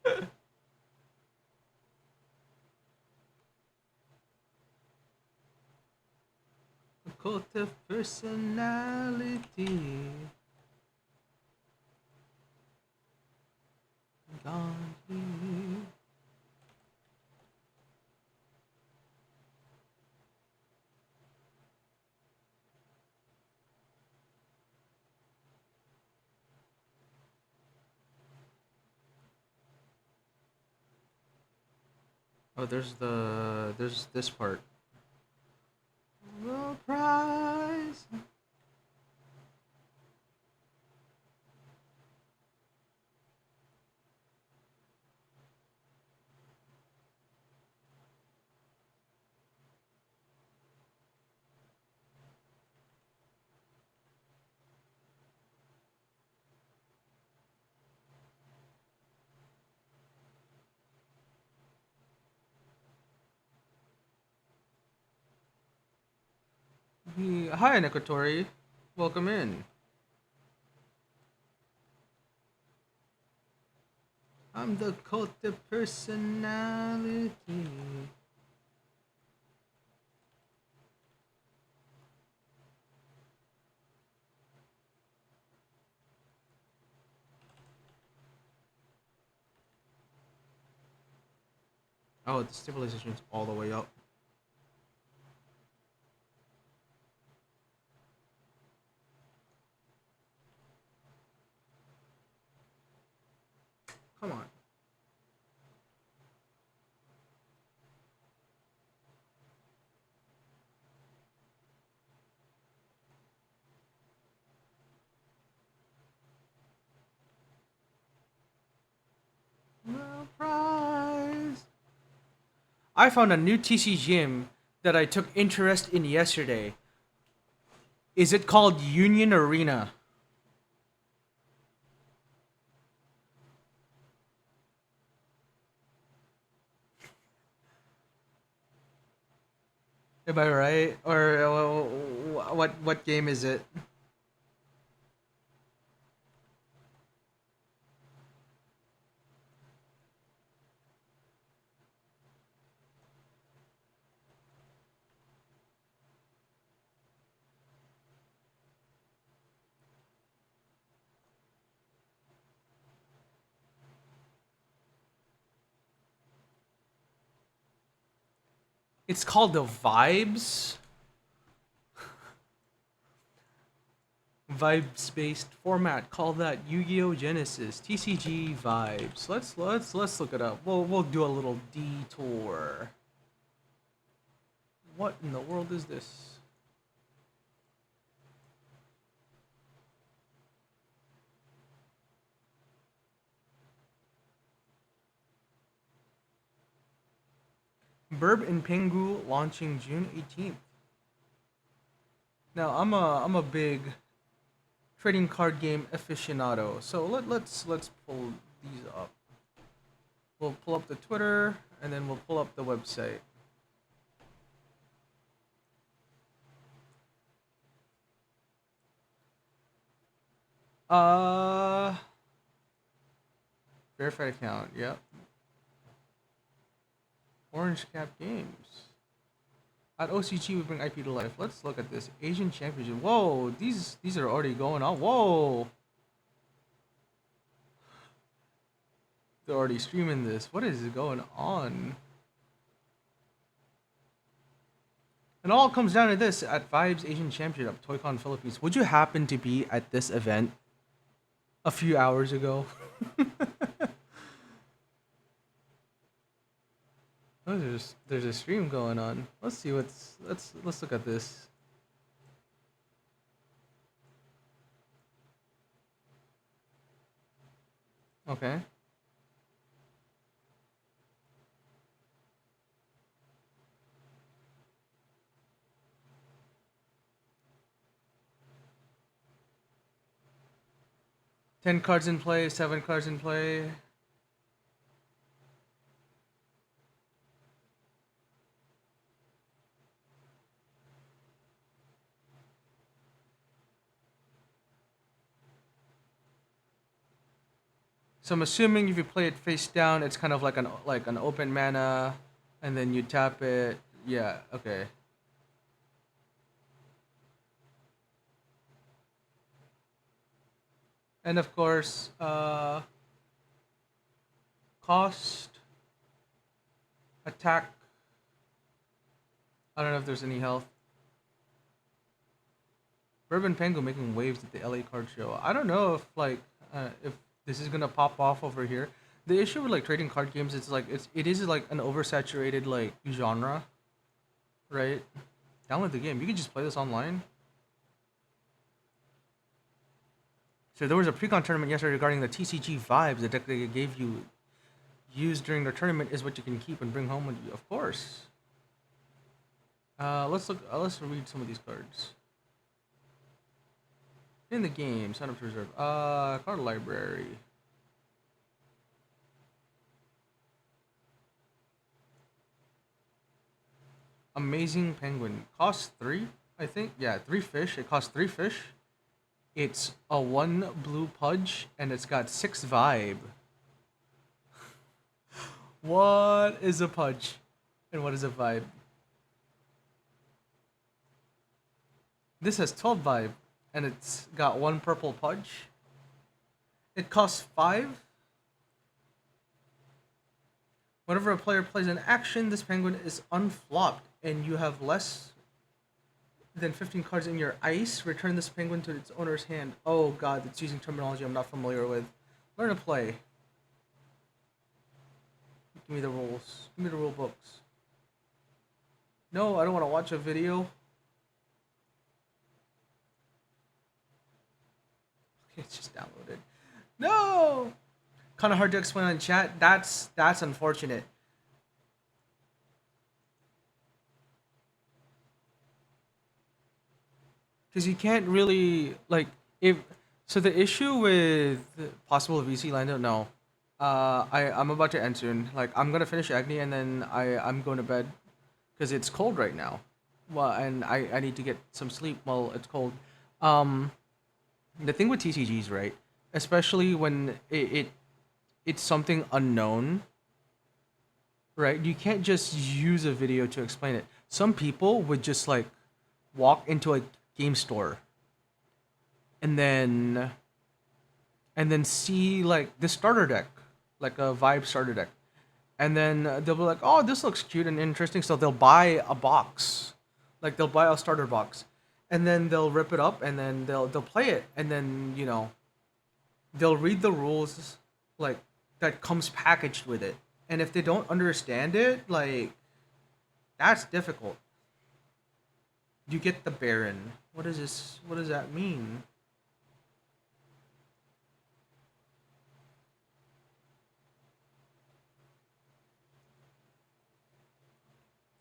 The cult of personality. Gone here. Oh, there's this part. The prize. Hi, Nikotori. Welcome in. I'm the cult of personality. Oh, the stabilization's all the way up. Come on. No prize. I found a new TC gym that I took interest in yesterday. Is it called Union Arena? Am I right? Or what game is it? It's called the Vibes based format. Call that Yu-Gi-Oh! Genesis TCG Vibes. Let's look it up. We'll do a little detour. What in the world is this? Burb and Pengu launching June 18th. Now I'm a big trading card game aficionado, so let's pull these up. We'll pull up the Twitter and then we'll pull up the website. Uh, verified account. Yep. Orange Cap Games. At OCG, we bring IP to life. Let's look at this Asian Championship. Whoa, these are already going on. Whoa, they're already streaming this. What is going on? And all comes down to this at Vibes Asian Championship, ToyCon Philippines. Would you happen to be at this event a few hours ago? Oh, there's a stream going on. Let's see let's look at this. Okay. 10 cards in play, 7 cards in play. So I'm assuming if you play it face down, it's kind of like an open mana, and then you tap it. Yeah. Okay. And of course, cost, attack. I don't know if there's any health. Bourbon Pengu making waves at the LA card show. I don't know if this is gonna pop off over here. The issue with like trading card games, it is like an oversaturated like genre, right? Download the game. You can just play this online. So there was a pre-con tournament yesterday regarding the TCG vibes. The deck they gave you used during the tournament is what you can keep and bring home with you. Of course. Let's look. Let's read some of these cards. In the game, sign up to reserve. Card library. Amazing Penguin. Cost 3. I think. Yeah, 3 fish. It costs 3 fish. It's a one blue pudge, and it's got 6 vibe. What is a pudge, and what is a vibe? This has 12 vibe, and it's got one purple pudge. It costs 5. Whenever a player plays an action, this penguin is unflopped, and you have less than 15 cards in your ice. Return this penguin to its owner's hand. Oh god, it's using terminology I'm not familiar with. Learn to play. Give me the rules. Give me the rule books. No, I don't want to watch a video. Okay, it's just downloaded. No! Kind of hard to explain on chat. That's unfortunate. Because you can't really like if so the issue with possible VC Lando, no. I'm about to end soon. Like I'm gonna finish Agni and then I'm going to bed because it's cold right now. Well, and I need to get some sleep while it's cold. Um, the thing with TCGs, right? Especially when it's something unknown, right? You can't just use a video to explain it. Some people would just like walk into a game store and then see like the starter deck, like a vibe starter deck, and then they'll be like, "Oh, this looks cute and interesting," so they'll buy a box, like they'll buy a starter box, and then they'll rip it up and then they'll play it, and then they'll read the rules, like that comes packaged with it, and if they don't understand it, like that's difficult. You get the Baron. What is this? What does that mean?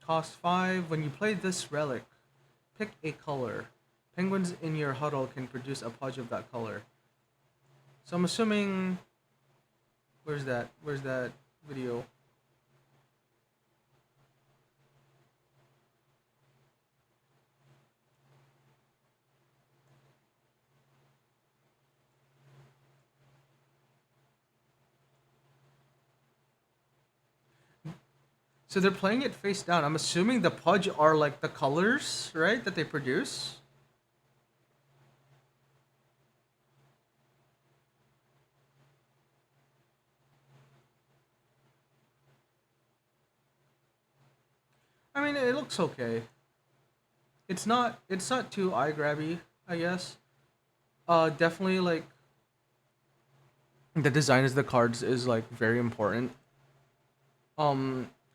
Cost 5. When you play this relic, pick a color. Penguins in your huddle can produce a pudge of that color. So I'm assuming. Where's that? Where's that video? So they're playing it face down. I'm assuming the pudge are like the colors, right, that they produce. I mean, it looks okay. It's not too eye grabby, I guess. Definitely like the design of the cards is like very important.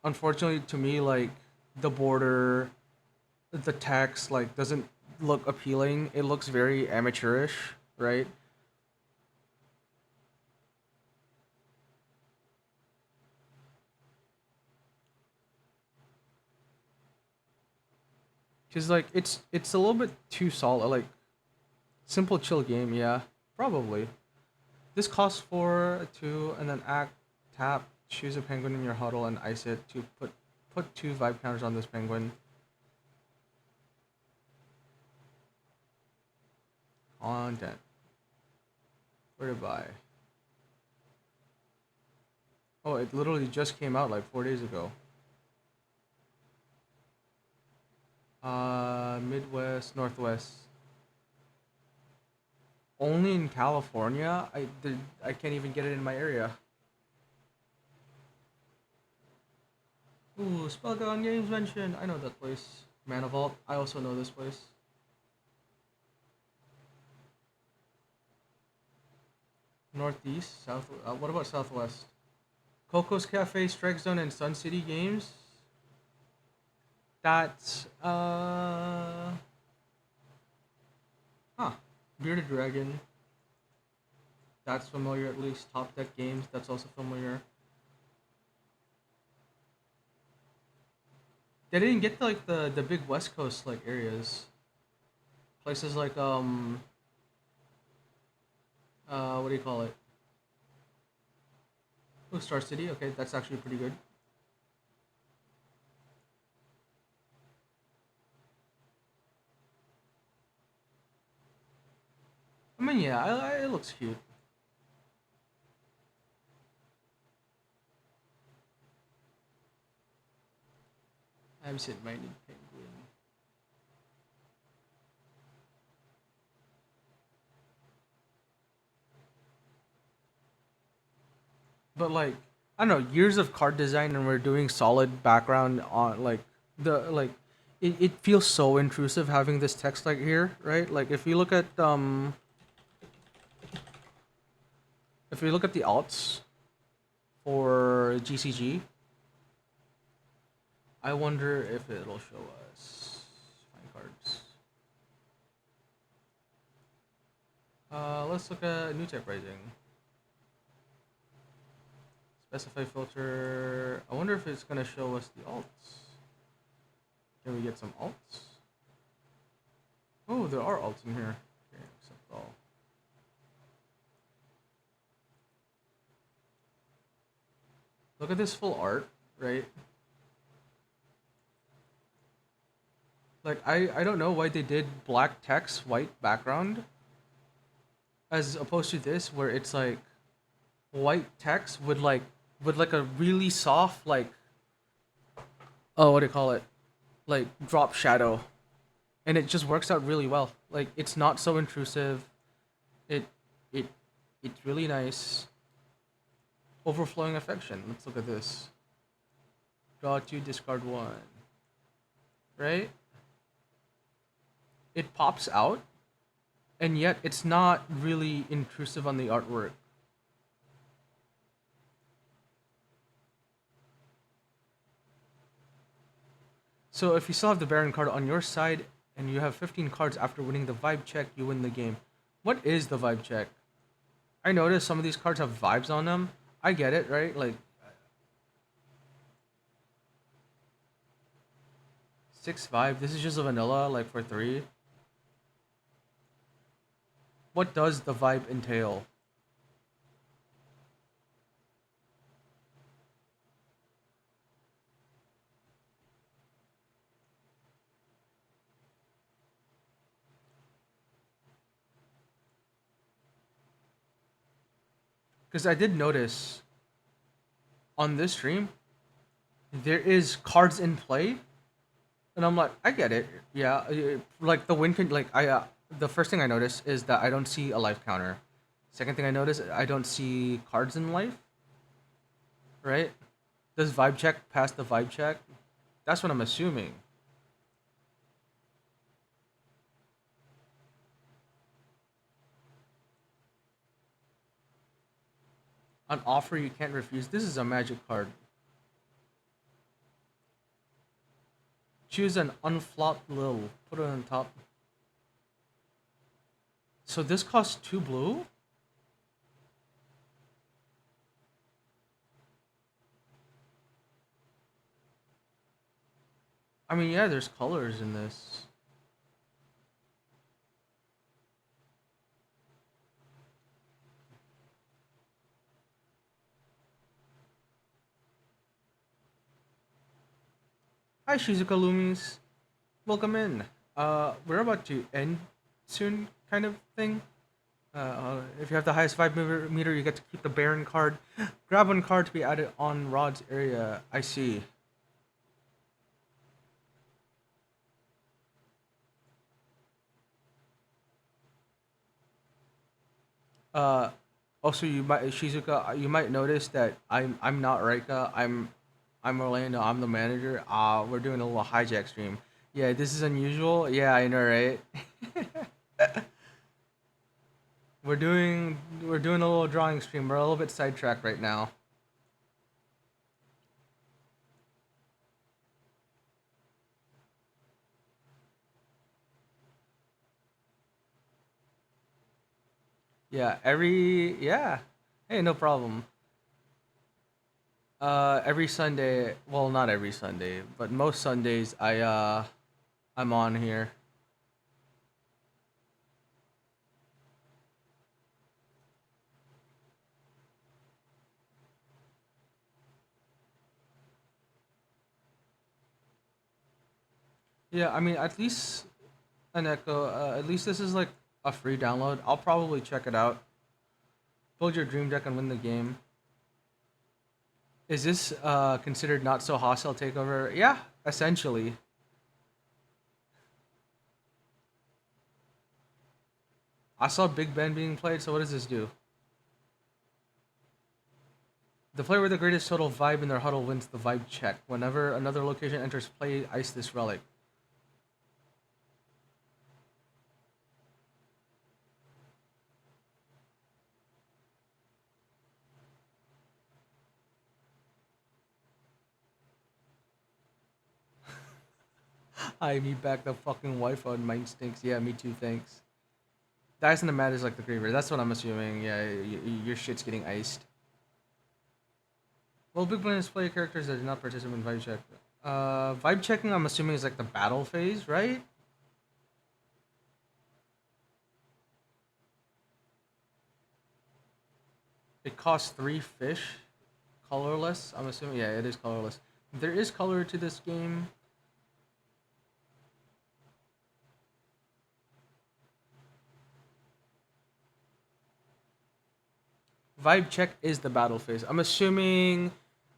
Unfortunately to me, like the border, the text like doesn't look appealing. It looks very amateurish, right? Cause like it's a little bit too solid. Like simple chill game, yeah, probably. This costs 4 2, and then act tap. Choose a penguin in your huddle and ice it to put 2 vibe counters on this penguin. Content. Where to buy? Oh, it literally just came out like 4 days ago. Midwest, Northwest. Only in California. I can't even get it in my area. Ooh, Spellbound Games mentioned. I know that place. Manavault. I also know this place. Northeast, South. What about Southwest? Coco's Cafe, Strike Zone, and Sun City Games. That's huh. Bearded Dragon. That's familiar at least. Top Deck Games. That's also familiar. They didn't get like the big West Coast like areas. Places like what do you call it? Oh, Star City. Okay, that's actually pretty good. mean, yeah, it looks cute. Absent-minded penguin. But like, I don't know, years of card design, and we're doing solid background on like it feels so intrusive having this text like here, right? Like if we look at the alts for GCG, I wonder if it'll show us find cards. Let's look at New Tech Rising. Specify filter. I wonder if it's gonna show us the alts. Can we get some alts? Oh, there are alts in here. Okay, accept all. Look at this full art, right? Like I don't know why they did black text, white background, as opposed to this where it's like white text with like a really soft like, oh, what do you call it? Like drop shadow, and it just works out really well. Like it's not so intrusive. It it it's really nice. Overflowing affection. Let's look at this. Draw two, discard one. Right? It pops out, and yet it's not really intrusive on the artwork. So if you still have the Baron card on your side and you have 15 cards after winning the vibe check, you win the game. What is the vibe check? I noticed some of these cards have vibes on them. I get it, right? Like 6 vibe. This is just a vanilla, like for 3. What does the vibe entail? Because I did notice on this stream there is cards in play, and I'm like, I get it. Yeah, like the win can like I the first thing I notice is that I don't see a life counter. Second thing I notice, I don't see cards in life. Right? Does vibe check pass the vibe check? That's what I'm assuming. An offer you can't refuse. This is a magic card. Choose an unflopped lil. Put it on top. So this costs 2 blue? I mean, yeah, there's colors in this. Hi, Shizuka Loomies. Welcome in. We're about to end soon, kind of thing. If you have the highest vibe meter, you get to keep the Baron card. Grab one card to be added on Rod's area. I see. Uh, Also, you might Shizuka, you might notice that I'm not Reika. I'm Orlando. I'm the manager. We're doing a little hijack stream. Yeah, this is unusual. Yeah, I know, right? We're doing a little drawing stream. We're a little bit sidetracked right now. Yeah. Hey, no problem. Every Sunday, well, not every Sunday, but most Sundays, I'm on here. Yeah, I mean, at least an echo. At least this is like A free download. I'll probably check it out. Build your dream deck and win the game. Is this considered not so hostile takeover? Yeah, essentially. I saw Big Ben being played, so what does this do? The player with the greatest total vibe in their huddle wins the vibe check. Whenever another location enters play, ice this relic. I me back the fucking Wi-Fi on mine stinks. Yeah, me too, thanks. Dice in the mat is like the Griever. That's what I'm assuming. Yeah, your shit's getting iced. Well, big players play characters that do not participate in vibe check. Vibe checking, I'm assuming, is like the battle phase, right? It costs 3 fish. Colorless, I'm assuming. Yeah, it is colorless. There is color to this game. Vibe check is the battle phase. I'm assuming.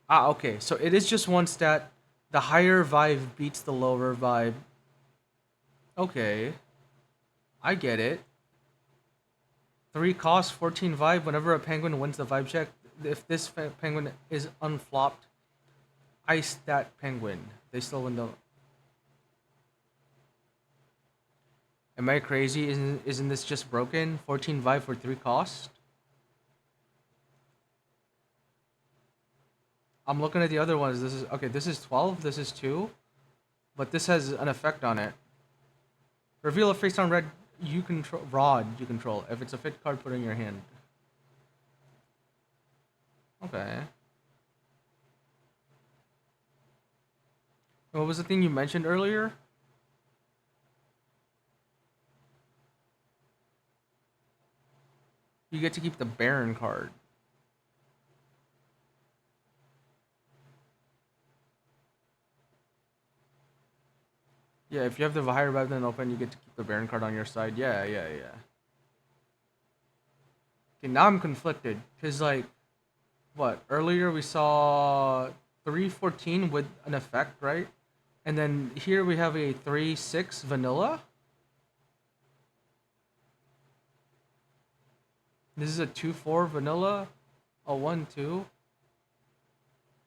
Ah, okay. So it is just one stat. The higher vibe beats the lower vibe. Okay. I get it. 3 cost, 14 vibe. Whenever a penguin wins the vibe check, if this penguin is unflopped, ice that penguin. They still win the. Am I crazy? Isn't this just broken? 14 vibe for 3 cost? I'm looking at the other ones. This is okay. This is 12. This is 2, but this has an effect on it. Reveal a face on red you control rod you control. If it's a fit card, put it in your hand. Okay. What was the thing you mentioned earlier? You get to keep the Baron card. Yeah, if you have the higher vibe than open, you get to keep the Baron card on your side. Yeah, yeah, yeah. Okay, now I'm conflicted. Because, like, what? Earlier we saw 314 with an effect, right? And then here we have a 3-6 vanilla. This is a 2-4 vanilla. A 1-2.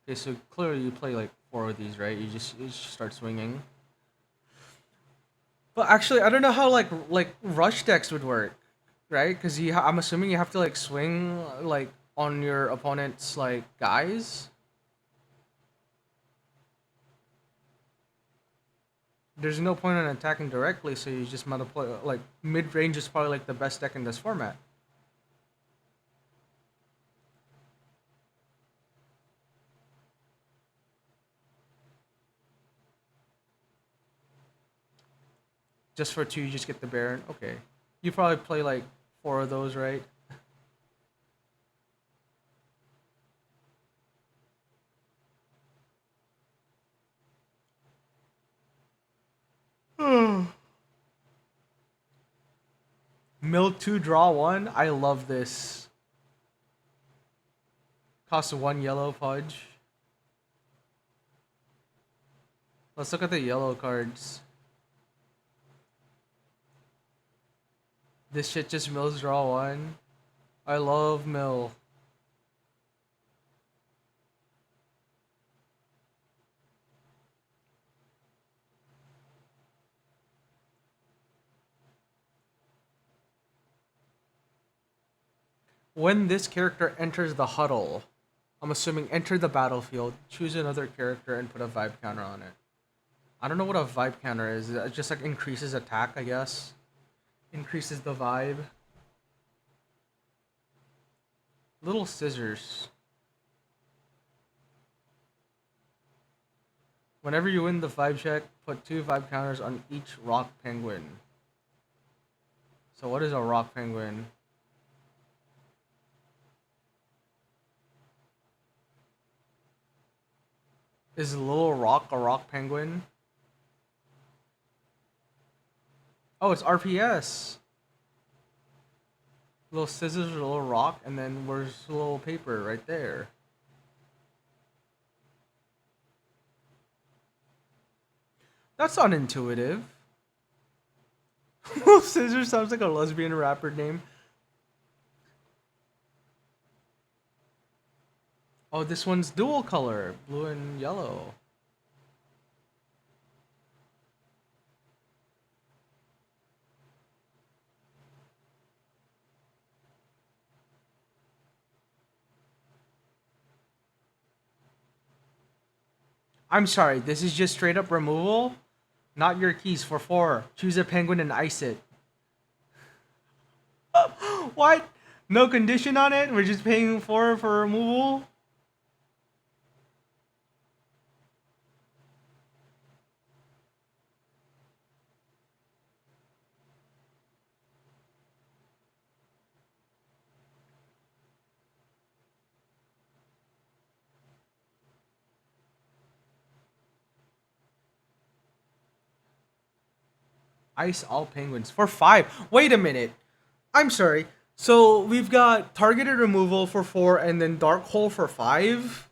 Okay, so clearly you play like 4 of these, right? You just start swinging. But actually, I don't know how like rush decks would work, right? Because I'm assuming you have to like swing like on your opponent's like guys. There's no point in attacking directly, so you just multiply. Like mid range is probably like the best deck in this format. Just for 2, you just get the Baron. Okay, you probably play like 4 of those, right? Mill 2, draw 1. I love this. Costs 1 yellow Pudge. Let's look at the yellow cards. This shit just mills draw 1. I love mill. When this character enters the huddle, I'm assuming enter the battlefield, choose another character, and put a vibe counter on it. I don't know what a vibe counter is. It just like increases attack, I guess. Increases the vibe. Little scissors. Whenever you win the vibe check, put 2 vibe counters on each rock penguin. So what is a rock penguin? Is Little Rock a rock penguin? Oh, it's RPS. Little scissors, a little rock, and then where's a little paper right there? That's not intuitive. Little scissors sounds like a lesbian rapper name. Oh, this one's dual color, blue and yellow. I'm sorry, this is just straight up removal? Not your keys for 4. Choose a penguin and ice it. What? No condition on it? We're just paying 4 for removal? Ice all penguins for 5. Wait a minute. I'm sorry. So we've got targeted removal for 4 and then dark hole for 5?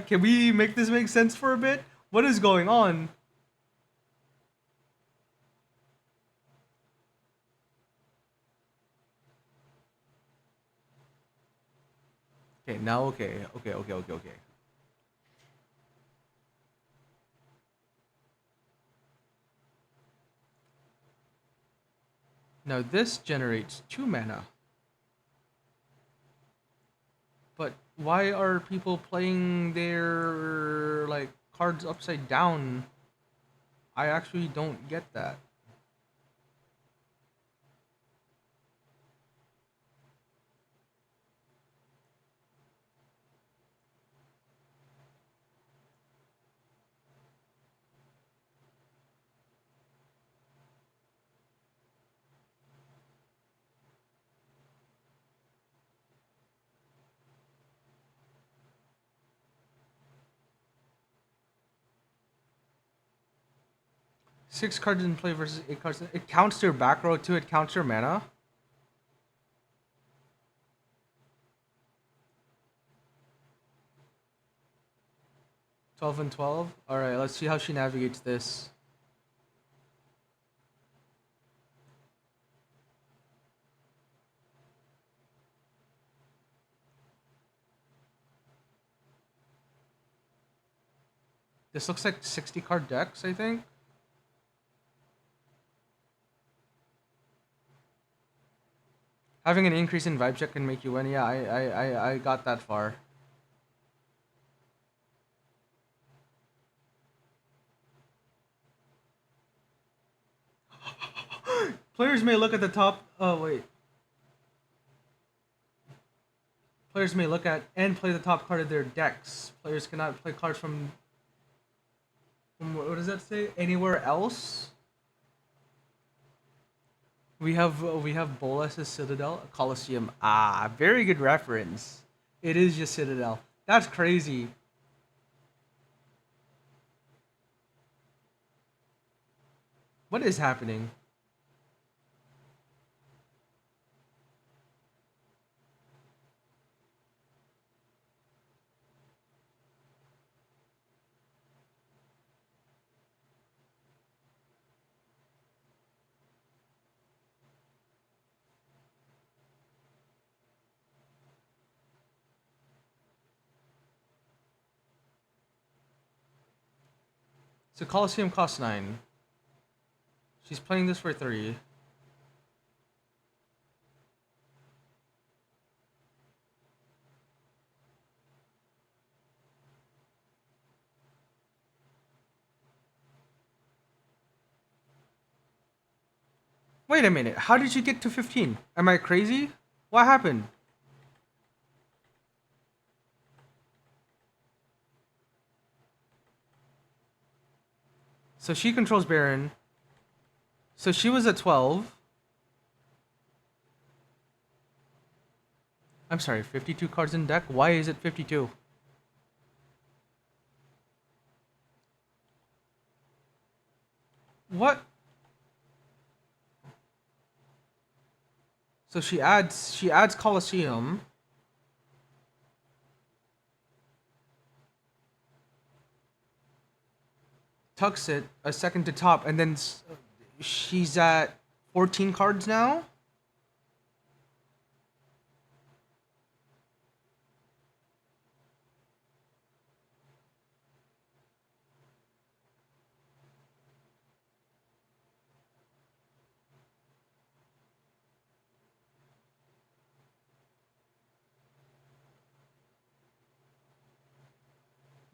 Can we make this make sense for a bit? What is going on? Okay, now okay. Now this generates 2 mana. But why are people playing their like cards upside down? I actually don't get that. 6 cards in play versus 8 cards. It counts your back row too. It counts your mana. 12 and 12. All right, let's see how she navigates this. This looks like 60 card decks, I think. Having an increase in vibe check can make you win. Yeah, I got that far. Players may look at the top. Oh wait. Players may look at and play the top card of their decks. Players cannot play cards from what does that say? Anywhere else? We have Bolas's Citadel, Colosseum. Ah, very good reference. It is just Citadel. That's crazy. What is happening? So Colosseum costs 9. She's playing this for 3. Wait a minute. How did she get to 15? Am I crazy? What happened? So she controls Baron. So she was at 12. I'm sorry, 52 cards in deck? Why is it 52? What? So she adds Colosseum, tucks it a second to top, and then she's at 14 cards now.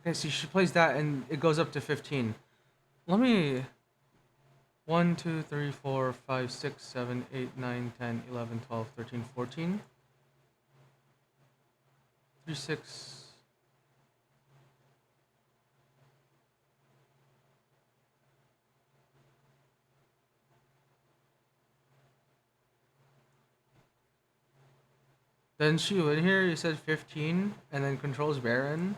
Okay, so she plays that and it goes up to 15. Let me 1, 2, 3, 4, 5, 6, 7, 8, 9, 10, 11, 12, 13, 14. 3, 6. Then she win here, you said 15, and then controls Baron.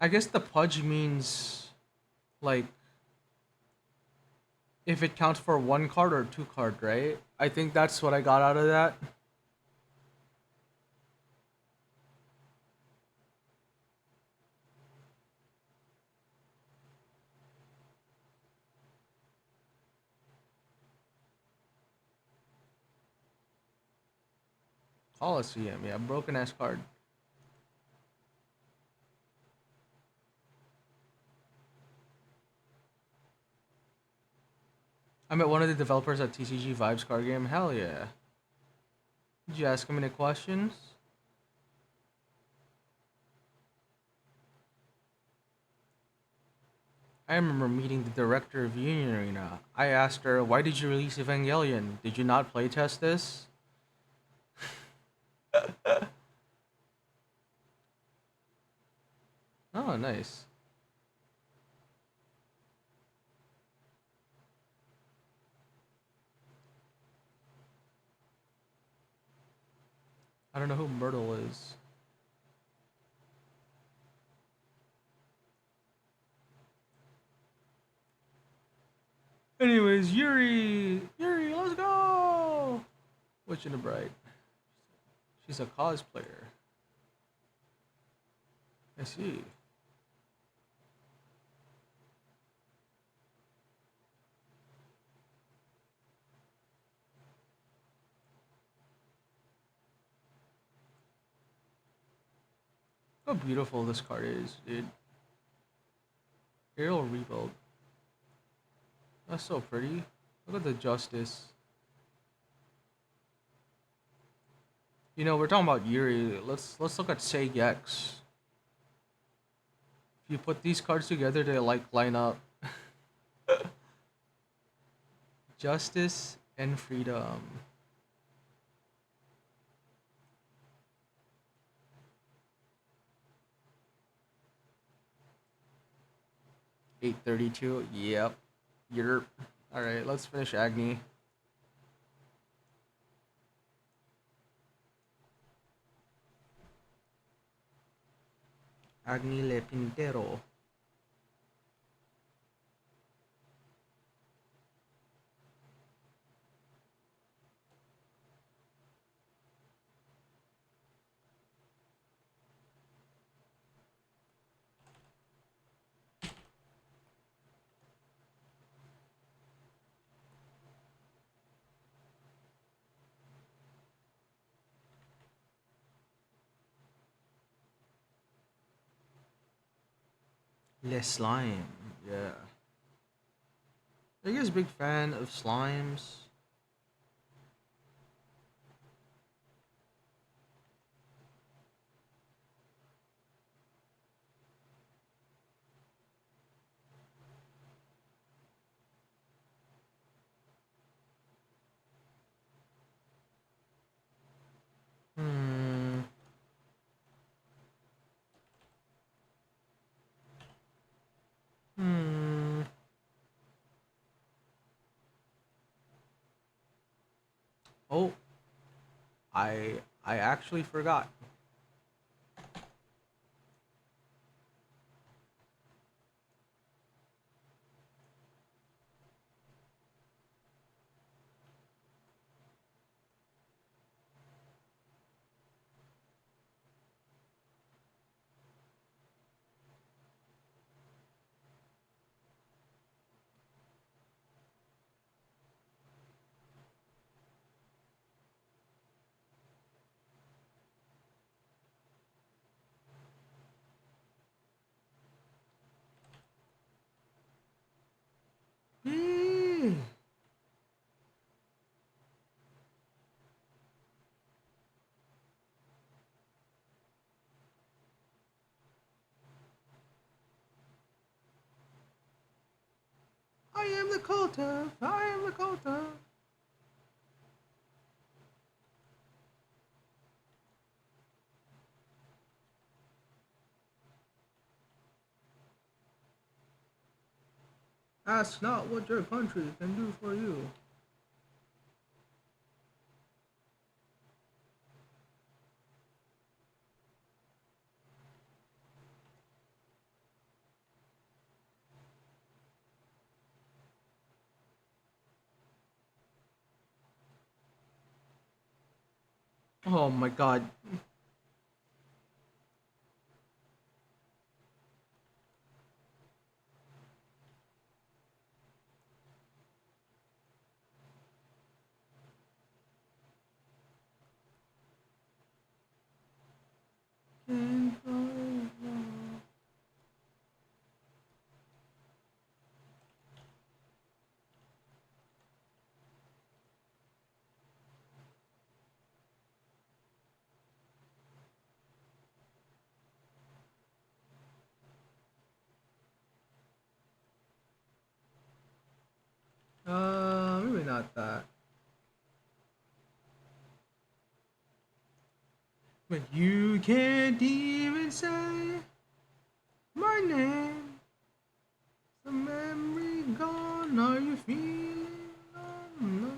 I guess the pudge means, like, if it counts for one card or two card, right? I think that's what I got out of that. Coliseum, yeah, broken ass card. I met one of the developers at TCG Vibes card game. Hell yeah. Did you ask him any questions? I remember meeting the director of Union Arena. I asked her, why did you release Evangelion? Did you not playtest this? Oh, nice. I don't know who Myrtle is. Anyways, Yuri, let's go! Witching the Bright. She's a cosplayer. I see. How beautiful this card is, dude. Aerial Rebuild. That's so pretty. Look at the Justice. You know, we're talking about Yuri. Let's look at Seigex. If you put these cards together, they like line up. Justice and Freedom. 832. Yep. Yerp. Alright, let's finish Agni. Agni Le Pintero. Le Slime. Yeah. Are you guys a big fan of slimes? Oh, I actually forgot. Hmm. I am the culter. I am the culter. Ask not what your country can do for you. Oh my god. Maybe not that. But you can't even say my name. The memory gone. Are you feeling? No.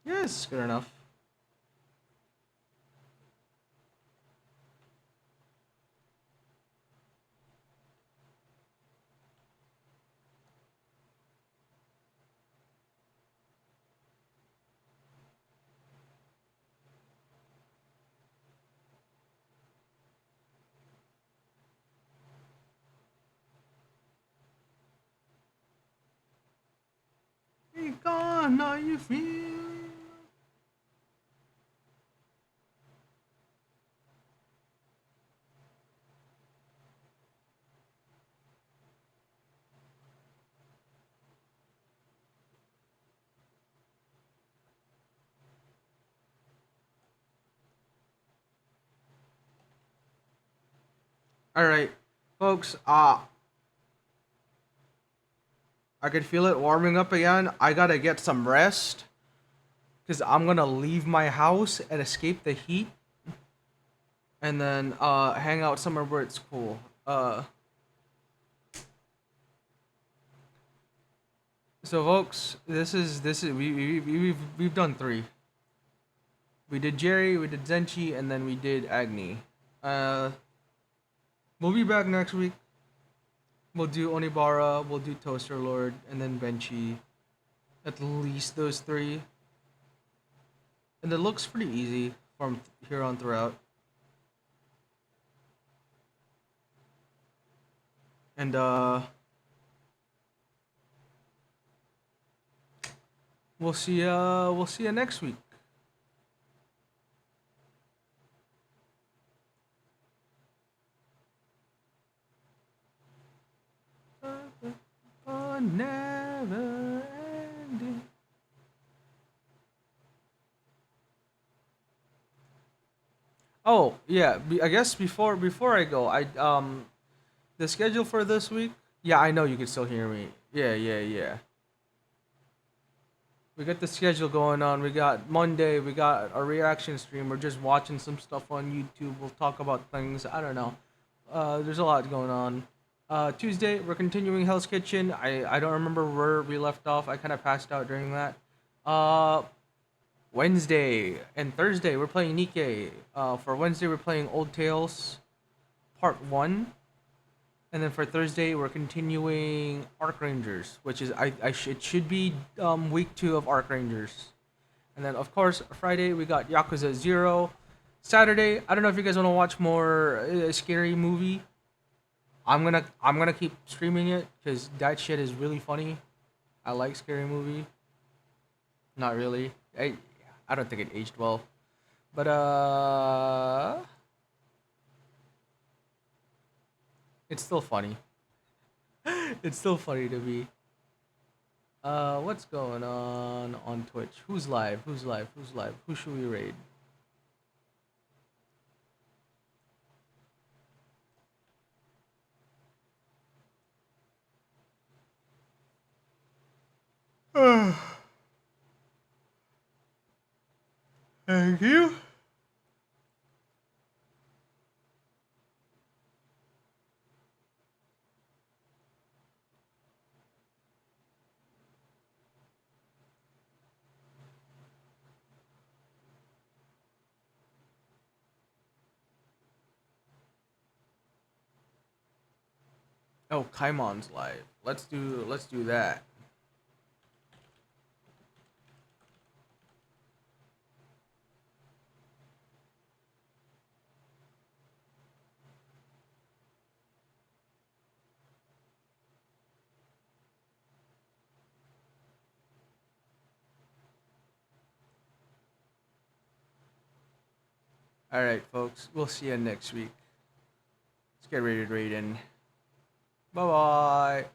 Yes, good enough. Be gone. Are you feeling? All right, folks. I could feel it warming up again. I gotta get some rest because I'm gonna leave my house and escape the heat, and then hang out somewhere where it's cool. So folks, this is we've done three. We did Jerry, we did Zenchi, and then we did Agni. Uh, We'll be back next week. We'll do Onibara, we'll do Toaster Lord, and then Benchy. At least those three. And it looks pretty easy from here on throughout. And we'll see you next week. Never ending. Oh yeah, I guess before I go, I the schedule for this week. Yeah, I know you can still hear me. Yeah, yeah, yeah. We got the schedule going on. We got Monday. We got a reaction stream. We're just watching some stuff on YouTube. We'll talk about things. I don't know. There's a lot going on. Tuesday, we're continuing Hell's Kitchen. I don't remember where we left off. I kind of passed out during that. Uh, Wednesday and Thursday, we're playing Nikkei. For Wednesday, we're playing Old Tales Part 1. And then for Thursday, we're continuing Arc Rangers, which is it should be week 2 of Arc Rangers. And then of course Friday we got Yakuza 0. Saturday, I don't know if you guys want to watch more scary movie. I'm gonna keep streaming it because that shit is really funny. I like scary movie. Not really. I don't think it aged well, but it's still funny. It's still funny to me. What's going on Twitch? Who's live? Who's live? Who's live? Who should we raid? Thank you. Oh, Kaimon's live. Let's do that. All right, folks. We'll see you next week. Let's get ready to raid in. Bye bye.